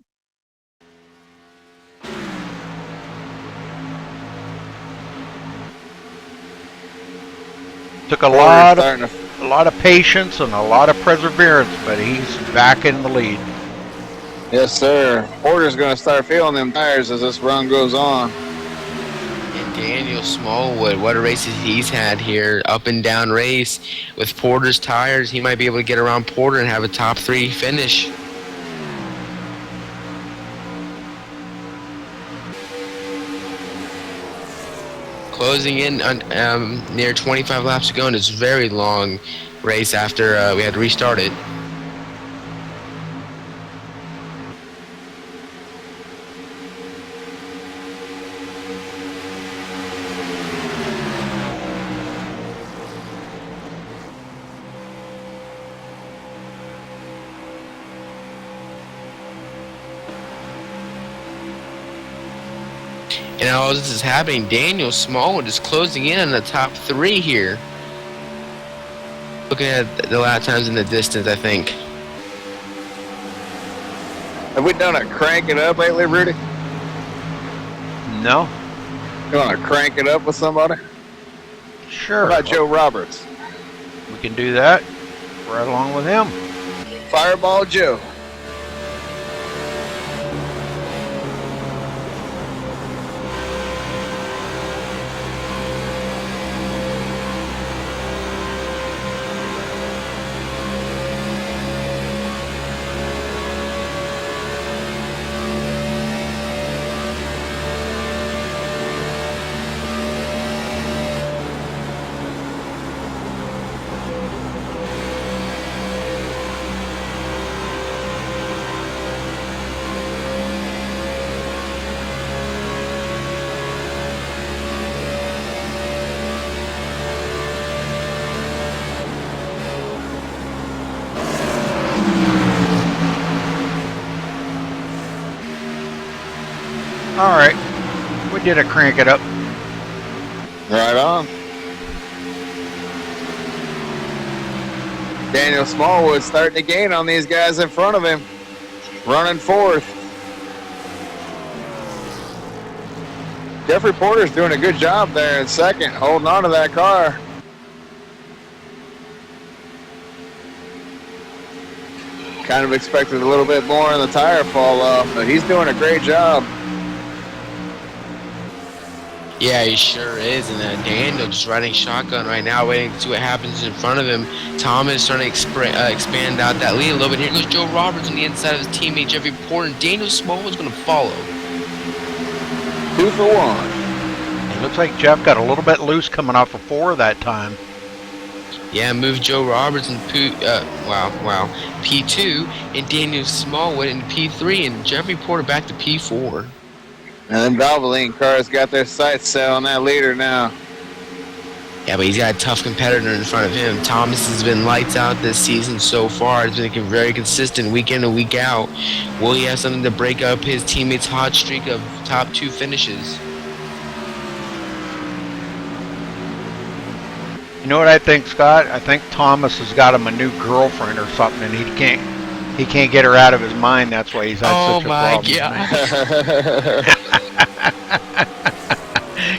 Took a lot of patience and a lot of perseverance, but he's back in the lead. Yes, sir. Porter's going to start feeling them tires as this run goes on. And Daniel Smallwood, what a race he's had here. Up and down race. With Porter's tires, he might be able to get around Porter and have a top 3 finish. Closing in on near 25 laps to go, and it's a very long race after we had to restart it. And all this is happening, Daniel Smallwood is closing in on the top 3 here. Looking at the lap times in the distance, I think. Have we done a crank it up lately, Rudy? No? You want to crank it up with somebody? Sure. What about Joe Roberts? We can do that. Right along with him. Fireball Joe. All right. We did a crank it up. Right on. Daniel Smallwood starting to gain on these guys in front of him. Running fourth. Jeffrey Porter's doing a good job there in second, holding on to that car. Kind of expected a little bit more in the tire fall off, but he's doing a great job. Yeah, he sure is. And Daniel just riding shotgun right now, waiting to see what happens in front of him. Thomas starting to expand out that lead a little bit. Here goes Joe Roberts on the inside of his teammate Jeffrey Porter. And Daniel Smallwood's going to follow. 2 for 1. It looks like Jeff got a little bit loose coming off of 4 that time. Yeah, move Joe Roberts in P2 and Daniel Smallwood in P3 and Jeffrey Porter back to P4. And then Valvoline cars got their sights set on that leader now. Yeah, but he's got a tough competitor in front of him. Thomas has been lights out this season so far. He's been very consistent week in and week out. Will he have something to break up his teammates' hot streak of top 2 finishes? You know what I think, Scott? I think Thomas has got him a new girlfriend or something, and he can't get her out of his mind. That's why he's had such a problem. Oh my God!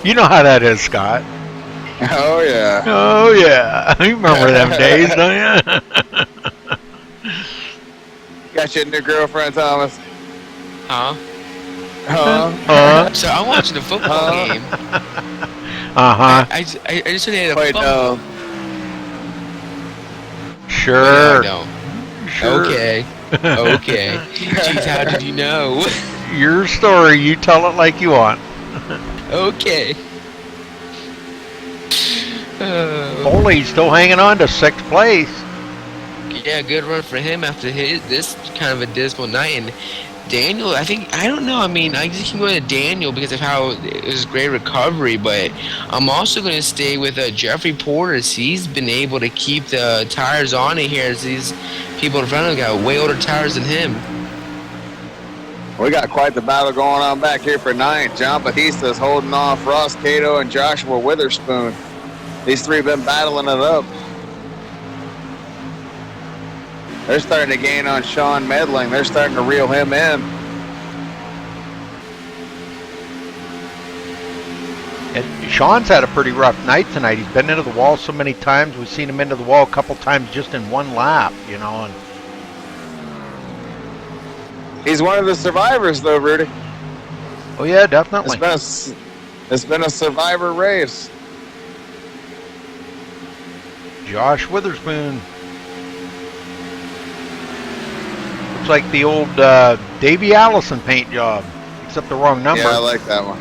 You know how that is, Scott. Oh yeah. Oh yeah. You remember them days, don't you? Got you a new girlfriend, Thomas. Huh? Huh? So I'm watching a football game. Uh-huh. I just said they had a Wait, fumble. no. Sure. No. Sure. Okay. Okay. Jeez, how did you know? Your story. You tell it like you want. Okay. Foley's still hanging on to 6th place. Yeah, good run for him after this kind of a dismal night. And Daniel, I don't know. I mean, I just can go to Daniel because of how it was great recovery, but I'm also going to stay with Jeffrey Porter. He's been able to keep the tires on it here as these people in front of him got way older tires than him. We got quite the battle going on back here for 9th. John Batista is holding off Ross Cato and Joshua Witherspoon. These three have been battling it up. They're starting to gain on Sean Medling. They're starting to reel him in. And Sean's had a pretty rough night tonight. He's been into the wall so many times. We've seen him into the wall a couple times just in one lap, you know. And he's one of the survivors, though, Rudy. oh yeah, definitely. It's been a survivor race. Josh Witherspoon. Looks like the old Davey Allison paint job, except the wrong number. Yeah, I like that one.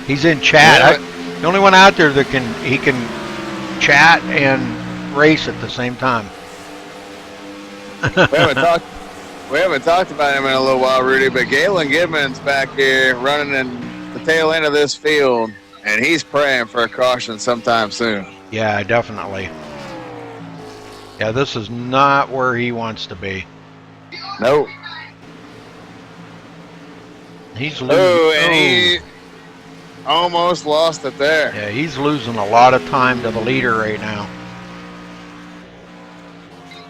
He's in chat. The only one out there that he can chat and race at the same time. We haven't talked about him in a little while, Rudy, but Galen Gibbons back here running in the tail end of this field, and he's praying for a caution sometime soon. Yeah, definitely. Yeah, this is not where he wants to be. Nope. He's losing. Oh, and he almost lost it there. Yeah, he's losing a lot of time to the leader right now.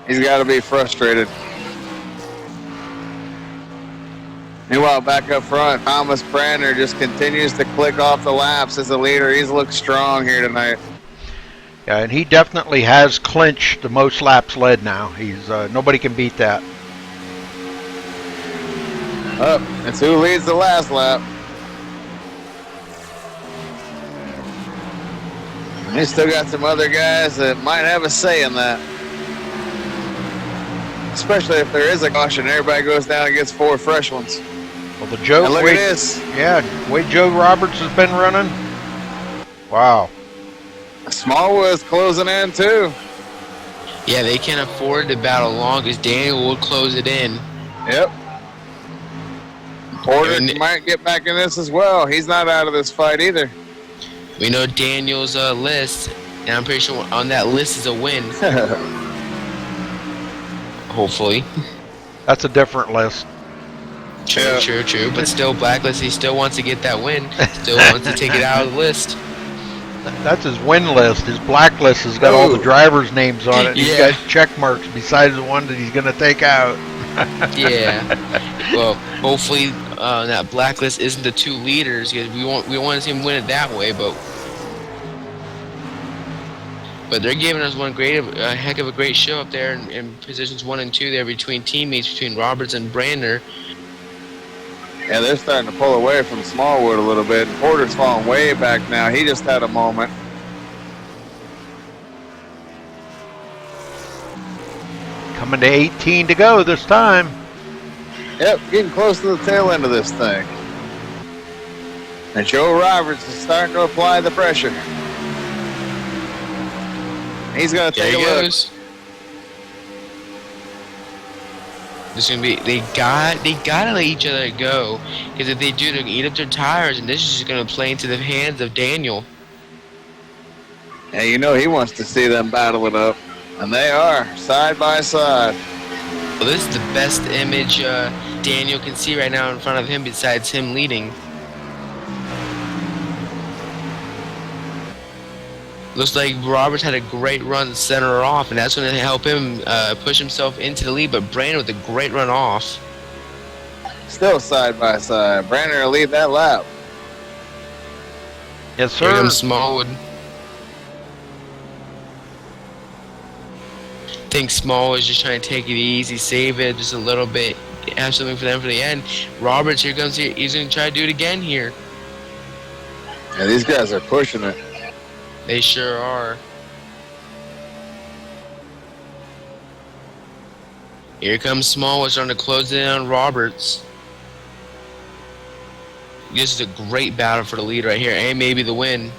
He's got to be frustrated. Meanwhile, back up front, Thomas Brander just continues to click off the laps as a leader. He's looked strong here tonight. Yeah, and he definitely has clinched the most laps led now. He's nobody can beat that. Up, it's who leads the last lap. And he's still got some other guys that might have a say in that. Especially if there is a caution, everybody goes down and gets 4 fresh ones. Well, the Joe. And look at this. Yeah, the way Joe Roberts has been running. Wow. Smallwood's closing in too. Yeah, they can't afford to battle long because Daniel will close it in. Yep. Porter might get back in this as well. He's not out of this fight either. We know Daniel's list, and I'm pretty sure on that list is a win. Hopefully. That's a different list. True. But still, Blacklist, he still wants to get that win. Still wants to take it out of the list. That's his win list. His blacklist has got all the drivers' names on it. He's got check marks besides the one that he's going to take out. Yeah. Well, hopefully that blacklist isn't the 2 leaders because we want to see him win it that way. But they're giving us a heck of a great show up there in positions 1 and 2 there between teammates between Roberts and Brander. Yeah, they're starting to pull away from Smallwood a little bit. And Porter's falling way back now. He just had a moment. Coming to 18 to go this time. Yep, getting close to the tail end of this thing. And Joe Roberts is starting to apply the pressure. He's going to take a look. This is gonna be they gotta let each other go because if they do, they're gonna eat up their tires, and this is just gonna play into the hands of Daniel. Yeah, you know he wants to see them battle it up, and they are side by side. Well, this is the best image Daniel can see right now in front of him, besides him leading. Looks like Roberts had a great run to center her off, and that's going to help him push himself into the lead. But Brandon with a great run off. Still side by side. Brandon will lead that lap. Yes, sir. Here comes Smallwood. I think Smallwood is just trying to take it easy, save it just a little bit, have something for them for the end. Roberts, here comes here. He's going to try to do it again here. Yeah, these guys are pushing it. They sure are. Here comes Smallwood trying to close in on Roberts. This is a great battle for the lead right here, and maybe the win.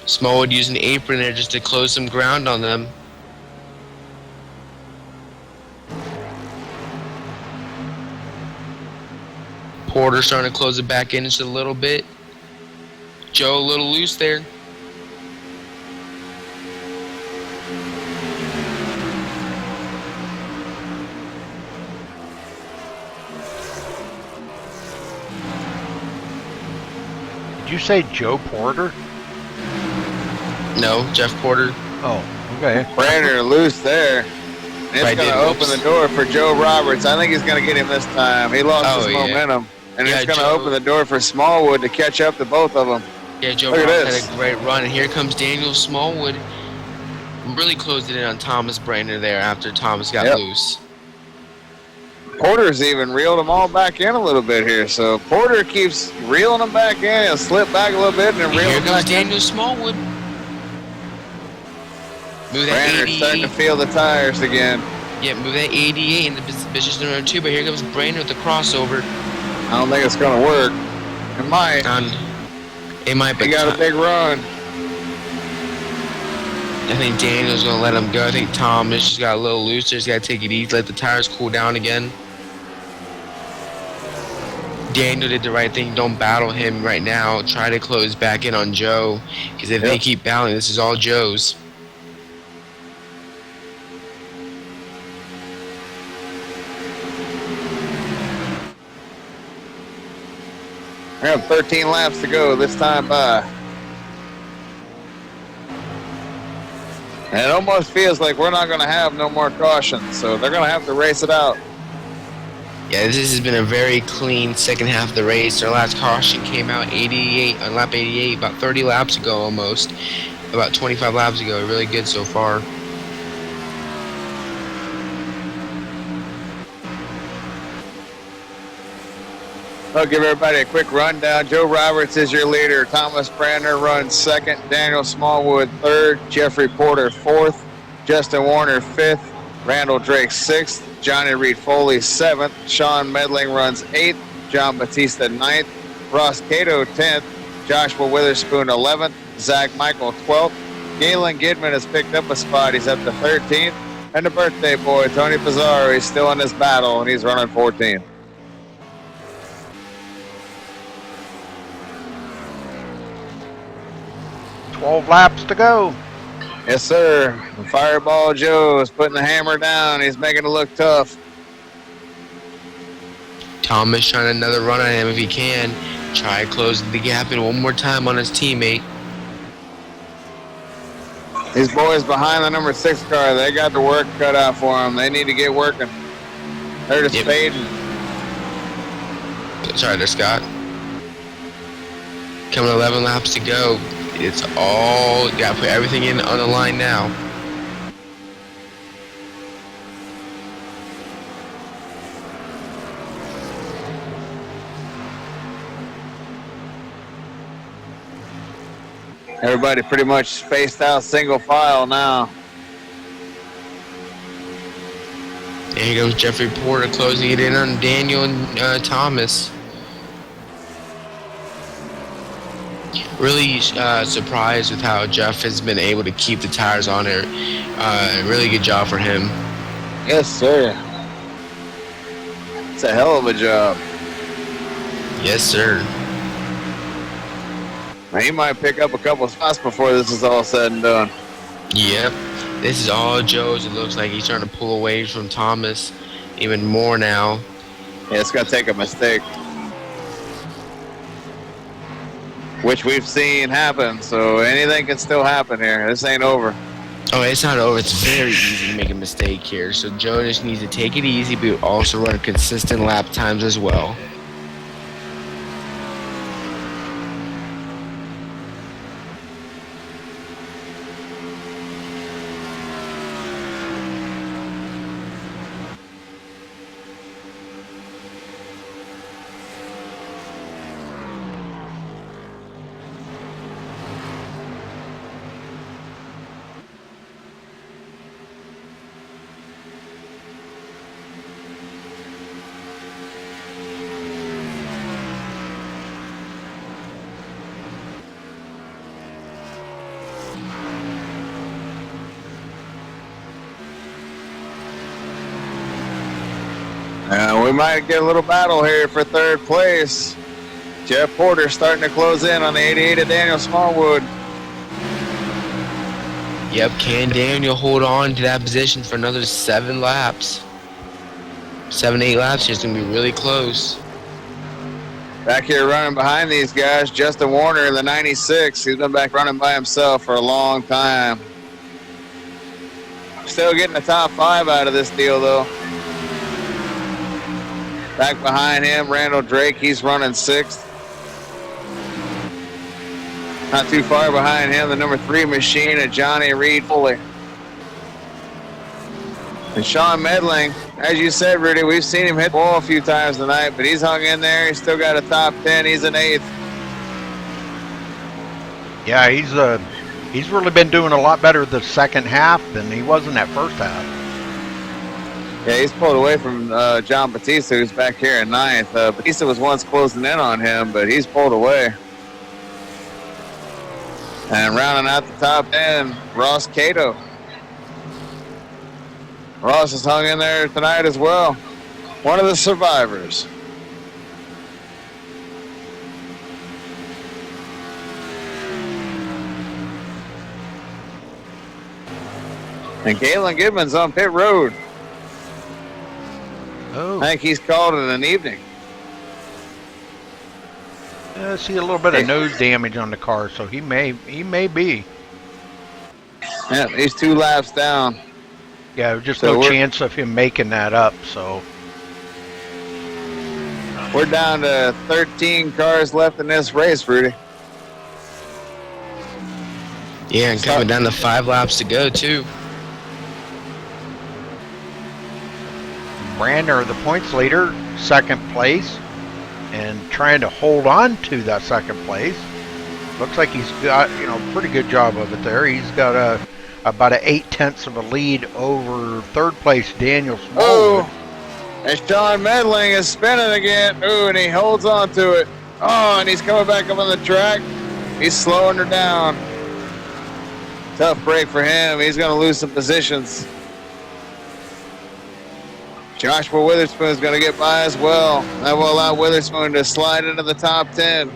Smallwood using the apron there just to close some ground on them. Porter starting to close it back in just a little bit. Joe a little loose there. Did you say Joe Porter? No, Jeff Porter. Oh, okay. Brander loose there. It's Right, going to David, open oops. the door for Joe Roberts. I think he's going to get him this time. He lost Oh, his yeah. momentum. And Yeah, it's going to Joe- open the door for Smallwood to catch up to both of them. Yeah, Joe Look at Roberts this. had a great run, and here comes Daniel Smallwood. Really closed it in on Thomas Brander there after Thomas got Yep. loose. Porter's even reeled them all back in a little bit here. So Porter keeps reeling them back in. He'll slip back a little bit and then And reel here them comes back in. Daniel Smallwood. Move that Brander's starting to 88. feel the tires again. Yeah, move that 88 in the position number 2, but here comes Brander with the crossover. I don't think it's going to work. It might. And it might He be. got a big run. I think Daniel's going to let him go. I think Thomas just got a little looser. He's got to take it easy, let the tires cool down again. Daniel did the right thing. Don't battle him right now. Try to close back in on Joe. Because if they keep battling, this is all Joe's. We have 13 laps to go this time by. And it almost feels like we're not going to have no more cautions, so they're going to have to race it out. Yeah, this has been a very clean second half of the race. Our last caution came out 88 on lap 88, about 30 laps ago almost. About 25 laps ago. Really good so far. I'll give everybody a quick rundown. Joe Roberts is your leader. Thomas Brander runs second. Daniel Smallwood third. Jeffrey Porter fourth. Justin Warner fifth. Randall Drake sixth. Johnny Reed Foley seventh. Sean Medling runs eighth. John Batista ninth. Ross Cato 10th. Joshua Witherspoon 11th. Zach Michael 12th. Galen Gidman has picked up a spot. He's up to 13th. And the birthday boy, Tony Pizarro, he's still in this battle, and he's running 14th. $12 laps to go. Yes, sir. Fireball Joe is putting the hammer down. He's making it look tough. Thomas trying another run on him if he can. Try closing the gap in one more time on his teammate. These boys behind the number 6 car, they got the work cut out for them. They need to get working. They're just fading. Sorry there, Scott. Coming 11 laps to go. It's all, got to put everything in on the line now. Everybody pretty much spaced out single file now. And here goes Jeffrey Porter closing it in on Daniel and Thomas. Really surprised with how Jeff has been able to keep the tires on there. Really good job for him. Yes, sir. It's a hell of a job. Yes, sir. Now, he might pick up a couple spots before this is all said and done. Yep. This is all Joe's. It looks like he's trying to pull away from Thomas even more now. Yeah, it's going to take a mistake. Which we've seen happen, so anything can still happen here. This ain't over. Oh, it's not over. It's very easy to make a mistake here. So Joe just needs to take it easy, but also run consistent lap times as well. We might get a little battle here for third place. Jeff Porter starting to close in on the 88 of Daniel Smallwood. Yep, can Daniel hold on to that position for another 7 laps? 7, 8 laps, it's going to be really close. Back here running behind these guys, Justin Warner in the 96. He's been back running by himself for a long time. Still getting the top 5 out of this deal, though. Back behind him, Randall Drake. He's running 6th. Not too far behind him, the number 3 machine of Johnny Reed Foley. And Sean Medling, as you said, Rudy, we've seen him hit the wall a few times tonight, but he's hung in there. He's still got a top 10. He's an 8th. Yeah, he's really been doing a lot better the second half than he was in that first half. Yeah, he's pulled away from John Batista, who's back here in 9th. Batista was once closing in on him, but he's pulled away. And rounding out the top 10, Ross Cato. Ross has hung in there tonight as well. One of the survivors. And Galen Gibbons on pit road. Oh, I think he's called it an evening. I see a little bit of nose damage on the car, so he may be. Yeah, he's 2 laps down. Yeah, there's just So no we're- chance of him making that up. So We're down to 13 cars left in this race, Rudy. Yeah, and coming down to 5 laps to go, too. Brandner, the points leader, second place, and trying to hold on to that second place. Looks like he's got, pretty good job of it there. He's got about an 8/10 of a lead over third place Daniel Smallwood. Oh, and Sean Medling is spinning again. Ooh, and he holds on to it. Oh, and he's coming back up on the track. He's slowing her down. Tough break for him. He's going to lose some positions. Joshua Witherspoon is going to get by as well. That will allow Witherspoon to slide into the top 10.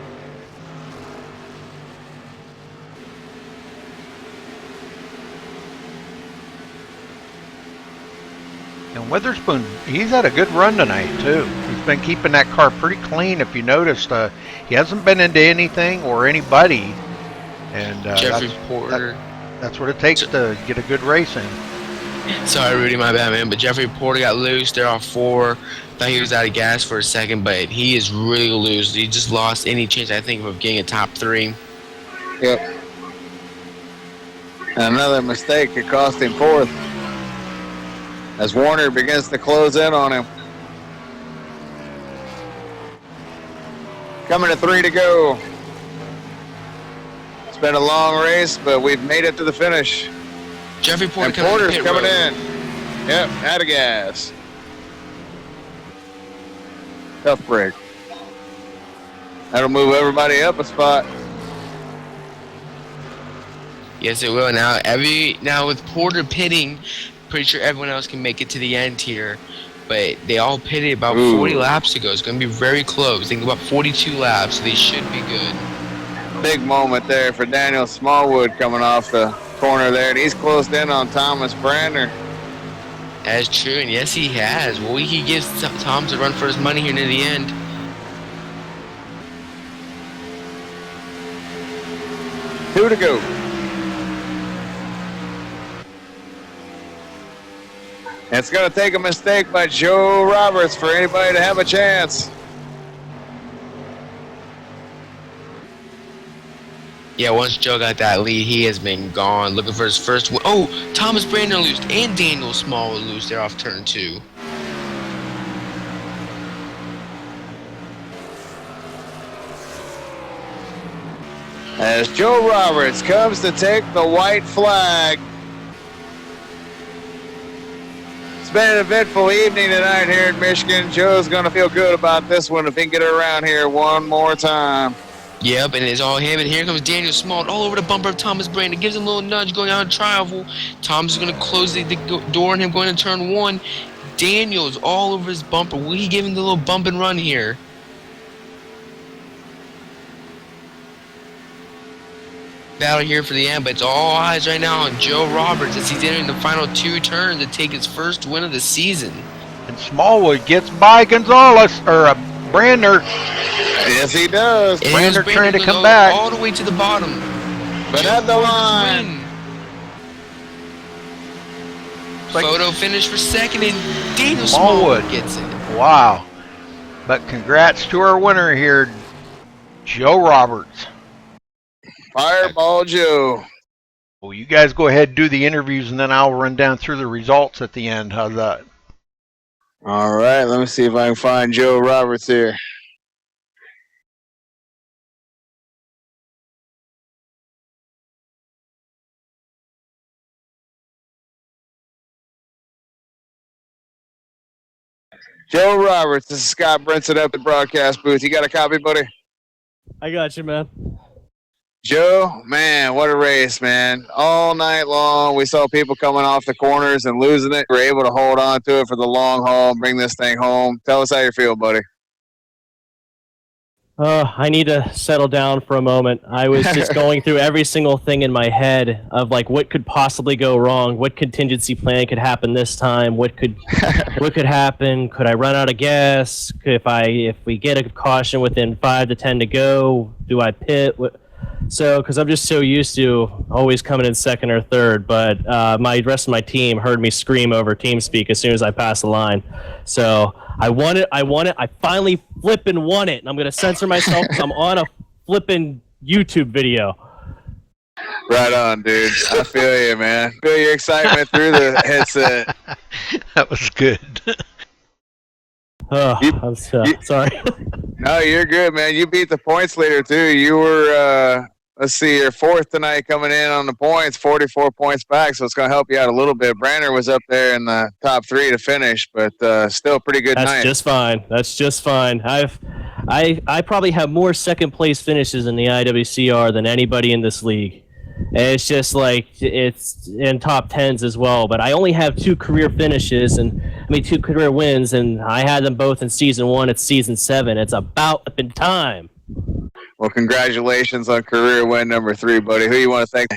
And Witherspoon, he's had a good run tonight, too. He's been keeping that car pretty clean, if you noticed. He hasn't been into anything or anybody. And Jeffrey Porter. that's what it takes to get a good race in. Sorry, Rudy, my bad, man. But Jeffrey Porter got loose. They're off 4. Thought he was out of gas for a second, but he is really loose. He just lost any chance, I think, of getting a top 3. Yep. And another mistake could cost him 4th. As Warner begins to close in on him. Coming to 3 to go. It's been a long race, but we've made it to the finish. Jeffrey Porter And Porter's coming road. in. Yep, out of gas. Tough break. That'll move everybody up a spot. Yes, it will. Now with Porter pitting, pretty sure everyone else can make it to the end here. But they all pitted about 40 laps ago. It's going to be very close. Think about 42 laps, so they should be good. Big moment there for Daniel Smallwood coming off the corner there, and he's closed in on Thomas Brandner. That's true, and yes, he has. Well, he gives Tom's a run for his money here near the end. Two to go. It's going to take a mistake by Joe Roberts for anybody to have a chance. Yeah, once Joe got that lead, he has been gone, looking for his first win. Oh, Thomas Brandner loose and Daniel Smallwood loose. They're off turn 2. As Joe Roberts comes to take the white flag. It's been an eventful evening tonight here in Michigan. Joe's going to feel good about this one if he can get it around here one more time. Yep, and it's all him. And here comes Daniel Smallwood all over the bumper of Thomas Brandner. Gives him a little nudge going out of travel. Tom's going to close the door on him going to turn 1. Daniels all over his bumper. Will he give him the little bump and run here? Battle here for the end, but it's all eyes right now on Joe Roberts as he's entering the final 2 turns to take his first win of the season. And Smallwood gets by Gonzalez, or Brandner. Yes, he does. And Brandner here's trying to Brandner come goes back. all the way to the bottom. But Joe at the Roberts line. win. Like- Photo finish for second, and Daniel Smallwood. Smallwood gets it. Wow. But congrats to our winner here, Joe Roberts. Fireball Joe. Well, you guys go ahead and do the interviews, and then I'll run down through the results at the end. How's that? All right, let me see if I can find Joe Roberts here. Joe Roberts, this is Scott Brinson up at the broadcast booth. You got a copy, buddy? I got you, man. Joe, man, what a race, man. All night long, we saw people coming off the corners and losing it. We're able to hold on to it for the long haul and bring this thing home. Tell us how you feel, buddy. I need to settle down for a moment. I was just going through every single thing in my head of like what could possibly go wrong, what contingency plan could happen this time, what could happen? Could I run out of gas? If we get a caution within 5 to 10 to go, do I pit? So, because I'm just so used to always coming in second or third, but my rest of my team heard me scream over TeamSpeak as soon as I passed the line. So I won it. I finally flippin' won it, and I'm gonna censor myself because I'm on a flippin' YouTube video. Right on, dude. I feel you, man. Feel your excitement through the headset. That was good. I'm sorry. No, you're good, man. You beat the points leader, too. You were, let's see, you're fourth tonight coming in on the points, 44 points back, so it's going to help you out a little bit. Branner was up there in the top 3 to finish, but still a pretty good night. That's just fine. I probably have more second place finishes in the IWCR than anybody in this league. And it's just like it's in top tens as well. But I only have 2 career finishes, and 2 career wins, and I had them both in season 1. It's season 7. It's about in time. Well, congratulations on career win number 3, buddy. Who you want to thank?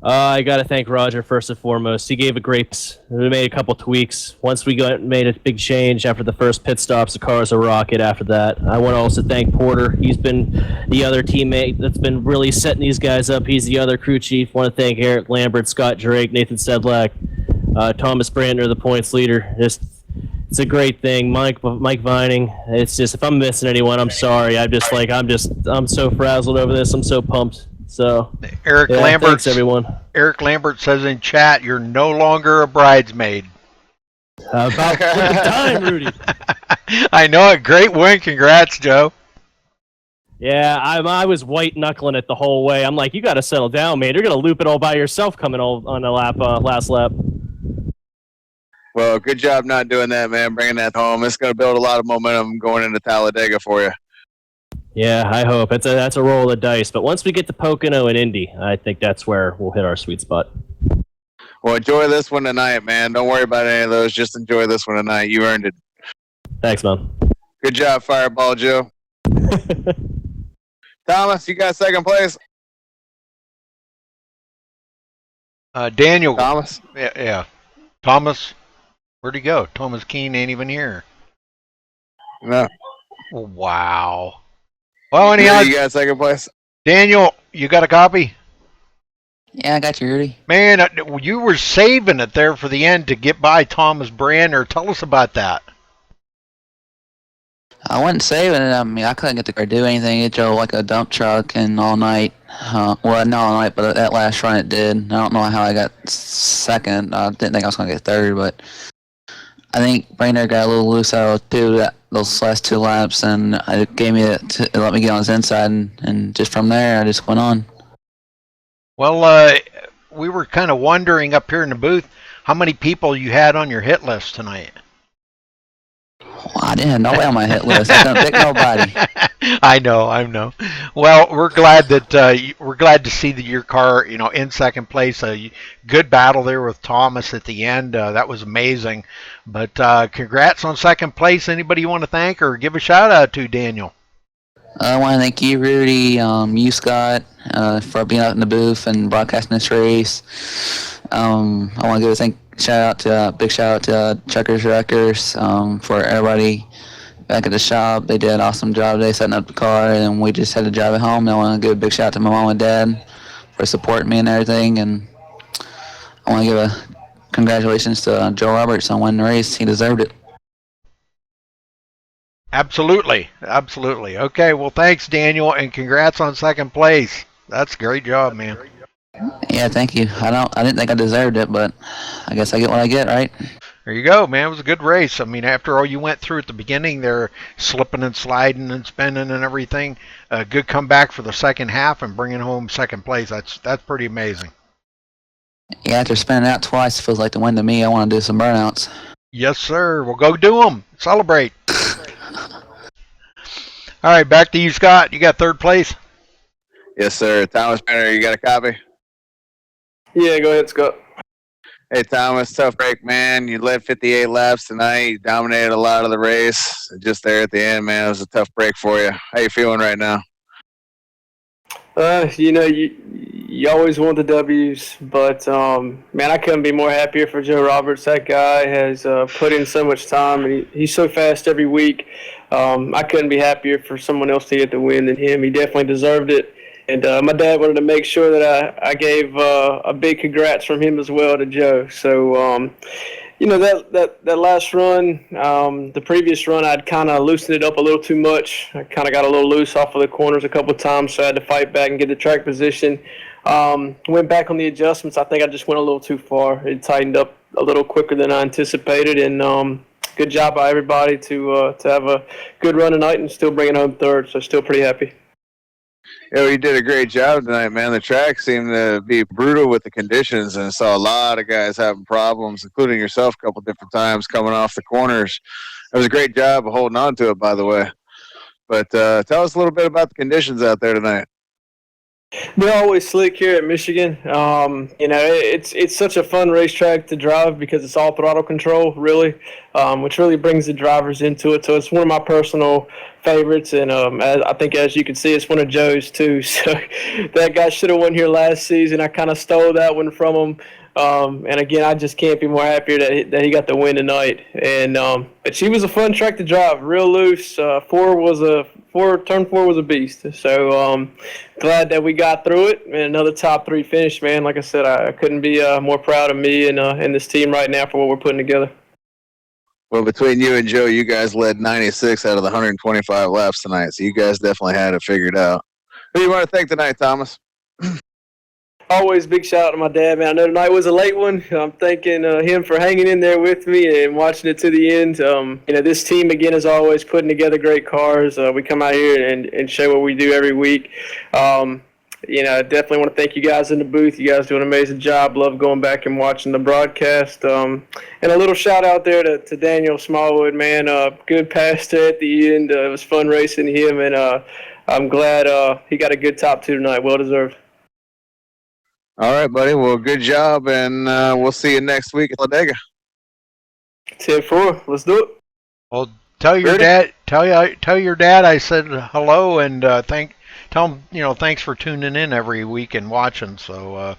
I got to thank Roger first and foremost. He gave a great. We made a couple tweaks. Once we made a big change after the first pit stops, the car's a rocket. After that, I want to also thank Porter. He's been the other teammate that's been really setting these guys up. He's the other crew chief. Want to thank Eric Lambert, Scott Drake, Nathan Sedlak, Thomas Brandner, the points leader. It's a great thing. Mike Vining. It's just if I'm missing anyone, I'm sorry. I'm so frazzled over this. I'm so pumped. So, Eric Lambert. Thanks, everyone. Eric Lambert says in chat, "You're no longer a bridesmaid." About time, Rudy. I know it. Great win. Congrats, Joe. Yeah, I was white knuckling it the whole way. I'm like, you got to settle down, man. You're gonna loop it all by yourself coming all on the last lap. Well, good job not doing that, man. Bringing that home. It's going to build a lot of momentum going into Talladega for you. Yeah, I hope that's a roll of the dice. But once we get to Pocono and Indy, I think that's where we'll hit our sweet spot. Well, enjoy this one tonight, man. Don't worry about any of those. Just enjoy this one tonight. You earned it. Thanks, man. Good job, Fireball Joe. Thomas, you got second place. Daniel. Thomas. Yeah. Thomas. Where'd he go? Thomas Keene ain't even here. No. Wow. Well, anyhow, You got second place. Daniel, you got a copy? Yeah, I got you, Rudy. Man, you were saving it there for the end to get by Thomas Brandner. Tell us about that. I wasn't saving it. I couldn't get the car to do anything. It drove like a dump truck and all night. Well, not all night, but that last run it did. I don't know how I got second. I didn't think I was going to get third, but I think Brainerd got a little loose out of those last 2 laps, and it gave me it let me get on his inside, and just from there, I just went on. Well, we were kind of wondering up here in the booth how many people you had on your hit list tonight. Well, I didn't have nobody on my hit list. I couldn't pick nobody. I know. Well, we're glad that we're glad to see that your car, in second place. A good battle there with Thomas at the end. That was amazing. But congrats on second place. Anybody you want to thank or give a shout out to, Daniel? I want to thank you, Rudy, you, Scott, for being out in the booth and broadcasting this race. I want to give a big shout out to Checkers Wreckers for everybody back at the shop. They did an awesome job today setting up the car, and we just had to drive it home. And I want to give a big shout out to my mom and dad for supporting me and everything. And I want to give a congratulations to Joe Roberts on winning the race. He deserved it. Absolutely. Okay, well, thanks, Daniel, and congrats on second place. That's a great job, man. Yeah, thank you. I didn't think I deserved it, but I guess I get what I get, right? There you go, man. It was a good race. I mean, after all you went through at the beginning, there slipping and sliding and spinning and everything, a good comeback for the second half and bringing home second place. That's pretty amazing. Yeah, after spinning out twice, it feels like the win to me. I want to do some burnouts. Yes, sir. We'll go do them. Celebrate. All right, back to you, Scott. You got third place. Yes, sir. Thomas Banner, you got a copy? Yeah, go ahead, Scott. Hey, Thomas, tough break, man. You led 58 laps tonight. You dominated a lot of the race. Just there at the end, man, it was a tough break for you. How you feeling right now? You always want the W's, but man, I couldn't be more happier for Joe Roberts. That guy has put in so much time, and he's so fast every week. I couldn't be happier for someone else to get the win than him. He definitely deserved it. And my dad wanted to make sure that I gave a big congrats from him as well to Joe. So, that last run, the previous run, I'd kind of loosened it up a little too much. I kind of got a little loose off of the corners a couple of times, so I had to fight back and get the track position. Went back on the adjustments. I think I just went a little too far. It tightened up a little quicker than I anticipated, and good job by everybody to have a good run tonight and still bringing home third. So still pretty happy. Yeah, you did a great job tonight, man. The track seemed to be brutal with the conditions, and I saw a lot of guys having problems, including yourself a couple different times coming off the corners. It was a great job of holding on to it, by the way. But tell us a little bit about the conditions out there tonight. They're always slick here at Michigan. It's such a fun racetrack to drive because it's all throttle control, really, which really brings the drivers into it. So it's one of my personal favorites, and I think, as you can see, it's one of Joe's too. So that guy should have won here last season. I kind of stole that one from him. And again, I just can't be more happier that he got the win tonight. And but she was a fun track to drive, real loose. Turn 4 was a beast. So glad that we got through it and another top 3 finish, man. Like I said, I couldn't be more proud of me and this team right now for what we're putting together. Well, between you and Joe, you guys led 96 out of the 125 laps tonight, so you guys definitely had it figured out. Who do you want to thank tonight, Thomas? Always big shout out to my dad, man. I know tonight was a late one. I'm thanking him for hanging in there with me and watching it to the end. This team, again, is always putting together great cars. We come out here and show what we do every week. I definitely want to thank you guys in the booth. You guys do an amazing job. Love going back and watching the broadcast. And a little shout out there to Daniel Smallwood, man. Good pass there at the end. It was fun racing him, and I'm glad he got a good top 2 tonight. Well deserved. All right, buddy. Well, good job, and we'll see you next week at Talladega. 10-4. Let's do it. Well, tell your dad I said hello and tell him thanks for tuning in every week and watching. So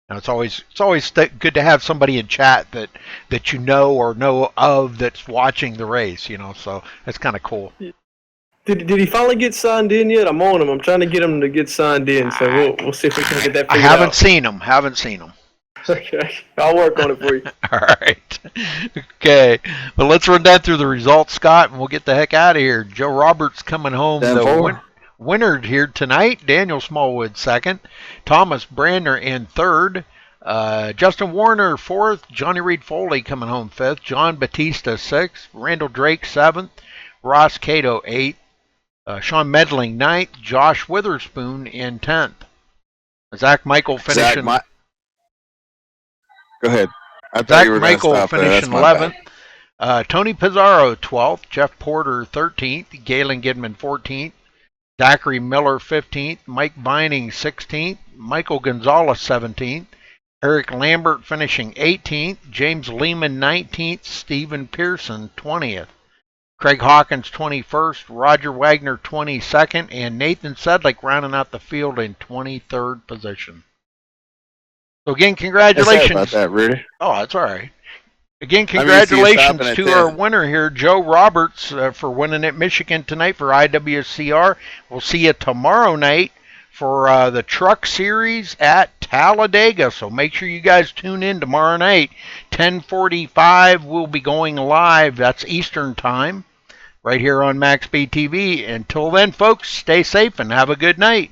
it's always good to have somebody in chat that you know or know of that's watching the race. So that's kind of cool. Did he finally get signed in yet? I'm on him. I'm trying to get him to get signed in, so we'll see if we can get that figured out. I haven't seen him. Okay, I'll work on it for you. All right. Okay. Well, let's run down through the results, Scott, and we'll get the heck out of here. Joe Roberts coming home the winner here tonight. Daniel Smallwood second. Thomas Brandner in third. Justin Warner fourth. Johnny Reed Foley coming home fifth. John Batista sixth. Randall Drake seventh. Ross Cato eighth. Sean Medling ninth. Josh Witherspoon in 10th. Zach Michael finishing. Go ahead. Zach Michael finishing 11th. Tony Pizarro, 12th. Jeff Porter, 13th. Galen Gidman, 14th. Zachary Miller, 15th. Mike Vining, 16th. Michael Gonzalez, 17th. Eric Lambert finishing 18th. James Lehman, 19th. Stephen Pearson, 20th. Craig Hawkins, 21st. Roger Wagner, 22nd. And Nathan Sedlick rounding out the field in 23rd position. So again, congratulations. Sorry about that, Rudy. Oh, that's all right. Again, I'm used to you congratulations stopping at to 10. our winner here, Joe Roberts, for winning at Michigan tonight for IWCR. We'll see you tomorrow night for the Truck Series at Talladega. So make sure you guys tune in tomorrow night. 10:45, we'll be going live. That's Eastern Time, right here on MaxSpeedTV. Until then, folks, stay safe and have a good night.